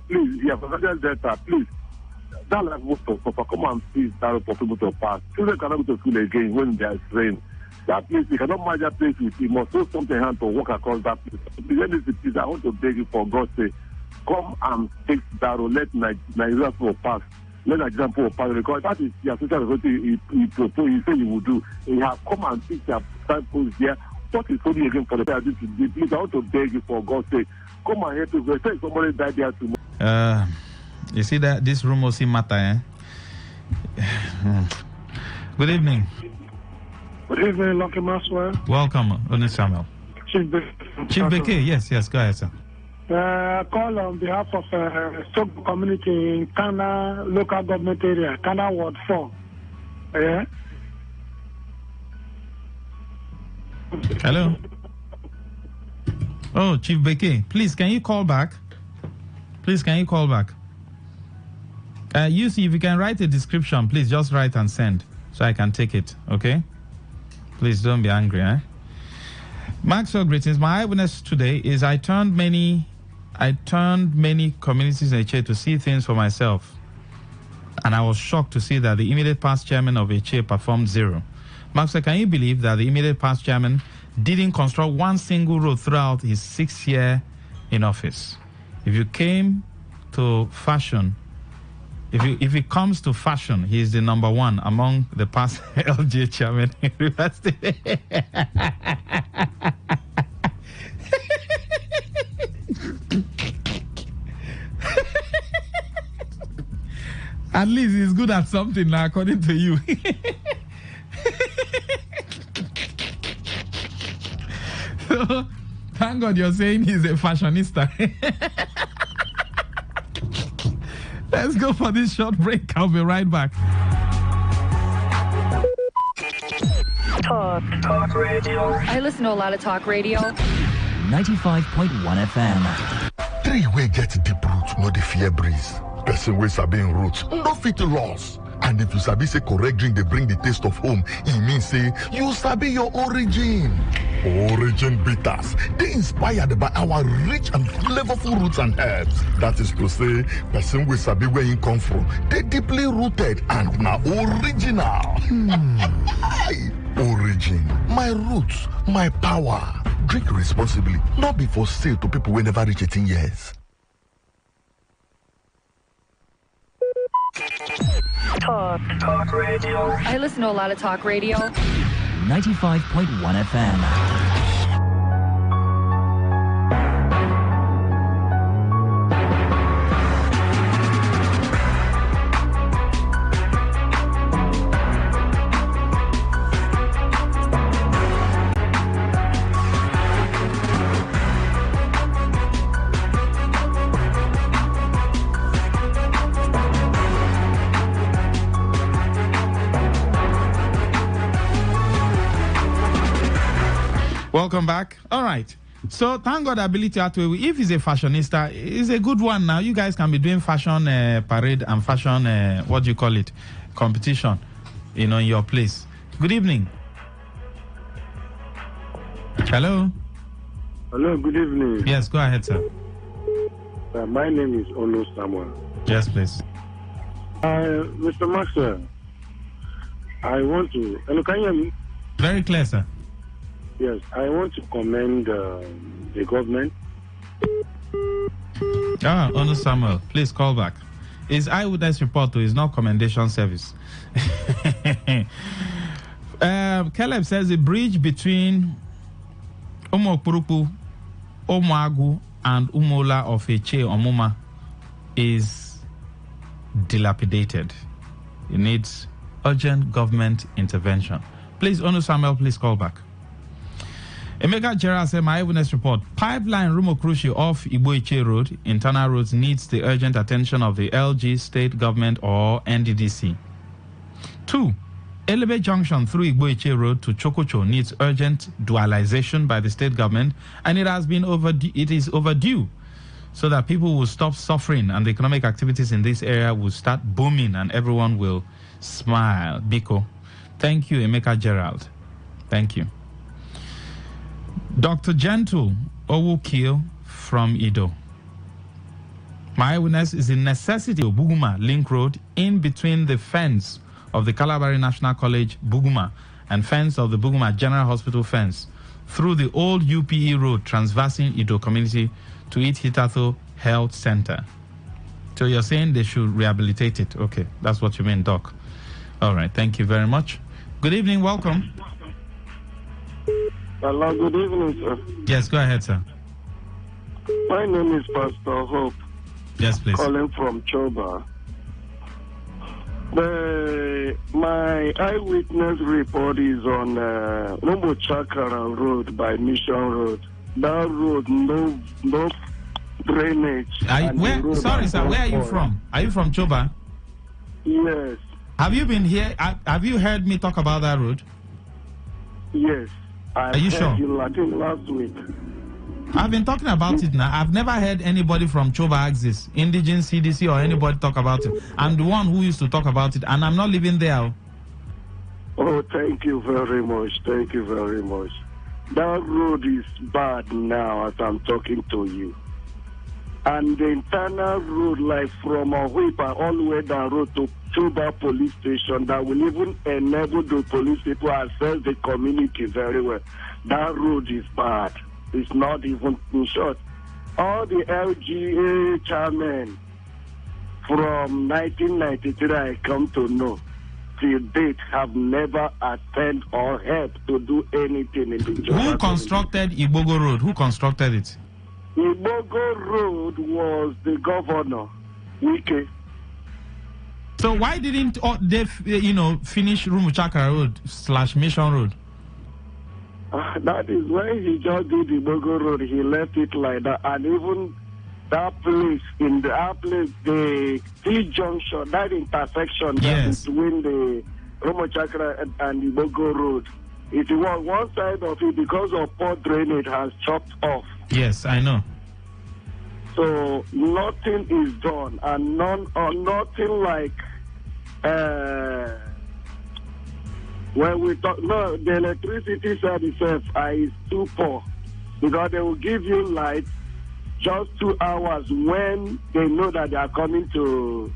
please, for data, please. That like most of come and see that road for people to pass. Children cannot go to school again when there is rain. That place, you cannot manage that place with you. Must do something hand to walk across that place. Please, I want to beg you for God's sake. Come and fix that road. Let Nigeria people pass. Let Nigeria people pass. Because that is the social security he proposed. He said he would do. He have come and fix their signposts there. What is holding again for the people? Please, I want to beg you for God's sake. Come and help us. Say somebody died there tomorrow. You see that this room also matter, Good evening. Good evening, Lucky Maxwell. Welcome, Oni Samuel. Chief Beke, yes, go ahead, sir. I call on behalf of Stoke community in Kana local government area, Kana Ward 4. Yeah. Hello. Oh, Chief Beke, please, can you call back? You see, if you can write a description, please just write and send so I can take it, okay? Please don't be angry, Maxwell, greetings. My eyewitness today is I turned many communities in Eche to see things for myself. And I was shocked to see that the immediate past chairman of Eche performed zero. Maxwell, can you believe that the immediate past chairman didn't construct one single road throughout his 6th year in office? If you came to fashion, if it comes to fashion, he is the number one among the past LJ chairman in Rivers State. At least he's good at something now, according to you. So, thank God you're saying he's a fashionista. Let's go for this short break. I'll be right back. Talk radio. I listen to a lot of talk radio. 95.1 FM. Three way get deep roots, no the fear breeze. Person wey sabi in roots, no fit loss. And if you sabi say correct drink, they bring the taste of home. It means say you sabi your origin. Origin bitters. They inspired by our rich and flavorful roots and herbs. That is to say, person wey sabi where you come from. They deeply rooted and now original. Origin, my roots, my power. Drink responsibly, not be for sale to people who never reach 18 years. Talk radio. I listen to a lot of talk radio. 95.1 FM. Welcome back. All right. So thank God ability Atwe. If he's a fashionista, it's a good one now. You guys can be doing fashion parade and fashion what do you call it? Competition, in your place. Good evening. Hello. Hello, good evening. Yes, go ahead, sir. My name is Olu Samuel. Yes, please. Mr. Maxwell, I want to... Hello, can you hear me? Very clear, sir. Yes, I want to commend the government. Olu Samuel, please call back. It's eyewitness report, too. It's not commendation service. Caleb says the bridge between Omokuruku, Omagu, and Umola of Eche Omuma is dilapidated. It needs urgent government intervention. Please, Onu Samuel, please call back. Emeka Gerard said, my eyewitness report, pipeline Rumokrushi off Igbo-Eche Road, internal roads, needs the urgent attention of the LG, state government, or NDDC. 2. Elebe Junction through Igbo-Eche Road to Chokocho needs urgent dualization by the state government, and it is overdue so that people will stop suffering and the economic activities in this area will start booming and everyone will smile. Biko. Thank you, Emeka Gerald. Thank you. Dr. Gentle Owukio from Ido. My eyewitness is the necessity of Buguma Link Road in between the fence of the Calabari National College, Buguma, and fence of the Buguma General Hospital fence through the old UPE road transversing Ido community to Hitato Health Center. So you're saying they should rehabilitate it. Okay, that's what you mean, Doc. All right, thank you very much. Good evening, welcome. Hello, good evening, sir. Yes, go ahead, sir. My name is Pastor Hope. Yes, please. Calling from Choba. My eyewitness report is on Rumbo Chakara Road by Mission Road. That road, no drainage. Sorry, sir, where are you from? Are you from Choba? Yes. Have you been here? Have you heard me talk about that road? Yes. Are you sure? I think last week. I've been talking about it now. I've never heard anybody from Choba Axis, Indigenous CDC, or anybody talk about it. I'm the one who used to talk about it, and I'm not living there. Oh, thank you very much. Thank you very much. That road is bad now as I'm talking to you. And the internal road, like from Ohuipa all the way down road to Choba police station, that will even enable the police people to access the community very well. That road is bad. It's not even in short. All the LGA chairmen from 1993 I come to know till date have never attended or helped to do anything in the job. Who constructed Igbogo Road? Who constructed it? Igbogo Road was the governor, Wike. So why didn't they, finish Rumuchakra Road / Mission Road? That is when he just did the Igbogo Road. He left it like that, and even that place the T-junction, that intersection between the Rumuchakra and the Igbogo Road. It was one side of it because of poor drainage has chopped off. Yes, I know. So nothing is done, and nothing like when we talk. No, the electricity service is too poor because they will give you light just 2 hours when they know that they are coming to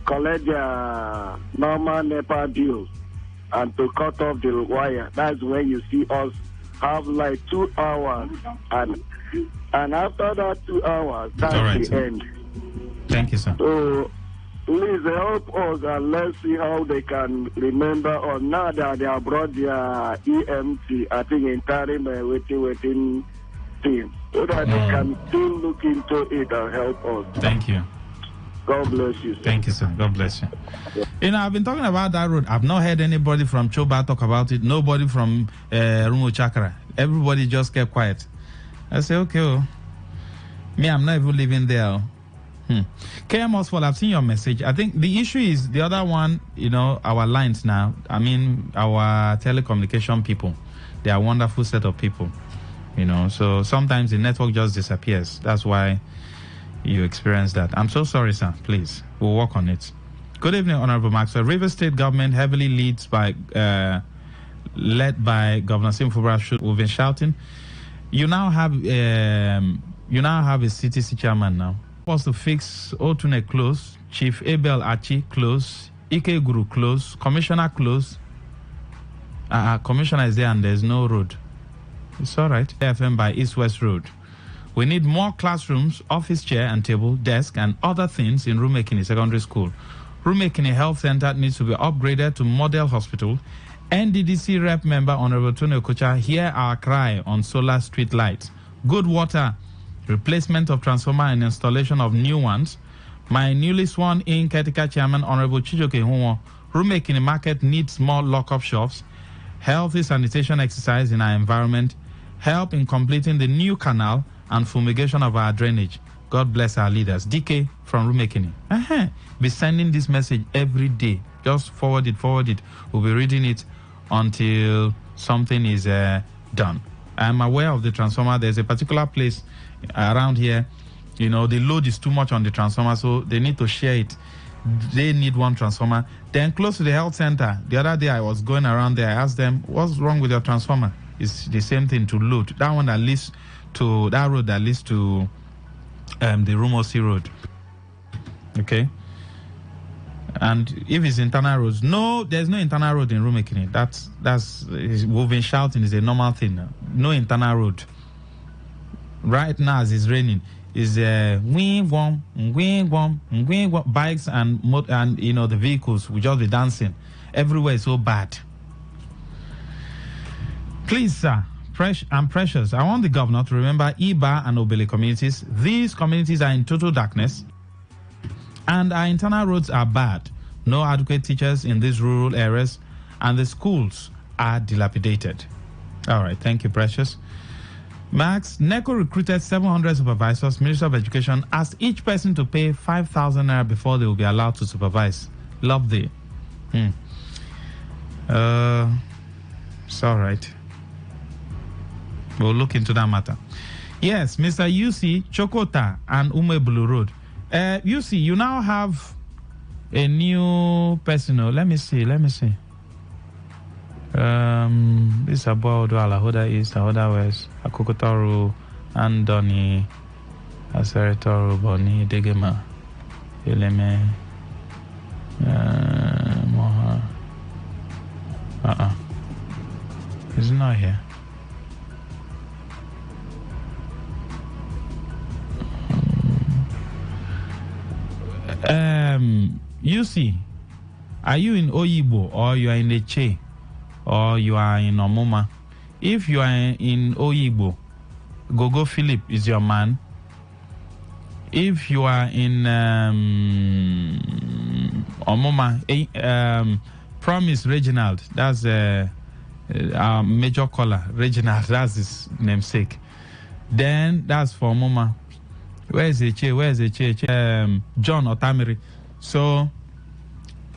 collect their normal NEPA bills and to cut off the wire. That's when you see us have like 2 hours, and after that 2 hours, that's the end. Thank you, sir. So please help us and let's see how they can remember. Or now that they have brought their EMT, I think interim waiting team, so that they can still look into it and help us. Thank you. God bless you, sir. Thank you, sir. God bless you. I've been talking about that road. I've not heard anybody from Choba talk about it. Nobody from Rumuchakra. Everybody just kept quiet. I say, okay, me, I'm not even living there. KM Oswald, I've seen your message. I think the issue is the other one, our lines now. I mean, our telecommunication people. They are a wonderful set of people. So sometimes the network just disappears. That's why you experience that. I'm so sorry, sir. Please, we'll work on it. Good evening, Honorable Maxwell. Rivers State government heavily led by Governor Simfubra. We've been shouting. You now have a CTC chairman now. Was to fix Otune close, Chief Abel Achi close, Ike Guru close, Commissioner close. Commissioner is there and there's no road. It's all right. FM by East West Road. We need more classrooms, office chair and table, desk, and other things in Rumekini Secondary School. Rumekini Health Center needs to be upgraded to model hospital. NDDC rep member Honorable Tony Okocha hear our cry on solar street lights. Good water, replacement of transformer and installation of new ones. My newly sworn in Ketika chairman Honorable Chijoke Humo. Rumekini market needs more lock-up shops. Healthy sanitation exercise in our environment. Help in completing the new canal and fumigation of our drainage. God bless our leaders. DK from Rumekini. Be sending this message every day. Just forward it. We'll be reading it until something is done. I'm aware of the transformer. There's a particular place around here. The load is too much on the transformer, so they need to share it. They need one transformer. Then close to the health center, the other day I was going around there. I asked them, what's wrong with your transformer? It's the same thing to load. That one that leads to, that road that leads to the Rumosi Road. Okay? And if it's internal roads, no, there's no internal road in Rumekini. That's we've been shouting is a normal thing. No internal road. Right now, as it's raining, is bikes and the vehicles will just be dancing everywhere. So bad. Please, sir, I'm precious. I want the governor to remember Iba and Obele communities. These communities are in total darkness, and our internal roads are bad. No adequate teachers in these rural areas, and the schools are dilapidated. All right, thank you, precious. Max, NECO recruited 700 supervisors. Minister of Education asked each person to pay 5,000 naira before they will be allowed to supervise. Lovely. It's all right. We'll look into that matter. Yes, Mr. UC, Chokota and Umebulu Road. UC, you now have a new person. Let me see. This is about Alahoda East, Alahoda West, Akokotaru, Andoni, Aseretoru, Boni, Degema, Eleme, Moha. It's not here. You see, are you in Oyibo or you are in Eche or you are in Omoma? If you are in Oyibo, Gogo Philip is your man. If you are in Omoma, Promise Reginald, that's our major caller, Reginald, that's his namesake. Then that's for Omoma. Where's Eche? John Otamiri. So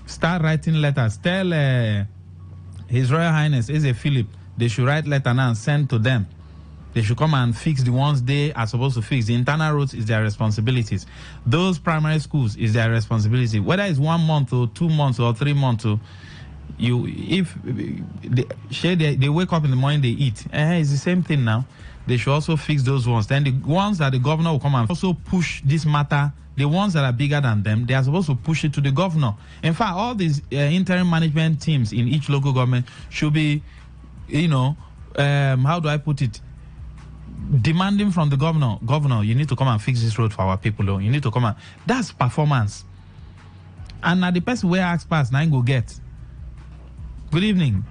start writing letters. Tell His Royal Highness Eze Philip they should write letter now and send to them. They should come and fix the ones they are supposed to fix. The internal roads is their responsibilities. Those primary schools is their responsibility. Whether it's 1 month or 2 months or 3 months, or if they wake up in the morning, they eat. It's the same thing now. They should also fix those ones. Then the ones that the governor will come and also push this matter, the ones that are bigger than them, they are supposed to push it to the governor. In fact, all these interim management teams in each local government should be, how do I put it? Demanding from the governor, you need to come and fix this road for our people. You need to come and... That's performance. And now the person where ask pass, now go get. Good evening.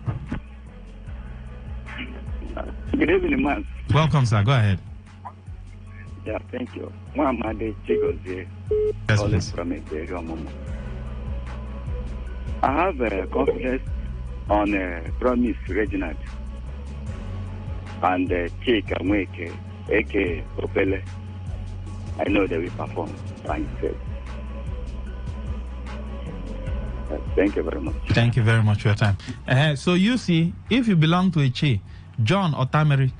Good evening, man. Welcome, sir. Go ahead. Yeah, thank you. Muhammad Chigozie. Yes, please. From I have confidence on Promise Reginald and Chika Mweke, a.k.a. Opele. I know they will perform. Thank you very much. Thank you very much for your time. So you see, if you belong to a Che, John Otamiri,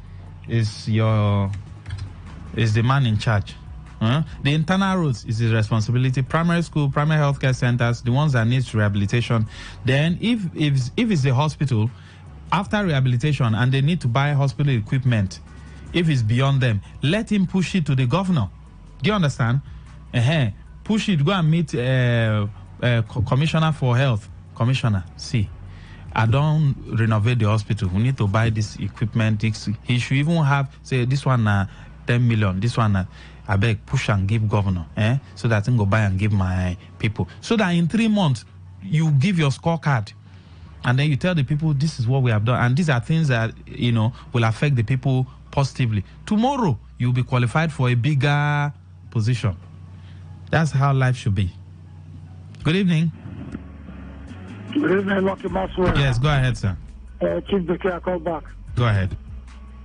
is the man in charge. The internal roads is his responsibility. Primary school, primary healthcare centers, the ones that needs rehabilitation. Then if it's the hospital, after rehabilitation and they need to buy hospital equipment, if it's beyond them, let him push it to the governor. Do you understand? Push it, go and meet Commissioner for Health. Commissioner, see, I don't renovate the hospital. We need to buy this equipment. He should even have, say, this one 10 million, this one I beg, push and give governor, so that I can go buy and give my people. So that in 3 months, you give your scorecard. And then you tell the people, this is what we have done. And these are things that, will affect the people positively. Tomorrow, you'll be qualified for a bigger position. That's how life should be. Good evening. Good evening, Lucky Maxwell. Yes, go ahead, sir. Chief Bekir, call back. Go ahead.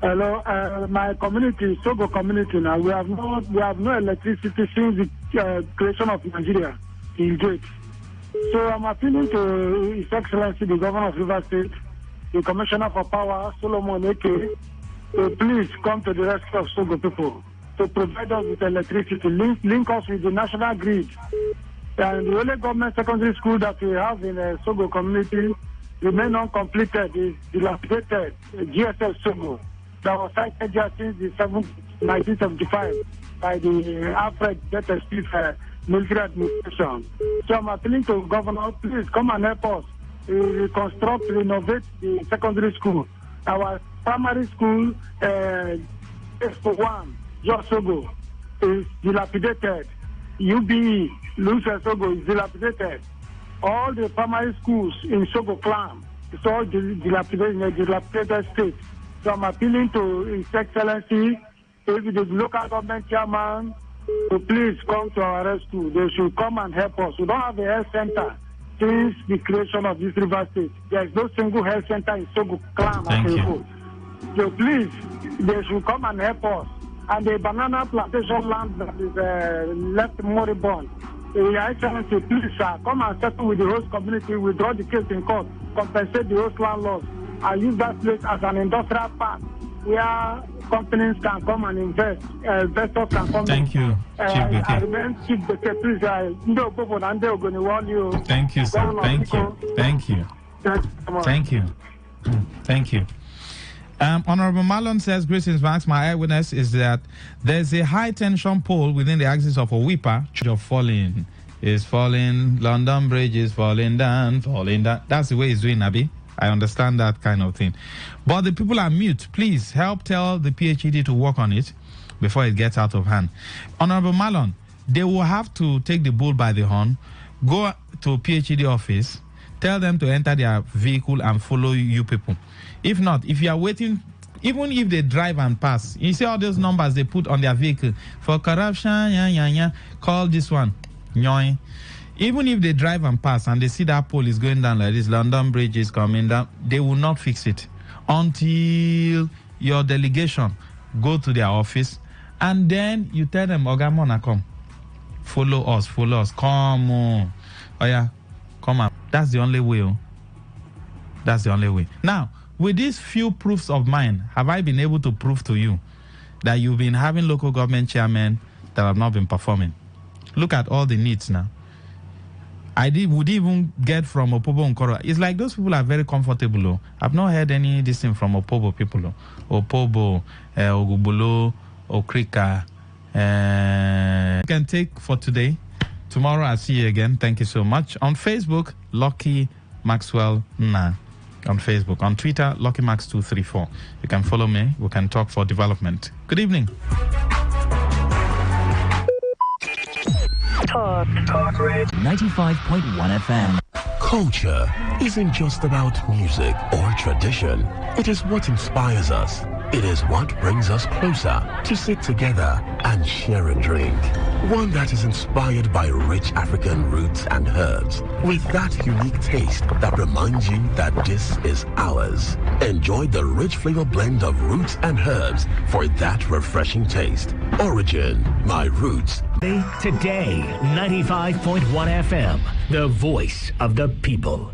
Hello, my community, Sogo community now, we have no electricity since the creation of Nigeria in date. So I'm appealing to His Excellency, the Governor of Rivers State, the Commissioner for Power, Solomon Eke, to please come to the rescue of Sogo people, to provide us with electricity, link us with the national grid. And the only government secondary school that we have in Sogo community remain uncompleted is dilapidated GSS Sogo that was sited here since the 1975 by the Alfred Data Speed military administration. So I'm appealing to Governor, please come and help us reconstruct, renovate the secondary school. Our primary school, Expo 1, Sogo, is dilapidated. UBE, Lucia Sogo, is dilapidated. All the primary schools in Sogo clan, it's all dilapidated in a dilapidated state. So I'm appealing to His Excellency, maybe the local government chairman, to please come to our rescue. They should come and help us. We don't have a health center since the creation of this river state. There is no single health center in Sogo clan. Thank you. So please, they should come and help us. And the banana plantation land that is left moribund, Your Excellency, please, sir, come and settle with the host community, withdraw the case in court, compensate the host landlords, and use that place as an industrial park where companies can come and invest, investors can come. Thank you, Chief Bekir. I remain Chief Bekir, please. Thank you, sir. Thank you. Thank you. Thank you. Thank you. Honorable Marlon says, greetings, Max. My eyewitness is that there's a high tension pole within the axis of Owipa. Of falling is falling. London Bridge is falling down, falling down. That's the way it's doing, Abi. I understand that kind of thing. But the people are mute. Please help tell the PhD to work on it before it gets out of hand. Honorable Marlon, they will have to take the bull by the horn, go to PhD office, tell them to enter their vehicle and follow you people. If not, if you are waiting, even if they drive and pass, you see all those numbers they put on their vehicle for corruption, call this one, nyoy. Even if they drive and pass and they see that pole is going down like this, London Bridge is coming down, they will not fix it until your delegation go to their office and then you tell them, Ogamona, come. Follow us, come on. Oh yeah, come on. That's the only way. That's the only way. Now, with these few proofs of mine, have I been able to prove to you that you've been having local government chairmen that have not been performing? Look at all the needs now. Would even get from Opobo Nkoro. It's like those people are very comfortable. Oh. I've not heard any this thing from Opobo people. Oh. Opobo, Ogubolo, Okrika. You can take for today. Tomorrow I'll see you again. Thank you so much. On Facebook, Lucky Maxwell Na. On Facebook. On Twitter, LuckyMax234. You can follow me. We can talk for development. Good evening. Talk Radio 95.1 FM. Culture isn't just about music or tradition. It is what inspires us. It is what brings us closer to sit together and share a drink. One that is inspired by rich African roots and herbs with that unique taste that reminds you that this is ours. Enjoy the rich flavor blend of roots and herbs for that refreshing taste. Origin, my roots. Today, 95.1 FM, the voice of the people.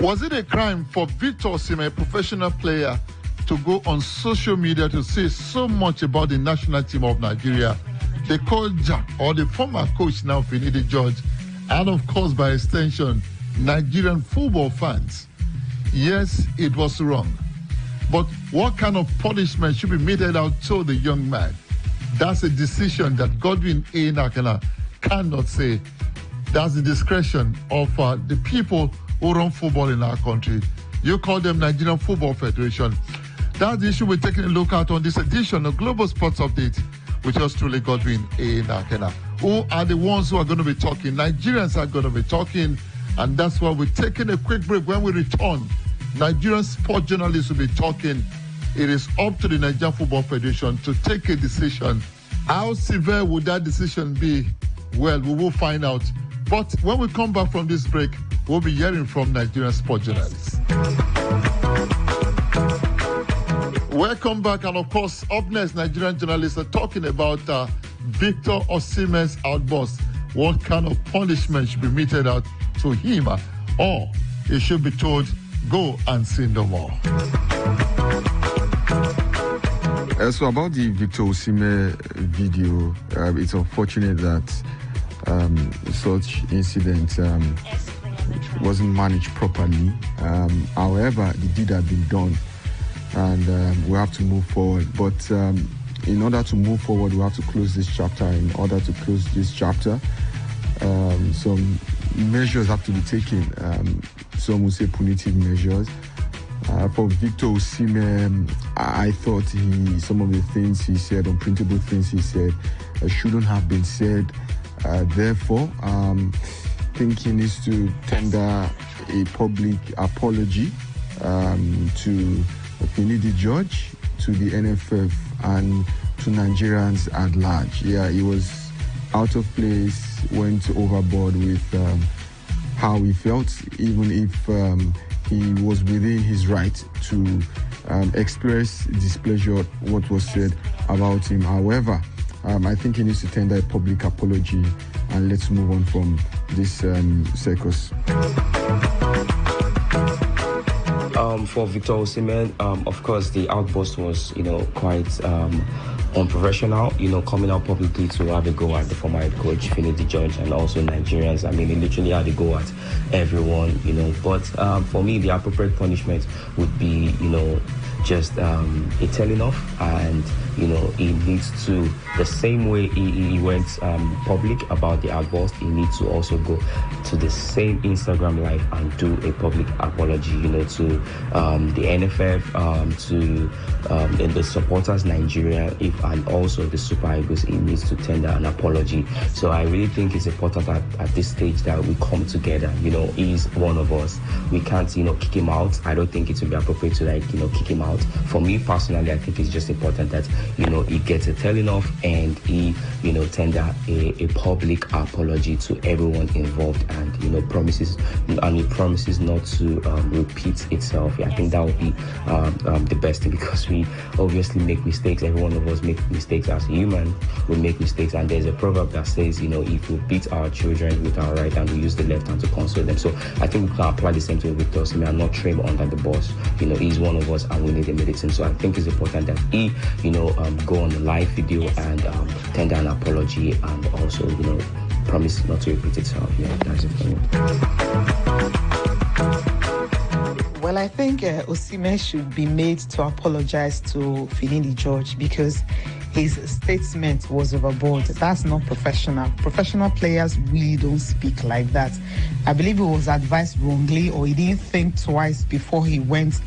Was it a crime for Victor Osimhen, a professional player, to go on social media to say so much about the national team of Nigeria, the coach or the former coach now, Finidi George, and of course, by extension, Nigerian football fans? Yes, it was wrong. But what kind of punishment should be meted out to the young man? That's a decision that Godwin A. Nakana cannot say. That's the discretion of the people who run football in our country. You call them Nigerian Football Federation. That's the issue we're taking a look at on this edition of Global Sports Update with yours truly, Godwin A. Nakana. Who are the ones who are going to be talking? Nigerians are going to be talking, and that's why we're taking a quick break. When we return, Nigerian sport journalists will be talking. It is up to the Nigerian Football Federation to take a decision. How severe would that decision be? Well, we will find out. But when we come back from this break, we'll be hearing from Nigerian sport journalists. Welcome back. And of course, up next, Nigerian journalists are talking about Victor Osimhen's outburst. What kind of punishment should be meted out to him? Or he should be told, go and sin no more. So about the Victor Osimhen video, it's unfortunate that such incident wasn't managed properly. However, the deed had been done, and we have to move forward. But in order to move forward, we have to close this chapter. In order to close this chapter, some measures have to be taken. Some would say punitive measures. For Victor Osimhen, I thought some of the things he said, unprintable things he said, shouldn't have been said. Therefore, I think he needs to tender a public apology to Finidi George, to the NFF, and to Nigerians at large. Yeah, he was out of place, went overboard with how he felt, even if he was within his right to express displeasure at what was said about him. However, I think he needs to tender a public apology, and let's move on from this circus. For Victor Osimhen, of course, the outburst was, quite unprofessional, coming out publicly to have a go at the former head coach, Finidi George, and also Nigerians. I mean, he literally had a go at everyone, But for me, the appropriate punishment would be, just a telling off, and he needs to, the same way he went public about the outburst, he needs to also go to the same Instagram live and do a public apology, to the NFF, to the supporters Nigeria, and also the Super Eagles. He needs to tender an apology. So I really think it's important at this stage that we come together. He's one of us. We can't kick him out. I don't think it would be appropriate to kick him out. For me personally, I think it's just important that he gets a telling off, and he tender a public apology to everyone involved, and he promises not to repeat itself. I think that would be the best thing, because we obviously make mistakes. Every one of us make mistakes as a human. We make mistakes, and there's a proverb that says, if we beat our children with our right hand, we use the left hand to console them. So I think we can apply the same to Victor Osimhen and not throw him under the bus. He's one of us, and we need a medicine. So I think it's important that he, go on the live video and tender an apology, and also, promise not to repeat itself. Yeah, that's it for me. Well, I think Osimhen should be made to apologize to Finidi George, because his statement was overboard. That's not professional. Professional players really don't speak like that. I believe he was advised wrongly, or he didn't think twice before he went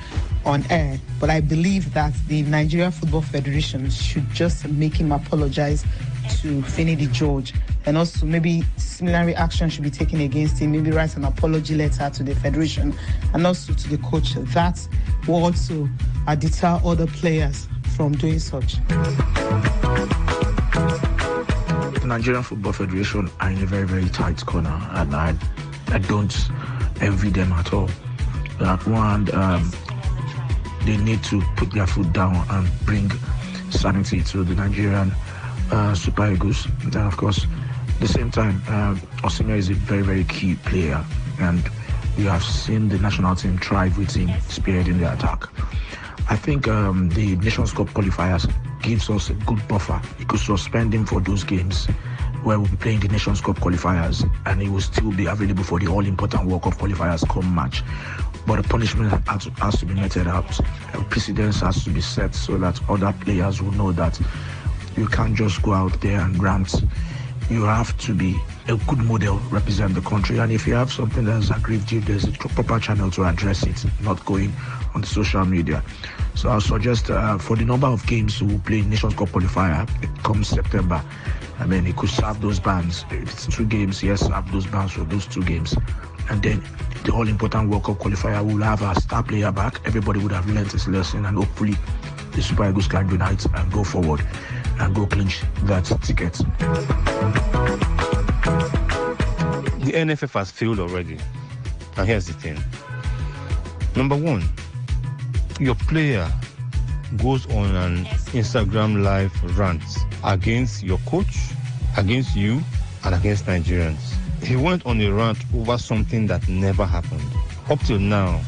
on air. But I believe that the Nigeria Football Federation should just make him apologize to Finidi George, and also maybe similar action should be taken against him. Maybe write an apology letter to the federation and also to the coach. That will also deter other players from doing such. The Nigerian Football Federation are in a very, very tight corner, and I don't envy them at all. One, they need to put their foot down and bring sanity to the Nigerian Super Eagles. And of course, at the same time, Osimhen is a very, very key player, and We have seen the national team thrive with him spearheading the attack. I think the Nations Cup qualifiers gives us a good buffer. You could suspend him for those games where we'll be playing the Nations Cup qualifiers, and he will still be available for the all-important World Cup qualifiers come March. But the punishment has to be meted out. Precedence has to be set so that other players will know that you can't just go out there and rant. You have to be a good model, represent the country, and if you have something that has aggrieved you, there's a proper channel to address it, not going on the social media. So I'll suggest for the number of games we will play Nations Cup qualifier, it comes September. I mean, he could serve those bans. If it's 2 games, yes, serve those bans for those 2 games. And then the all-important World Cup qualifier will have a star player back. Everybody would have learned his lesson, and hopefully the Super Eagles can unite and go forward and go clinch that ticket. The NFF has failed already. And here's the thing. Number 1, your player goes on an Instagram live rant against your coach, against you, and against Nigerians. He went on a rant over something that never happened. Up till now,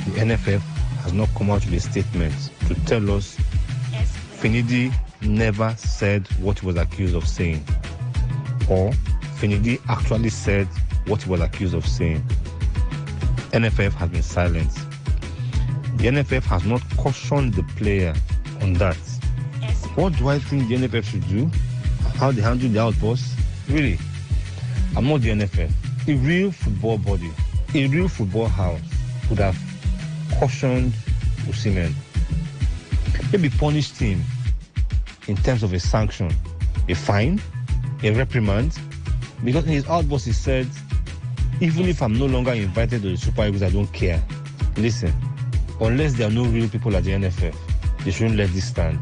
the NFF has not come out with a statement to tell us Finidi never said what he was accused of saying, or Finidi actually said what he was accused of saying. NFF has been silent. The NFF has not cautioned the player on that. What do I think the NFF should do? How they handle the outbursts? Really, I'm not the NFF. A real football body, a real football house would have cautioned Osimhen. Maybe punished him in terms of a sanction, a fine, a reprimand. Because in his outburst he said, even if I'm no longer invited to the Super Eagles, I don't care. Listen, unless there are no real people at the NFF, they shouldn't let this stand.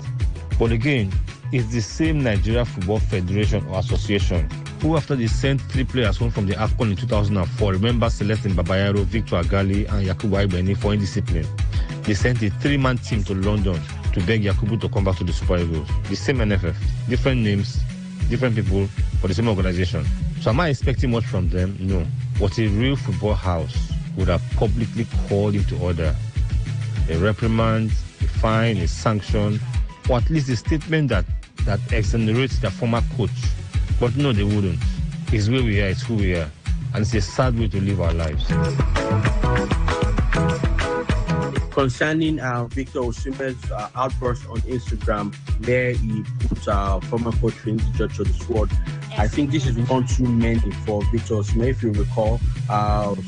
But again, it's the same Nigeria Football Federation or Association who, after they sent 3 players home from the AFCON in 2004, remember Celestin Babayaro, Victor Agali, and Yakubu Aibeni for indiscipline, they sent a 3-man team to London to beg Yakubu to come back to the Super Eagles. The same NFF, different names, different people, but the same organization. So am I expecting much from them? No. But a real football house would have publicly called him to order. A reprimand, a fine, a sanction, or at least a statement that exonerates their former coach. But no, they wouldn't. It's where we are, it's who we are. And it's a sad way to live our lives. Concerning Victor Osimhen's outburst on Instagram, where he put former coach Finidi George to the sword, I think this is one too many for Victor Osimhen. If you recall,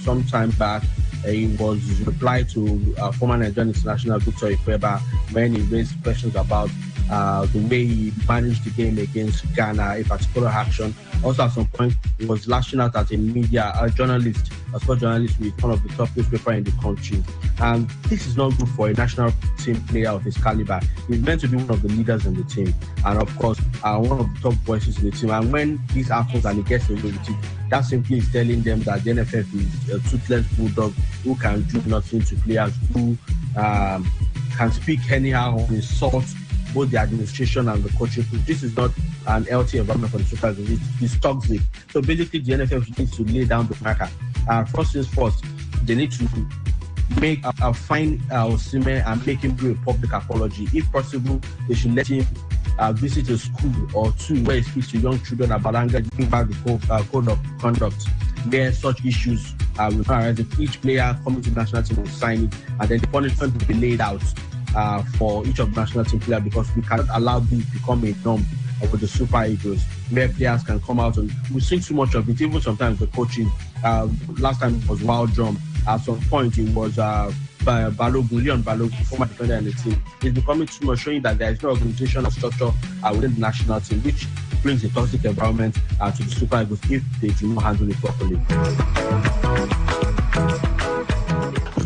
some time back, it was his reply to former Nigerian international Victor Ifeba when he raised questions about the way he managed the game against Ghana, a particular action. Also, at some point, he was lashing out at a journalist, a sports journalist with one of the top newspapers in the country. And this is not good for a national team player of his caliber. He's meant to be one of the leaders in the team, and of course, one of the top voices in the team. And when this happens and he gets away with it, that simply is telling them that the NFF is a toothless bulldog who can do nothing to players who can speak anyhow or insult both the administration and the coaching. This is not an healthy environment for the Super Eagles. It's toxic. So basically, the NFF needs to lay down the marker. First things first, they need to make a fine Osimhen and make him do a public apology. If possible, they should let him visit a school or 2 where he speaks to young children about anger, giving back the code of conduct where such issues will arise. If each player coming to the national team will sign it, and then the punishment will be laid out for each of the national team players, because we cannot allow this to become a norm with the Super Eagles, where players can come out and we see too much of it. Even sometimes the coaching, last time it was Wild Drum, at some point it was Leon Balogun, former defender in the team. It's becoming too much, showing that there is no organization or structure within the national team, which brings a toxic environment to the Super Eagles if they do not handle it properly.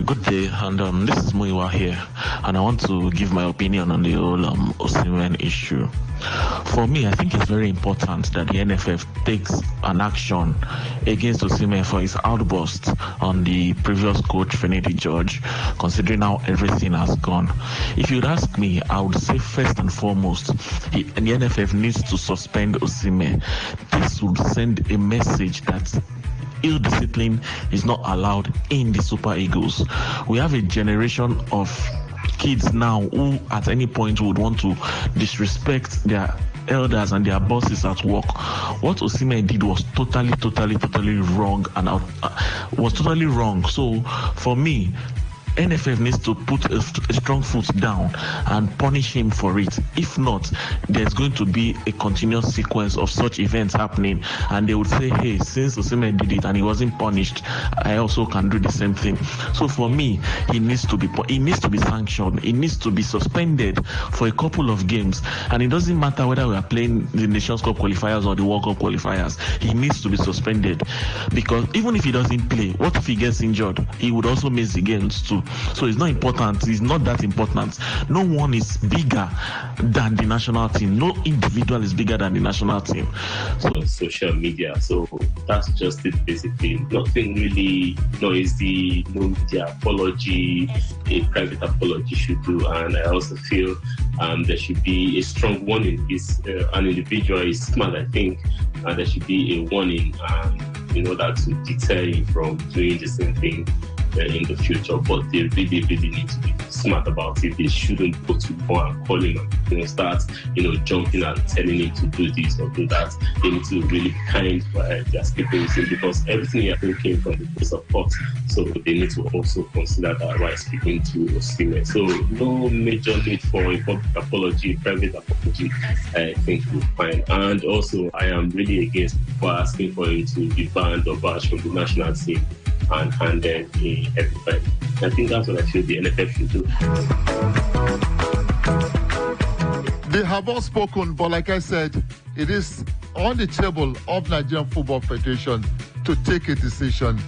Good day, and this is Muiwa here, and I want to give my opinion on the whole Osimhen issue. For me, I think it's very important that the NFF takes an action against Osimhen for his outburst on the previous coach, Finidi George, considering how everything has gone. If you'd ask me, I would say first and foremost, the NFF needs to suspend Osimhen. This would send a message that ill discipline is not allowed in the Super Eagles. We have a generation of kids now who at any point would want to disrespect their elders and their bosses at work. What Osimhen did was totally wrong, and was totally wrong. So for me, NFF needs to put a strong foot down and punish him for it. If not, there's going to be a continuous sequence of such events happening, and they would say, hey, since Osimhen did it and he wasn't punished, I also can do the same thing. So for me, he needs to be sanctioned. He needs to be suspended for a couple of games, and it doesn't matter whether we are playing the Nations Cup qualifiers or the World Cup qualifiers. He needs to be suspended, because even if he doesn't play, what if he gets injured? He would also miss the games too. So it's not important. It's not that important. No one is bigger than the national team. No individual is bigger than the national team. So social media. So that's just it basically. Nothing really noisy, no media apology, a private apology should do. And I also feel there should be a strong warning. If an individual is smart, I think, and there should be a warning in order to deter him from doing the same thing in the future. But they really need to be smart about it. They shouldn't go to more and call him and start jumping and telling him to do this or do that. They need to really be kind for their speaking with him, because everything he has came from the place of thought. So they need to also consider that while speaking to Osimhen. So no major need for a public apology, private apology, I think we'll find. And also, I am really against people asking for him to be banned or bashed from the national team and handed everybody. I think that's what I feel the NFF should do. They have all spoken, but like I said, it is on the table of Nigerian Football Federation to take a decision.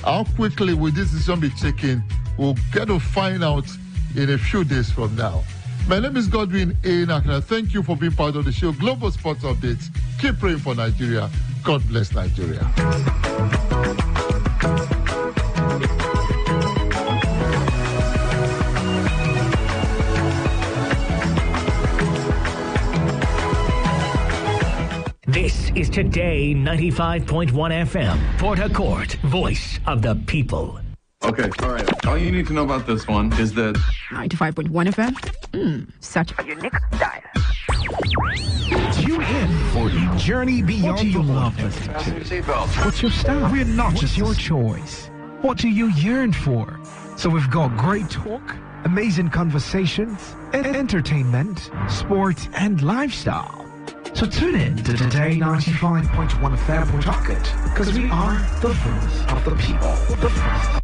How quickly will this decision be taken? We'll get to find out in a few days from now. My name is Godwin A. Nakana. Thank you for being part of the show. Global Sports Updates. Keep praying for Nigeria. God bless Nigeria. This is Today 95.1 FM, Port Harcourt, voice of the people. Okay, all right. All you need to know about this one is that 95.1 FM? Such a unique dial. Tune in for a journey beyond the love listening to. What's your style? We're not just your choice. What do you yearn for? So we've got great talk, amazing conversations, entertainment, sports, and lifestyle. So tune in to Today 95.1 FM Port Harcourt, because we are the voice of the people. The voice.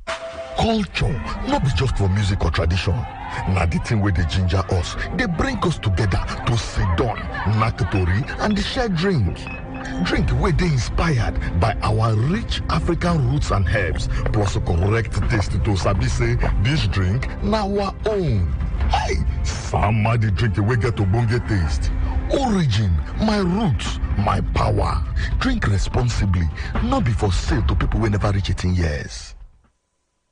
Culture, not be just for music or tradition. Now the thing where they ginger us, they bring us together to sit down, knack tori, and share drink. Drink where they inspired by our rich African roots and herbs, plus a correct taste to sabi say this drink now our own. Hey, somebody drink we get to bonge taste. Origin, my roots, my power. Drink responsibly, not be for sale to people who never reach 18 years.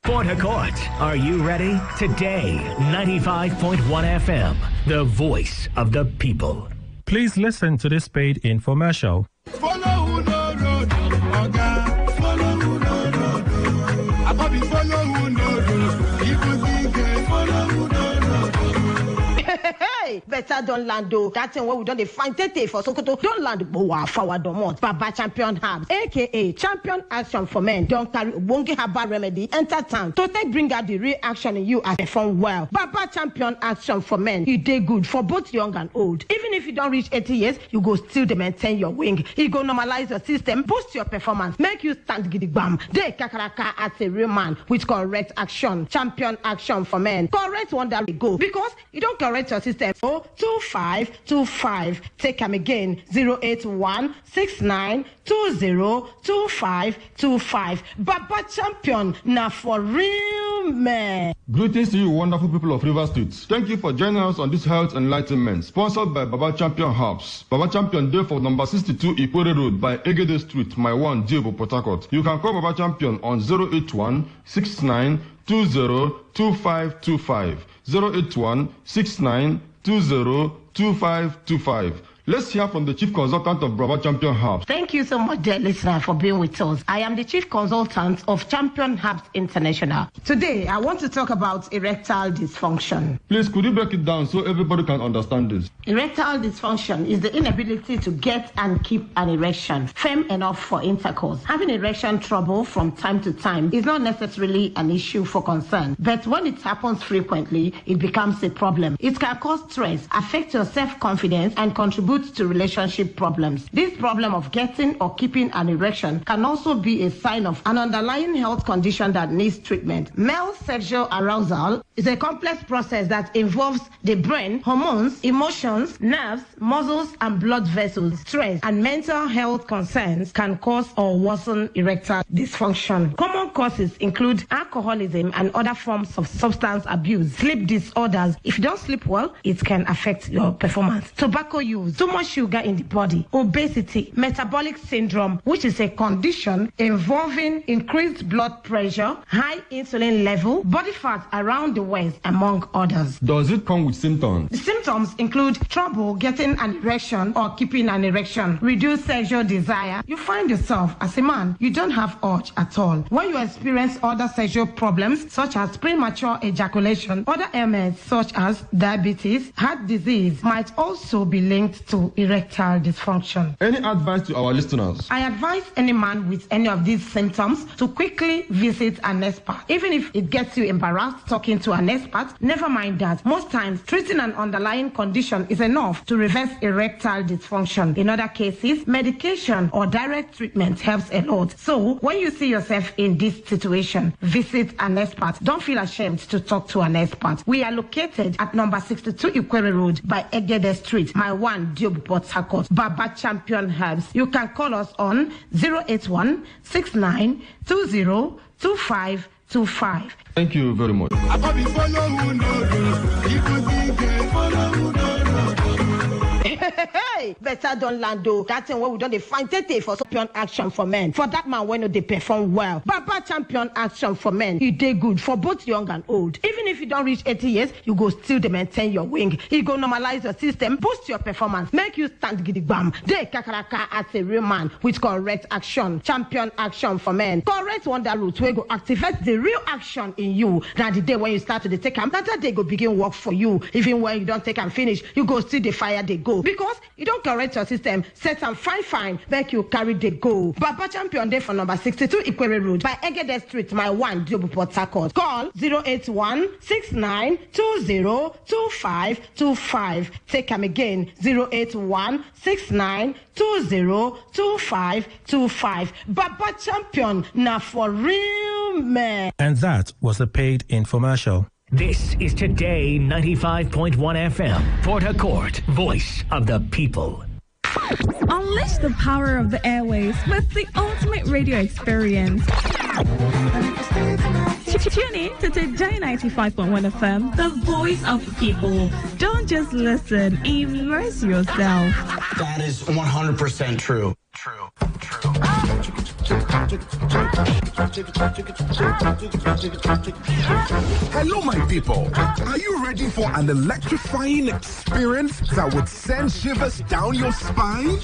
Port Harcourt, are you ready? Today, 95.1 FM, the voice of the people. Please listen to this paid infomercial. Follow who no road, Oga. Follow who no road. I probably follow who no road. People think follow who no road. Hey, better don't land though. That thing where we don't find Tete for Sokoto. Don't land Boa forward Domont. Baba Champion Herbs, aka Champion Action for Men. Don't carry Wongi Herbal Remedy. Enter town to take bring out the real action in you and perform well. Baba Champion Action for Men. You do good for both young and old. Even if you don't reach 80 years, you go still to maintain your wing. You go normalize your system, boost your performance, make you stand gidigbam. Dey kakaraka as a real man with correct action. Champion Action for Men. Correct one that we go because you don't correct your system. 2525. Take them again. 08169202525. Baba Champion. Now for real man. Greetings to you, wonderful people of River State. Thank you for joining us on this health enlightenment, sponsored by Baba Champion Herbs. Baba Champion Day for number 62 Ikwere Road by Egede Street, my one, Diego, Port Harcourt. You can call Baba Champion on 08169202525. 08169202525. Let's hear from the chief consultant of Brava Champion Herbs. Thank you so much, dear listener, for being with us. I am the chief consultant of Champion Herbs International. Today, I want to talk about erectile dysfunction. Please, could you break it down so everybody can understand this? Erectile dysfunction is the inability to get and keep an erection firm enough for intercourse. Having erection trouble from time to time is not necessarily an issue for concern, but when it happens frequently, it becomes a problem. It can cause stress, affect your self-confidence, and contribute to relationship problems. This problem of getting or keeping an erection can also be a sign of an underlying health condition that needs treatment. Male sexual arousal is a complex process that involves the brain, hormones, emotions, nerves, muscles, and blood vessels. Stress and mental health concerns can cause or worsen erectile dysfunction. Common causes include alcoholism and other forms of substance abuse, sleep disorders. If you don't sleep well, it can affect your performance. Tobacco use, too much sugar in the body, obesity, metabolic syndrome, which is a condition involving increased blood pressure, high insulin level, body fat around the waist, among others. Does it come with symptoms? The symptoms include trouble getting an erection or keeping an erection, reduced sexual desire. You find yourself as a man, you don't have urge at all. When you experience other sexual problems such as premature ejaculation, other ailments such as diabetes, heart disease might also be linked to erectile dysfunction. Any advice to our listeners? I advise any man with any of these symptoms to quickly visit an expert. Even if it gets you embarrassed talking to an expert, never mind that. Most times, treating an underlying condition is enough to reverse erectile dysfunction. In other cases, medication or direct treatment helps a lot. So, when you see yourself in this situation, visit an expert. Don't feel ashamed to talk to an expert. We are located at number 62 Ikwere Road by Egede Street, my one Diobu Port Harcourt, Baba Champion Herbs. You can call us on 081 69 20 2525. Thank you very much. Hey, better don't land though. That thing where we don't find Tete for champion action for men. For that man when they perform well. Baba champion action for men. You did good for both young and old. Even if you don't reach 80 years, you go still maintain your wing. You go normalize your system, boost your performance, make you stand gidigbam. They kakaraka as a real man with correct action. Champion action for men. Correct wonder route where go activate the real action in you. Now the day when you start to take them, that day go begin work for you. Even when you don't take and finish, you go still the fire they go. Because you don't correct your system, set and fine, make you carry the go. Baba Champion Day for number 62 Ikwere Road by Egede Street, my one Diobu Port Harcourt. Call 081 69 20 2525. Take them again 081 69 20 2525. Baba Champion, now for real man. And that was a paid infomercial. This is Today 95.1 FM, Port Harcourt, voice of the people. Unleash the power of the airwaves with the ultimate radio experience. Tune in to Today 95.1 FM, the voice of the people. Don't just listen, immerse yourself. That is 100% true. Hello, my people. Are you ready for an electrifying experience that would send shivers down your spine?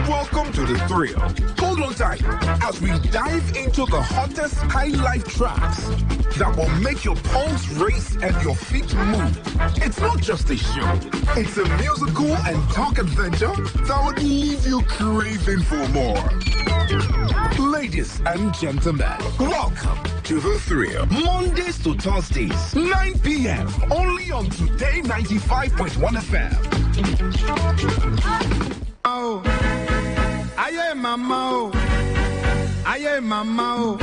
Welcome to the thrill. Hold on tight as we dive into the hottest high life tracks that will make your pulse race and your feet move. It's not just a show. It's a musical and talk adventure that would leave you craving for more. Ladies and gentlemen, welcome to the thrill. Mondays to Thursdays, 9 p.m. Only on Today 95.1 FM. Oh, aye mama, aye mama.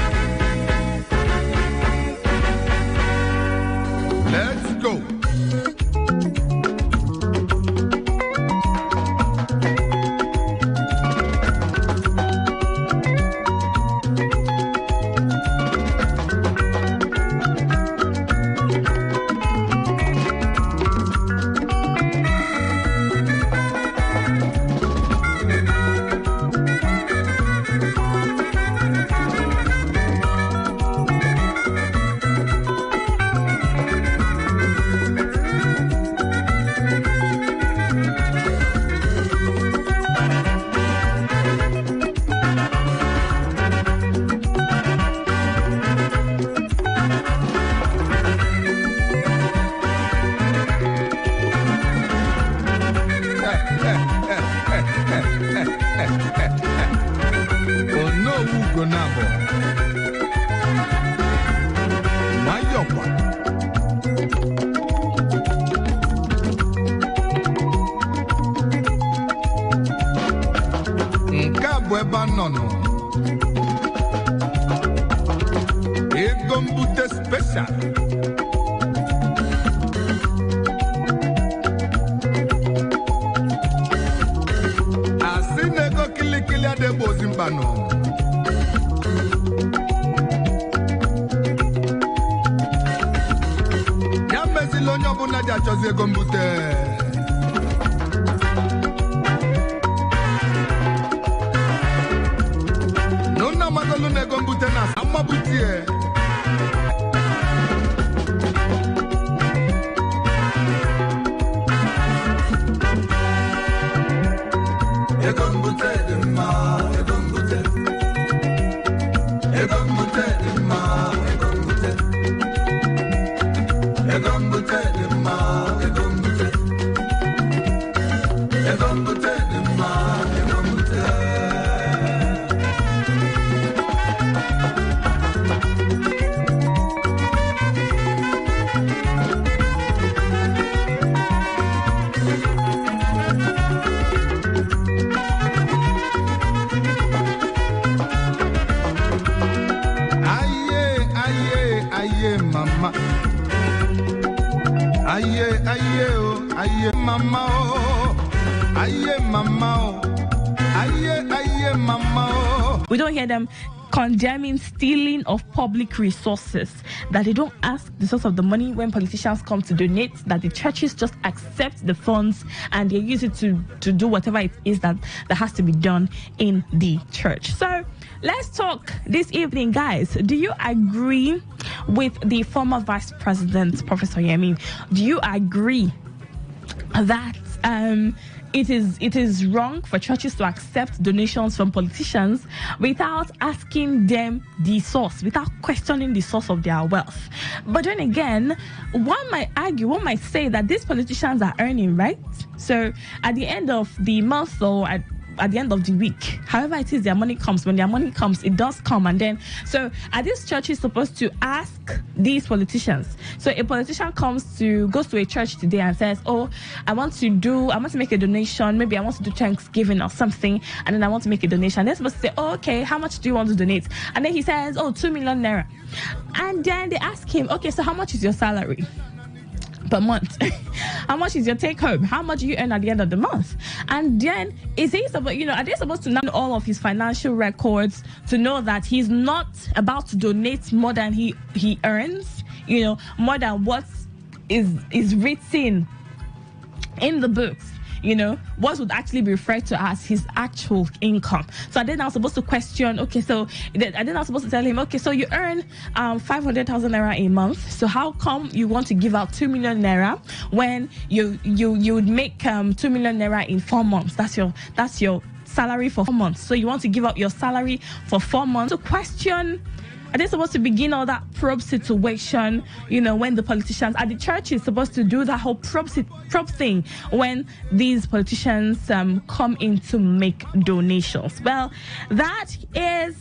Let's go. Banono. Egombute special. Asinego kili de Bozimbano. Yambezi lonyo buna ja chozi egombute. Lune gombute na amabutie. Egombute de ma, egombute. Egombute de ma, egombute. Egombute de ma, egombute. Egombute de ma, egombute. Mama, aye, mama, oh, aye, mama, oh, aye, mama, oh. We don't hear them condemning stealing of public resources, that they don't ask the source of the money when politicians come to donate, that the churches just accept the funds and they use it to do whatever it is that has to be done in the church. So let's talk this evening, guys. Do you agree with the former Vice President, Professor Yemi? Do you agree that it is wrong for churches to accept donations from politicians without asking them the source, without questioning the source of their wealth? But then again, one might say that these politicians are earning, right? So at the end of the month or at the end of the week, however it is their money comes, when their money comes, it does come. And then, so are these churches supposed to ask these politicians? So a politician goes to a church today and says, oh, I want to make a donation, maybe I want to do Thanksgiving or something, and then I want to make a donation. They're supposed to say, oh, okay, how much do you want to donate? And then he says, oh, 2 million naira. And then they ask him, okay, so how much is your salary per month? How much is your take home? How much do you earn at the end of the month? And then are they supposed to know all of his financial records to know that he's not about to donate more than he earns, more than what is written in the books? What would actually be referred to as his actual income. So are they now supposed to question, okay, so are they now supposed to tell him, okay, so you earn 500,000 naira a month, so how come you want to give out 2 million naira when you would make 2 million naira in 4 months? That's your salary for 4 months. So you want to give out your salary for 4 months. So question, are they supposed to begin all that probe situation, when the politicians, are the churches supposed to do that whole probe thing when these politicians come in to make donations? Well, that is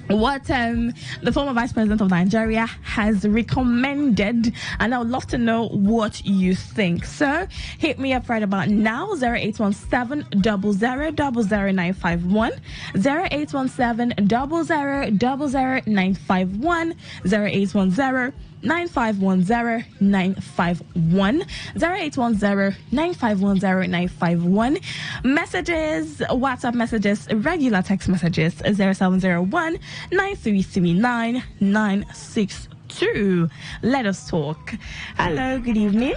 what the former Vice President of Nigeria has recommended, and I would love to know what you think. So hit me up right about now, 0817-000951, 0817-000951, 0810-9510951, 0810-9510951. Messages, WhatsApp messages, regular text messages, 0701-9339-962. Let us talk. Hello, good evening.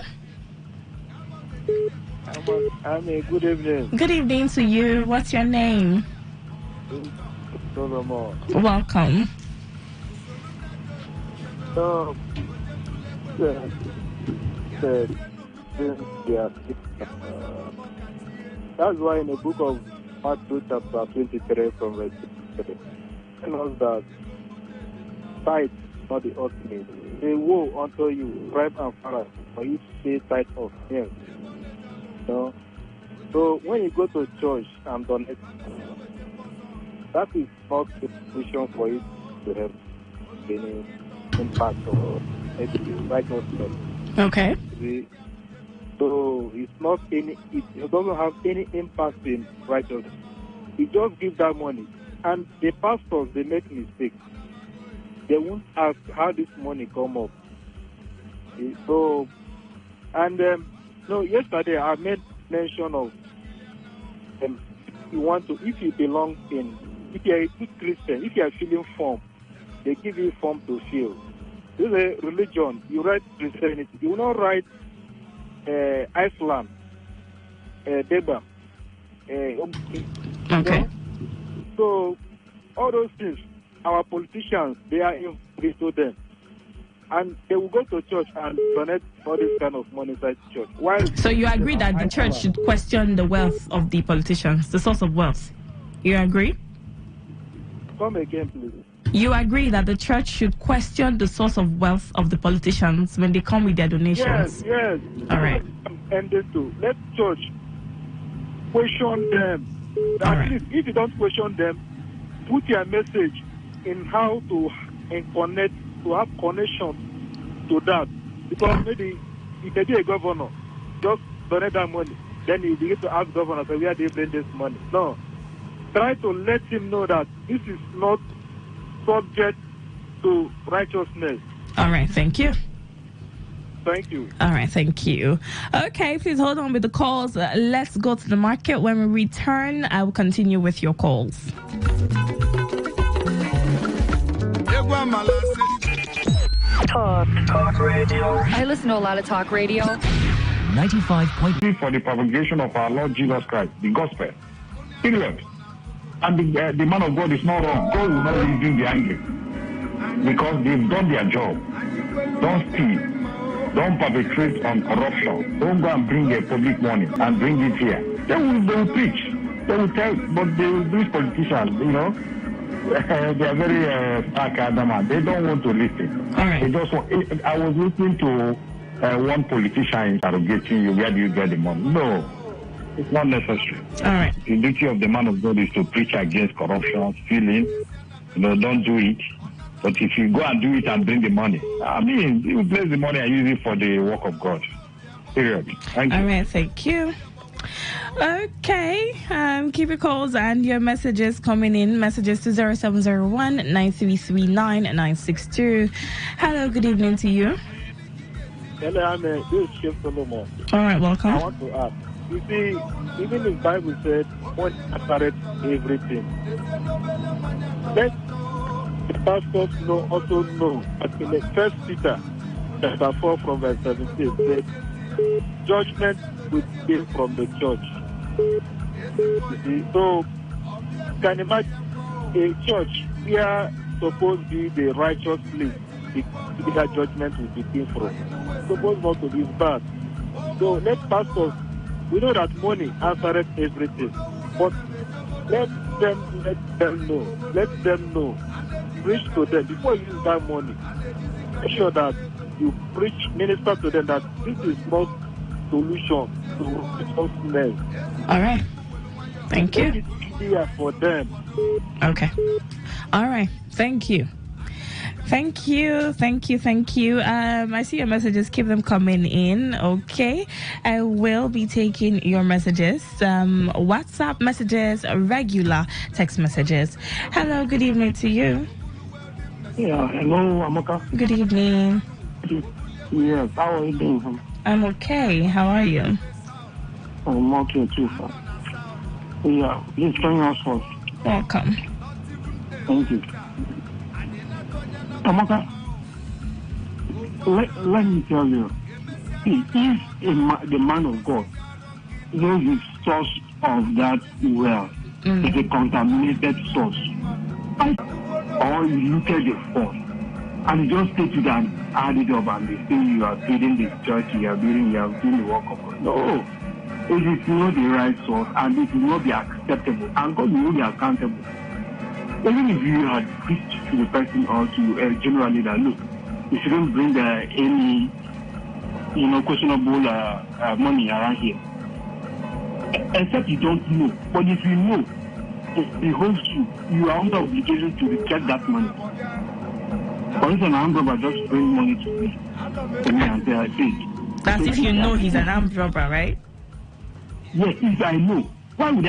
Good evening. Good evening to you. What's your name? Solomon. Welcome. That's why in the book of Matthew chapter 23 from verse 3, tells us that tithe is not the ultimate. Say, woe unto you, scribes and Pharisees, for you say tithe of milk. So when you go to church and donate, that is not the position for you to have any impact or maybe righteousness. Okay. So it's not it doesn't have any impact in righteousness. you just give that money. And the pastors, they make mistakes. They won't ask how this money come up. So, and yesterday I made mention of if you belong in, if you are a good Christian, if you are filling form, they give you form to fill. This is a religion. You write Christianity. You will not write Islam, Deba. Okay. So, all those things, our politicians, they are into them. And they will go to church and donate all this kind of money inside church. So you agree that the church should question the wealth of the politicians, the source of wealth? You agree? Come again, please. You agree that the church should question the source of wealth of the politicians when they come with their donations? Yes. All right. And let church question them. At least if you don't question them, put your message in how to connect, to have connection to that. Because maybe if they be a governor, just donate that money. Then you begin to ask governor, so where they bring this money? No. Try to let him know that this is not subject to righteousness. All right, thank you. Thank you. All right, thank you. Okay, please hold on with the calls. Let's go to the market. When we return, I will continue with your calls. Talk radio. I listen to a lot of talk radio. 95.3 for the propagation of our Lord Jesus Christ, the gospel. Period. And the man of God is not wrong. God will not leave him behind him. Because they've done their job. Don't steal. Don't perpetrate on corruption. Don't go and bring a public money and bring it here. They will preach. They will tell, but these politicians, they are very stark adamant. They don't want to listen. All right. They just want, I was listening to one politician interrogating you, where do you get the money? No, it's not necessary. All right. The duty of the man of God is to preach against corruption, stealing. Don't do it. But if you go and do it and bring the money, you place the money and use it for the work of God. Period. Thank you. All right, thank you. Okay, keep your calls and your messages coming in. Messages to 0701-9339-962. Hello, good evening to you. Hello, this is Chef Solomon. All right, welcome. I want to ask. You see, even the Bible said, when I started everything. Let the pastors also know that in the 1 Peter chapter 4 from verse 17 said, judgment will be from the church. You see, so you can imagine a church where supposed to be the righteous place, the judgment will be came from. Supposed not to be bad. So let pastors, we know that money answered everything, but let them know. Preach to them before you use that money. Make sure that you minister to them that this is not solution to righteousness. All right. Thank you. Make it easier for them. Okay. All right. Thank you. I see your messages. Keep them coming in. Okay. I will be taking your messages. WhatsApp messages, regular text messages. Hello, good evening to you. Yeah, hello, Amaka. Good evening. Yes, how are you doing? I'm okay. How are you? I'm okay too, sir. Yeah, please join us first. Welcome. Thank you. Amaka, let me tell you, if the man of God knows the source of that well, it's a contaminated source, or you look at the force, and you just take it and add it up and they say you are building this church, you are doing the work of God. No, it is not the right source and it will not be acceptable, and God will be accountable. Even if you had preached to the person or to generally that, look, you shouldn't bring any, questionable money around here. Except you don't know. But if you know, it behoves you. You are under obligation to reject that money. For instance, an armed robber just bring money to me and say, I paid. That's if you know he's an armed robber, right? Yes, if I know. Why would